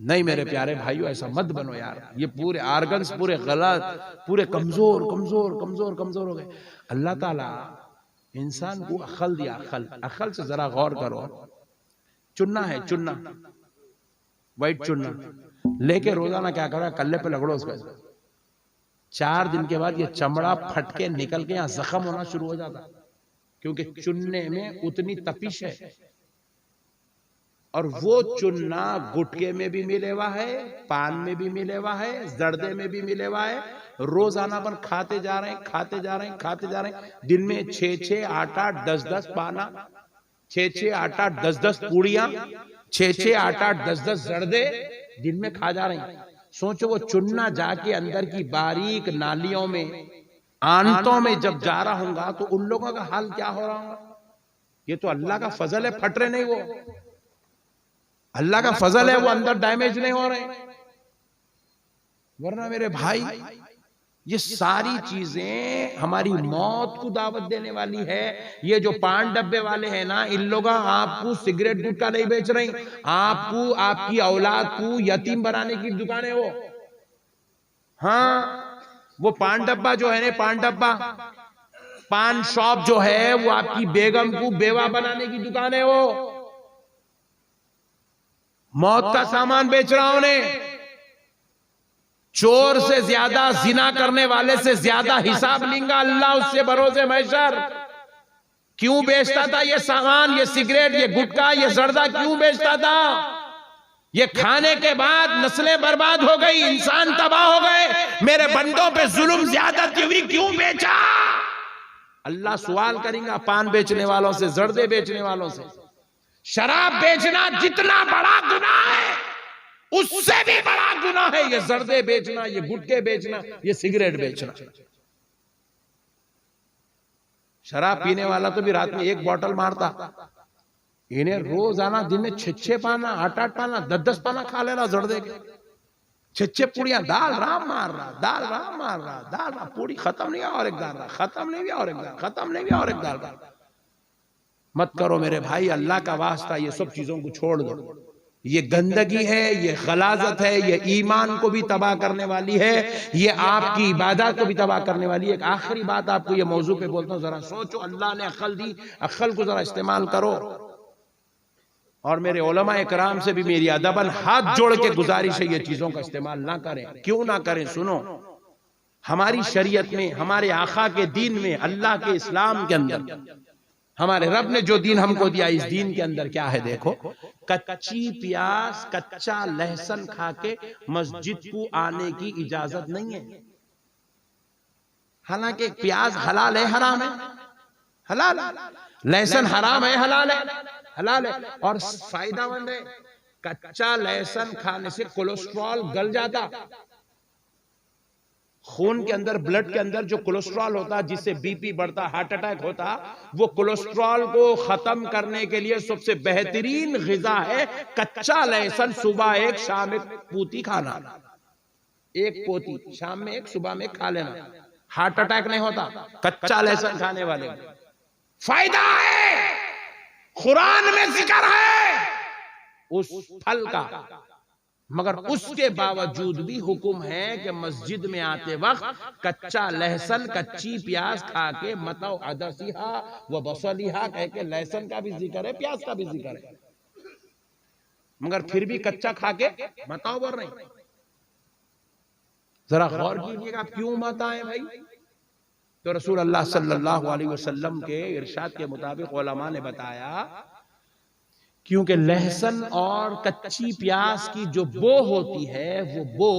S1: नहीं मेरे प्यारे भाइयों, ऐसा मत बनो यार। ये पूरे आर्गन्स पूरे गलत, पूरे कमजोर कमजोर कमजोर कमजोर हो गए। अल्लाह ताला इंसान को अक्ल दिया, अक्ल से जरा गौर करो। चुनना है, चुनना, वाइट चुनना, लेके रोजाना क्या कर रहा है, कल्ले पे लगड़ो उसका। 4 दिन के बाद ये चमड़ा फट के निकल के यहाँ जख्म होना शुरू हो जाता, क्योंकि चुनने में उतनी तपिश है। और वो चुनना गुटके में भी मिले हुआ है, पान में भी मिले हुआ है, जर्दे में भी मिले हुआ है। रोजाना अपन खाते जा रहे हैं, खाते जा रहे हैं, खाते जा रहे हैं। दिन में 6-6, 8-8, 10-10 पाना, 6-6, 8-8, 10-10 पूड़ियां, 6-6, 8-8, 10-10 जर्दे दिन में खा जा रहे हैं। सोचो वो चुनना जाके अंदर की बारीक नालियों में, आंतों में जब जा रहा होगा तो उन लोगों का हाल क्या हो रहा होगा। ये तो अल्लाह का फजल है, फट रहे नहीं, वो अल्लाह का फजल है, वो अंदर डैमेज नहीं हो रहे। वरना मेरे भाई ये सारी चीजें हमारी मौत को दावत देने वाली है। ये जो पान डब्बे वाले हैं ना, इन लोग आपको सिगरेट गुटखा नहीं बेच रहे, आपको आपकी औलाद को यतीम बनाने की दुकान है वो। हाँ, वो पान डब्बा जो है ना, पान डब्बा, पान शॉप जो है, वो आपकी बेगम को बेवा बनाने की दुकान है वो। मौत का सामान बेच रहा हूं ने। चोर से ज्यादा, जिना करने वाले से ज्यादा हिसाब लेंगा अल्लाह उससे भरोसे महशर। क्यों बेचता था ये सामान, ये सिगरेट, ये गुटखा, ये जर्दा क्यों बेचता था? ये खाने के बाद नस्लें बर्बाद हो गई, इंसान तबाह हो गए, मेरे बंदों पे जुल्म ज्यादती हुई, क्यों बेचा? अल्लाह सवाल करेगा पान बेचने वालों से, जर्दे बेचने वालों से। शराब बेचना जितना बड़ा गुनाह है, उससे भी बड़ा गुनाह है ये जर्दे बेचना, ये गुटके बेचना, ये सिगरेट बेचना। शराब पीने वाला तो भी रात में 1 बॉटल मारता, इन्हें रोजाना दिन में 6-6 पाना, 8-8 पाना, 10-10 पाना खा ले रहा जर्दे के। 6-6 पूड़ियां, दाल राम मार रहा, दाल राम मार रहा, दाल राम, पूड़ी खत्म नहीं और एक दाल रहा, खत्म नहीं और एक दाल, खत्म नहीं और एक दाल रहा। मत करो मेरे भाई, अल्लाह का वास्ता ये सब चीजों को छोड़ दो। ये गंदगी है, ये गलाजत है, ये ईमान को भी तबाह करने वाली है, ये आपकी इबादत को भी तबाह करने वाली है। एक आखिरी बात आपको ये मौजू पे बोलता हूँ, जरा सोचो, अल्लाह ने अक्ल दी, अक्ल को जरा इस्तेमाल करो। और मेरे उलमा इकराम से भी मेरी अदबन हाथ जोड़ के गुजारिश है, ये चीजों का इस्तेमाल ना करें। क्यों ना करें? सुनो, हमारी शरीयत में, हमारे आका के दीन में, अल्लाह के इस्लाम के अंदर, हमारे रब ने जो दीन हमको दिया, इस दीन के अंदर क्या है देखो। कच्ची प्याज, कच्चा लहसुन खा के मस्जिद को आने की इजाजत नहीं है। हालांकि प्याज हलाल है, हराम है? हलाल। लहसुन हराम है, हलाल है? हलाल है और फायदेमंद है। कच्चा लहसुन खाने से कोलेस्ट्रॉल गल जाता, खून के अंदर, ब्लड के अंदर जो कोलेस्ट्रॉल होता, जिससे बीपी बढ़ता, हार्ट अटैक होता, वो कोलेस्ट्रॉल को खत्म करने के लिए सबसे बेहतरीन ग़िज़ा है कच्चा लहसुन। सुबह 1, शाम 1 पोती खाना, 1 पोती शाम में 1, सुबह में खा लेना, हार्ट अटैक नहीं होता कच्चा लहसुन खाने वाले। फायदा है, कुरान में जिक्र है उस फल का, मगर उसके बावजूद भी हुक्म है कि मस्जिद में आते वक्त कच्चा लहसुन, कच्ची प्याज खा के मतौ अदसिहा व बसलिहा, कह के लहसुन का भी जिक्र है, प्याज का भी जिक्र है, मगर फिर भी कच्चा खा के मतौ बर नहीं। जरा गौर कीजिएगा, आप क्यों मत आए भाई? तो रसूल अल्लाह सल्लल्लाहु अलैहि वसल्लम के इरशाद के मुताबिक उलमा ने बताया, क्योंकि लहसुन और कच्ची प्याज की जो बो होती है, वो बो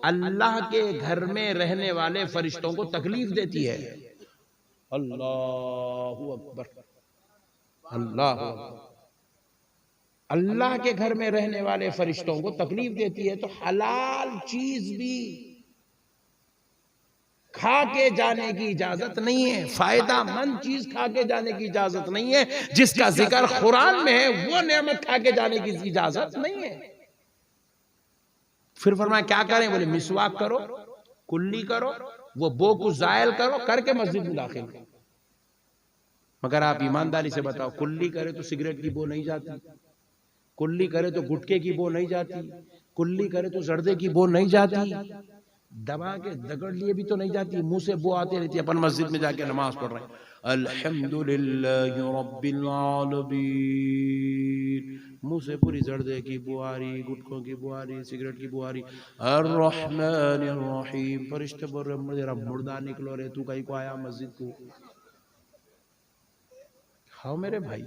S1: अल्लाह के घर में रहने वाले फरिश्तों को तकलीफ देती है। अल्लाहु अकबर, अल्लाह अल्लाह के घर में रहने वाले फरिश्तों को तकलीफ देती है। तो हलाल चीज भी खा के जाने की इजाजत नहीं है, फायदा मंद चीज खा के जाने की इजाजत नहीं है। जिसका जिक्र कुरान में है, वो नेमत खा के जाने की इजाजत नहीं है। फिर फरमाया क्या करें? बोले मिसवाक करो, कुल्ली करो, वो बो को जायल करो, करके मस्जिद में दाखिल करो। मगर आप ईमानदारी से बताओ, कुल्ली करे तो सिगरेट की बो नहीं जाती, कुल्ली करे तो गुटके की बो नहीं जाती, कुल्ली करे तो जर्दे की बो नहीं जाती, दबा के दगड़ लिए भी तो नहीं जाती, मुंह से बो आती रहती। अपन मस्जिद में जाके नमाज पढ़ रहे हैं, अल्हम्दुलिल्लाहि रब्बिल आलमीन। मुंह से पूरी जर्दे की बुआरी, गुटखों की बुआरी, सिगरेट की बुआरी। अर्रहमानिर रहीम, फरिश्ते बोल रहे मेरा मुर्दा निकलो रे, तू कहीं को आया मस्जिद को। हाँ मेरे भाई,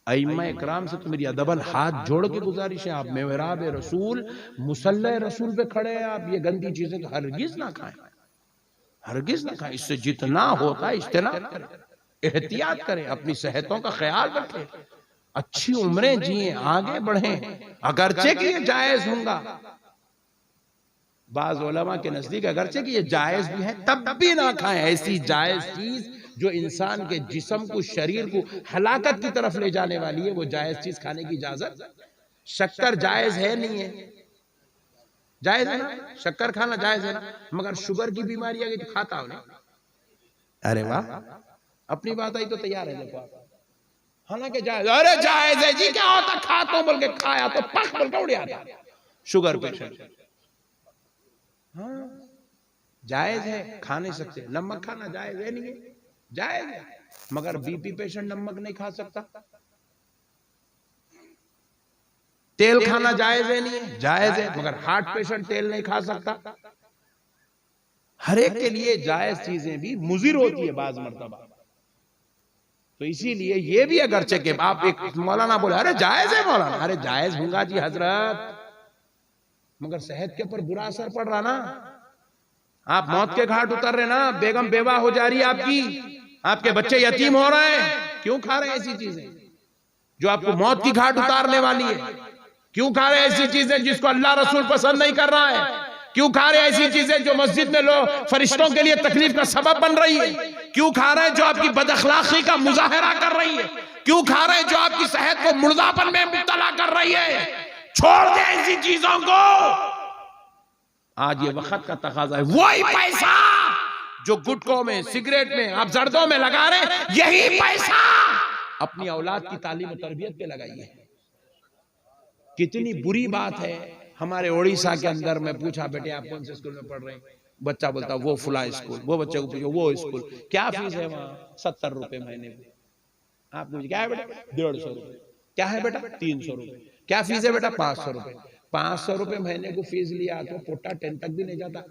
S1: अइम्मा इकराम से तो मेरी अदबन हाथ जोड़ के गुजारिश है, आप मेहराब रसूल मुसल्ले रसूल पे खड़े हैं, आप ये गंदी चीजें तो हरगिज ना खाएं, हरगिज ना खाएं। इससे जितना होता है इज्तिनाब करें, एहतियात करें, अपनी सेहतों का ख्याल रखें, अच्छी उम्रें जिए, आगे बढ़ें, अगरचे कि ये जायज होगा। बाज उलमा के नजदीक अगरचे कि ये जायज भी है, तब भी ना खाएं ऐसी जायज चीज जो इंसान के जिस्म को, शरीर को हलाकत की तरफ ले जाने वाली है, वो जायज चीज खाने की इजाजत। शक्कर जायज है नहीं है? जायज है ना, शक्कर खाना जायज है ना, मगर शुगर की बीमारी आ गई तो खाता हो नहीं। अरे वाह, अपनी बात आई तो तैयार है, देखो आप। हालांकि जायज, अरे जायज है जी, क्या होता, खाता बोल के खाया तो पक बोल के उड़ आता, शुगर पेशेंट। हाँ जायज है, खा नहीं सकते। नमक खाना जायज है नहीं है? जायज है, मगर बीपी पेशेंट नमक नहीं खा सकता। तेल खाना जायज है नहीं है? जायज है, मगर हार्ट पेशेंट तेल नहीं खा सकता। हर एक के लिए जायज चीजें भी मुजिर होती है बाज मर्तबा। तो इसीलिए ये भी अगरचे के आप एक मौलाना बोले अरे जायज है मौलाना, अरे जायज होगा जी हजरत, मगर सेहत के ऊपर बुरा असर पड़ रहा ना। आप मौत के घाट उतर रहे ना, बेगम बेवा हो जा रही है आपकी, आपके बच्चे यतीम हो रहे हैं। क्यों खा रहे हैं ऐसी चीजें जो आपको मौत की घाट उतारने वाली है? क्यों खा रहे हैं ऐसी चीजें जिसको अल्लाह रसूल पसंद नहीं कर रहा है? क्यों खा रहे हैं ऐसी चीजें जो मस्जिद में लोग फरिश्तों के लिए तकलीफ का सबब बन रही है? क्यों खा रहे हैं जो आपकी बदअखलाकी का मुजाहरा कर रही है? क्यों खा रहे हैं जो आपकी सेहत को मुर्दापन में मुब्तला कर रही है? छोड़ दे ऐसी चीजों को। आज ये वक्त का तकाजा है, वही पैसा जो गुटकों में, सिगरेट में, आप जर्दों में लगा रहे हैं, यही पैसा अपनी औलाद की तालीम और तरबियत पे लगाइए। कितनी बुरी बात है। हमारे ओडिशा के अंदर मैं पूछा बेटे आप कौन से स्कूल में पढ़ रहे हैं? बच्चा बोलता वो फुला स्कूल। वो बच्चे को पूछो वो स्कूल, क्या फीस है वहां? 70 रुपए महीने में। आप पूछे क्या है बेटा? 150 रुपए। क्या है बेटा? 300 रुपए। क्या फीस है बेटा? 500 रुपए। 500 रुपए महीने को फीस लिया तो पोटा 10 तक भी नहीं जाता।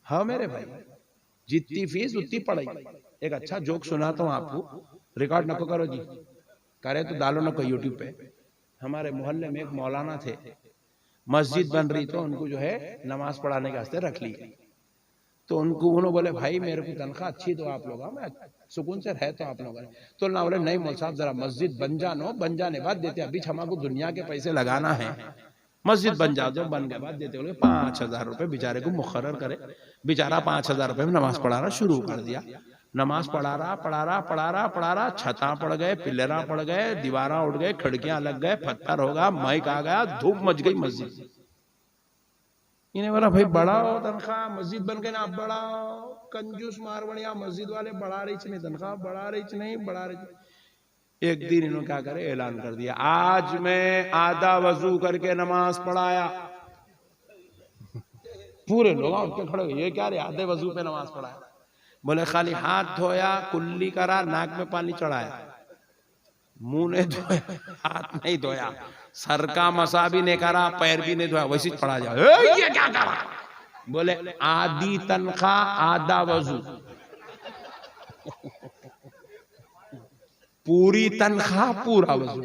S1: हाँ मेरे भाई, जितनी फीस उतनी पढ़ाई। एक अच्छा जोक सुनाता हूँ आपको, रिकॉर्ड नको करो जी, करे तो डालो नको यूट्यूब पे। हमारे मोहल्ले में एक मौलाना थे, मस्जिद बन रही तो उनको जो है नमाज पढ़ाने के वास्ते रख ली। तो उन्होंने बोले भाई मेरे को तनख्वाह अच्छी दो आप लोग, मैं सुकून से रहे तो आप लोगों ने। तो ना बोले नहीं मौल साहब जरा मस्जिद बन जानो, बन जाने बाद देते, अभी हमारे दुनिया के पैसे लगाना है, मस्जिद बन जा दो, बन के बाद देते। बोले 5000 रुपए बेचारे को मुकर्रर करे। बेचारा 5000 रुपए में नमाज पढ़ाना शुरू कर दिया। नमाज पढ़ा रहा, छता पड़ गए, पिलरा पड़ गए, दीवारा उड़ गए, खिड़कियां लग गए, पत्थर होगा, माइक आ गया, धूप मच गई मस्जिद। इन्हें बोला भाई बढ़ाओ तनख्वाह, मस्जिद बन गई ना, आप बढ़ाओ। कंजूस मारवड़िया मस्जिद वाले बढ़ा रही नहीं तनख्वाह, बढ़ा रही। एक दिन इन्होंने क्या करे, ऐलान कर दिया आज मैं आधा वजू करके नमाज पढ़ाया। पूरे लोग उठ के खड़े हुए, ये क्या रे आधे वजू पे नमाज पढ़ाया? बोले खाली हाथ धोया, कुल्ली करा, नाक में पानी चढ़ाया, मुंह ने धोया, हाथ नहीं धोया, सर का मसा भी नहीं करा, पैर भी नहीं धोया, वैसे पढ़ा जाओ। ये क्या करा? बोले आधी तनख्वाह आधा वजू, पूरी तनख्वाह पूरा वजू।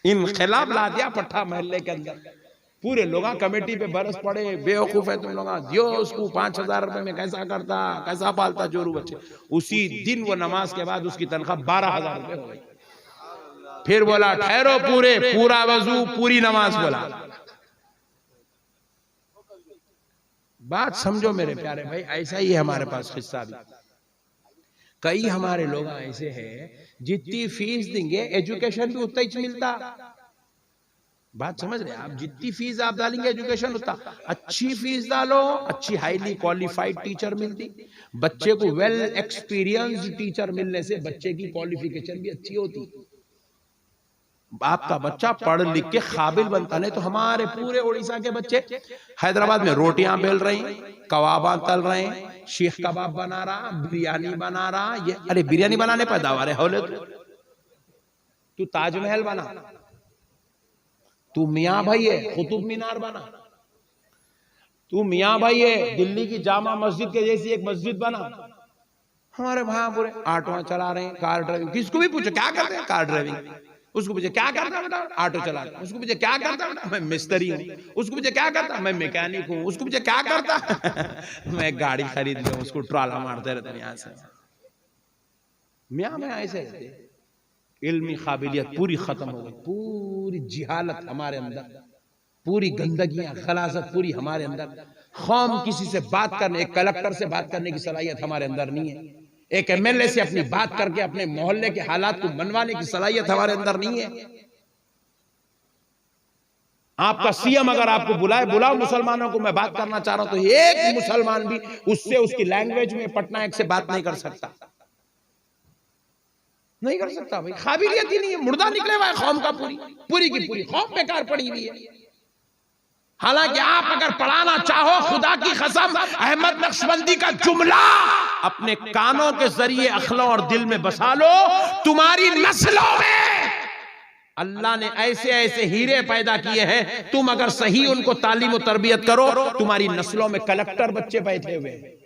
S1: इनकलाब ला दिया पट्टा मोहल्ले के अंदर। पूरे लोग कमेटी पे बरस पड़े, बेवकूफ है तुम लोग, दियो उसको 5000 रुपए में कैसा करता, कैसा पालता जोरू बच्चे। उसी दिन वो नमाज के बाद उसकी तनख्वाह 12000 रुपए हो गई। फिर बोला ठहरो, पूरा वजू पूरी नमाज। बोला बात समझो मेरे प्यारे भाई, ऐसा ही है हमारे पास किस्सा भी। कई हमारे लोग ऐसे हैं जितनी फीस देंगे एजुकेशन भी उतना ही मिलता। बात समझ रहे हैं आप? जितनी फीस आप डालेंगे एजुकेशन उतना। अच्छी फीस डालो, अच्छी हाईली क्वालिफाइड टीचर मिलती। बच्चे को वेल एक्सपीरियंस्ड टीचर मिलने से बच्चे की क्वालिफिकेशन भी अच्छी होती। आपका बच्चा पढ़ लिख के काबिल बनता। नहीं तो हमारे पूरे उड़ीसा के बच्चे हैदराबाद में रोटियां बेल रही, कबाबा तल रहे, शीख कबाब बना रहा, बिरयानी बना रहा। ये अरे बिरयानी बनाने पैदा हो रहे, तू ताजमहल बना, तू मियां भाई है कुतुब मीनार बना, तू मियां भाई है दिल्ली की जामा मस्जिद के जैसी एक मस्जिद बना। हमारे वहां पूरे ऑटो चला रहे हैं, कार ड्राइविंग, किसको भी पूछो क्या करते हैं, कार ड्राइविंग, उसको पूछे क्या करता है बेटा, ऑटो चला रहा, उसको पूछे क्या करता है बेटा, मैं मिस्त्री हूँ, उसको पूछे क्या करता, मैं मैकेनिक हूँ, उसको पूछे क्या करता मैं गाड़ी खरीद लूं, उसको ट्राला मारते रहते हैं यहाँ से। मियां में ऐसे रहते, इल्मी काबिलियत पूरी खत्म हो गई, पूरी जिहालत हमारे अंदर, पूरी गंदगियां खलासत पूरी हमारे अंदर। कौम किसी से बात करने, एक कलेक्टर से बात करने की सलाहियत हमारे अंदर नहीं है, एक एमएलए से अपनी बात करके अपने मोहल्ले के हालात को मनवाने की सलाहियत हमारे अंदर नहीं है। आपका सीएम अगर आपको बुलाए, बुलाओ मुसलमानों को मैं बात करना चाह रहा हूं, तो एक मुसलमान भी उससे उसकी लैंग्वेज में पटनायक से बात नहीं कर सकता, नहीं कर सकता भाई, काबिलियत ही नहीं है, मुर्दा निकले हुआ है कौम का, पूरी की पूरी कौम बेकार पड़ी हुई है। हालांकि आप अगर पढ़ाना चाहो, खुदा की कसम अहमद नक्शबंदी का जुमला अपने कानों के जरिए अखलों और दिल में बसा लो, तुम्हारी नस्लों में अल्लाह ने ऐसे ऐसे हीरे पैदा किए हैं, तुम अगर सही उनको तालीम और तरबियत करो, तुम्हारी नस्लों में कलेक्टर बच्चे बैठे हुए हैं,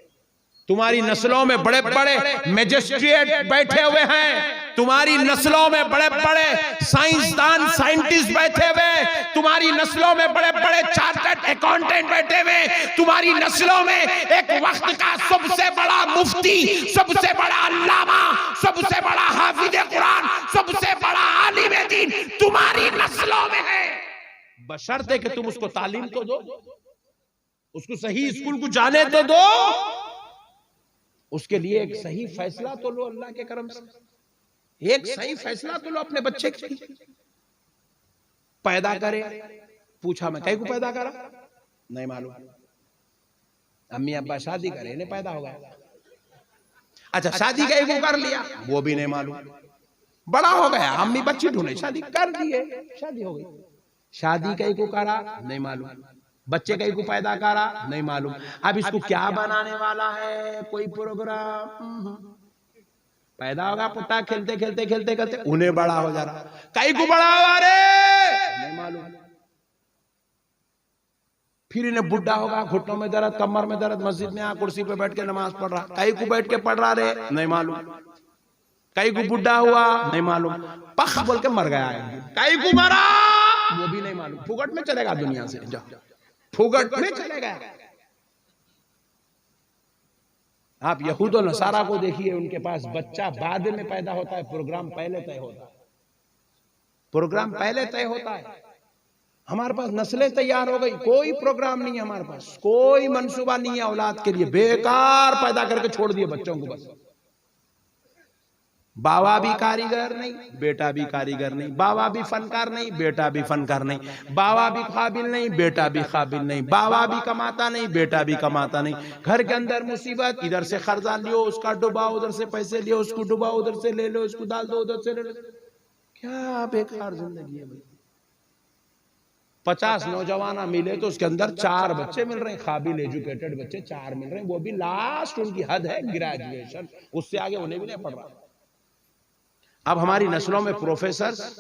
S1: तुम्हारी नस्लों में बड़े बड़े मैजिस्ट्रेट बैठे हुए हैं, तुम्हारी नस्लों में बड़े बड़े साइंसदान साइंटिस्ट बैठे हुए, तुम्हारी नस्लों में बड़े बड़े चार्टर्ड अकाउंटेंट बैठे हुए, तुम्हारी नस्लों में एक वक्त का सबसे बड़ा मुफ्ती, सबसे बड़ा अल्लामा, सबसे बड़ा हाफिज कुरान, सबसे बड़ा आलिम दीन तुम्हारी नस्लों में है। बशर्ते कि तुम उसको तालीम तो दो, उसको सही स्कूल को जाने तो दो, उसके लिए एक सही फैसला तो लो, अल्लाह के करम से एक सही फैसला तो लो अपने बच्चे के लिए। पैदा करे, पूछा मैं कहीं को पैदा करा, नहीं मालूम, अम्मी अब्बा शादी करे इन्हें पैदा हो गया, अच्छा शादी कहीं को कर लिया, वो भी नहीं मालूम, बड़ा हो गया, अम्मी बच्ची ढूंढे, शादी कर दिए, शादी हो गई, शादी कहीं को करा नहीं मालूम, बच्चे कहीं को पैदा करा नहीं मालूम, अब इसको क्या बनाने वाला है, कोई प्रोग्राम, पैदा होगा पुट्टा, खेलते खेलते खेलते खेलते उन्हें बड़ा हो जा रहा, कहीं को बड़ा हुआ रे नहीं मालूम, फिर इन्हें बुढ़ा होगा, घुटनों में दर्द, कमर में दर्द, मस्जिद में कुर्सी पे बैठ के नमाज पढ़ रहा, कहीं को बैठ के पढ़ रहा रे नहीं मालूम, कहीं को बुढ़ा हुआ नहीं मालूम, पख बोल के मर गया है, कहीं को मरा वो भी नहीं मालूम, फुगट में चलेगा दुनिया से, जाओ फुगट में चलेगा। आप यहूद और नसारा को देखिए, उनके पास बच्चा बाद में पैदा होता है, प्रोग्राम पहले तय होता है, प्रोग्राम पहले तय होता है। हमारे पास नस्लें तैयार हो गई, कोई प्रोग्राम नहीं है हमारे पास, कोई मंसूबा नहीं है औलाद के लिए, बेकार पैदा करके छोड़ दिए बच्चों को बस। बाबा भी कारीगर नहीं, बेटा भी कारीगर नहीं, बाबा भी फनकार नहीं, बेटा भी फनकार नहीं, बाबा भी काबिल नहीं, बेटा भी काबिल नहीं, बाबा भी कमाता नहीं, बेटा भी कमाता नहीं, घर के अंदर मुसीबत, इधर से कर्जा लियो उसका डुबाओ, उधर से पैसे लियो उसको डुबाओ, उधर से ले लो उसको डाल दो, उधर से ले लो, क्या बेकार जिंदगी है भाई। 50 नौजवान मिले तो उसके अंदर 4 बच्चे मिल रहे हैं, काबिल एजुकेटेड बच्चे 4 मिल रहे हैं, वो भी लास्ट उनकी हद है ग्रेजुएशन, उससे आगे उन्हें भी नहीं पढ़ रहा। अब हमारी नस्लों में प्रोफेसर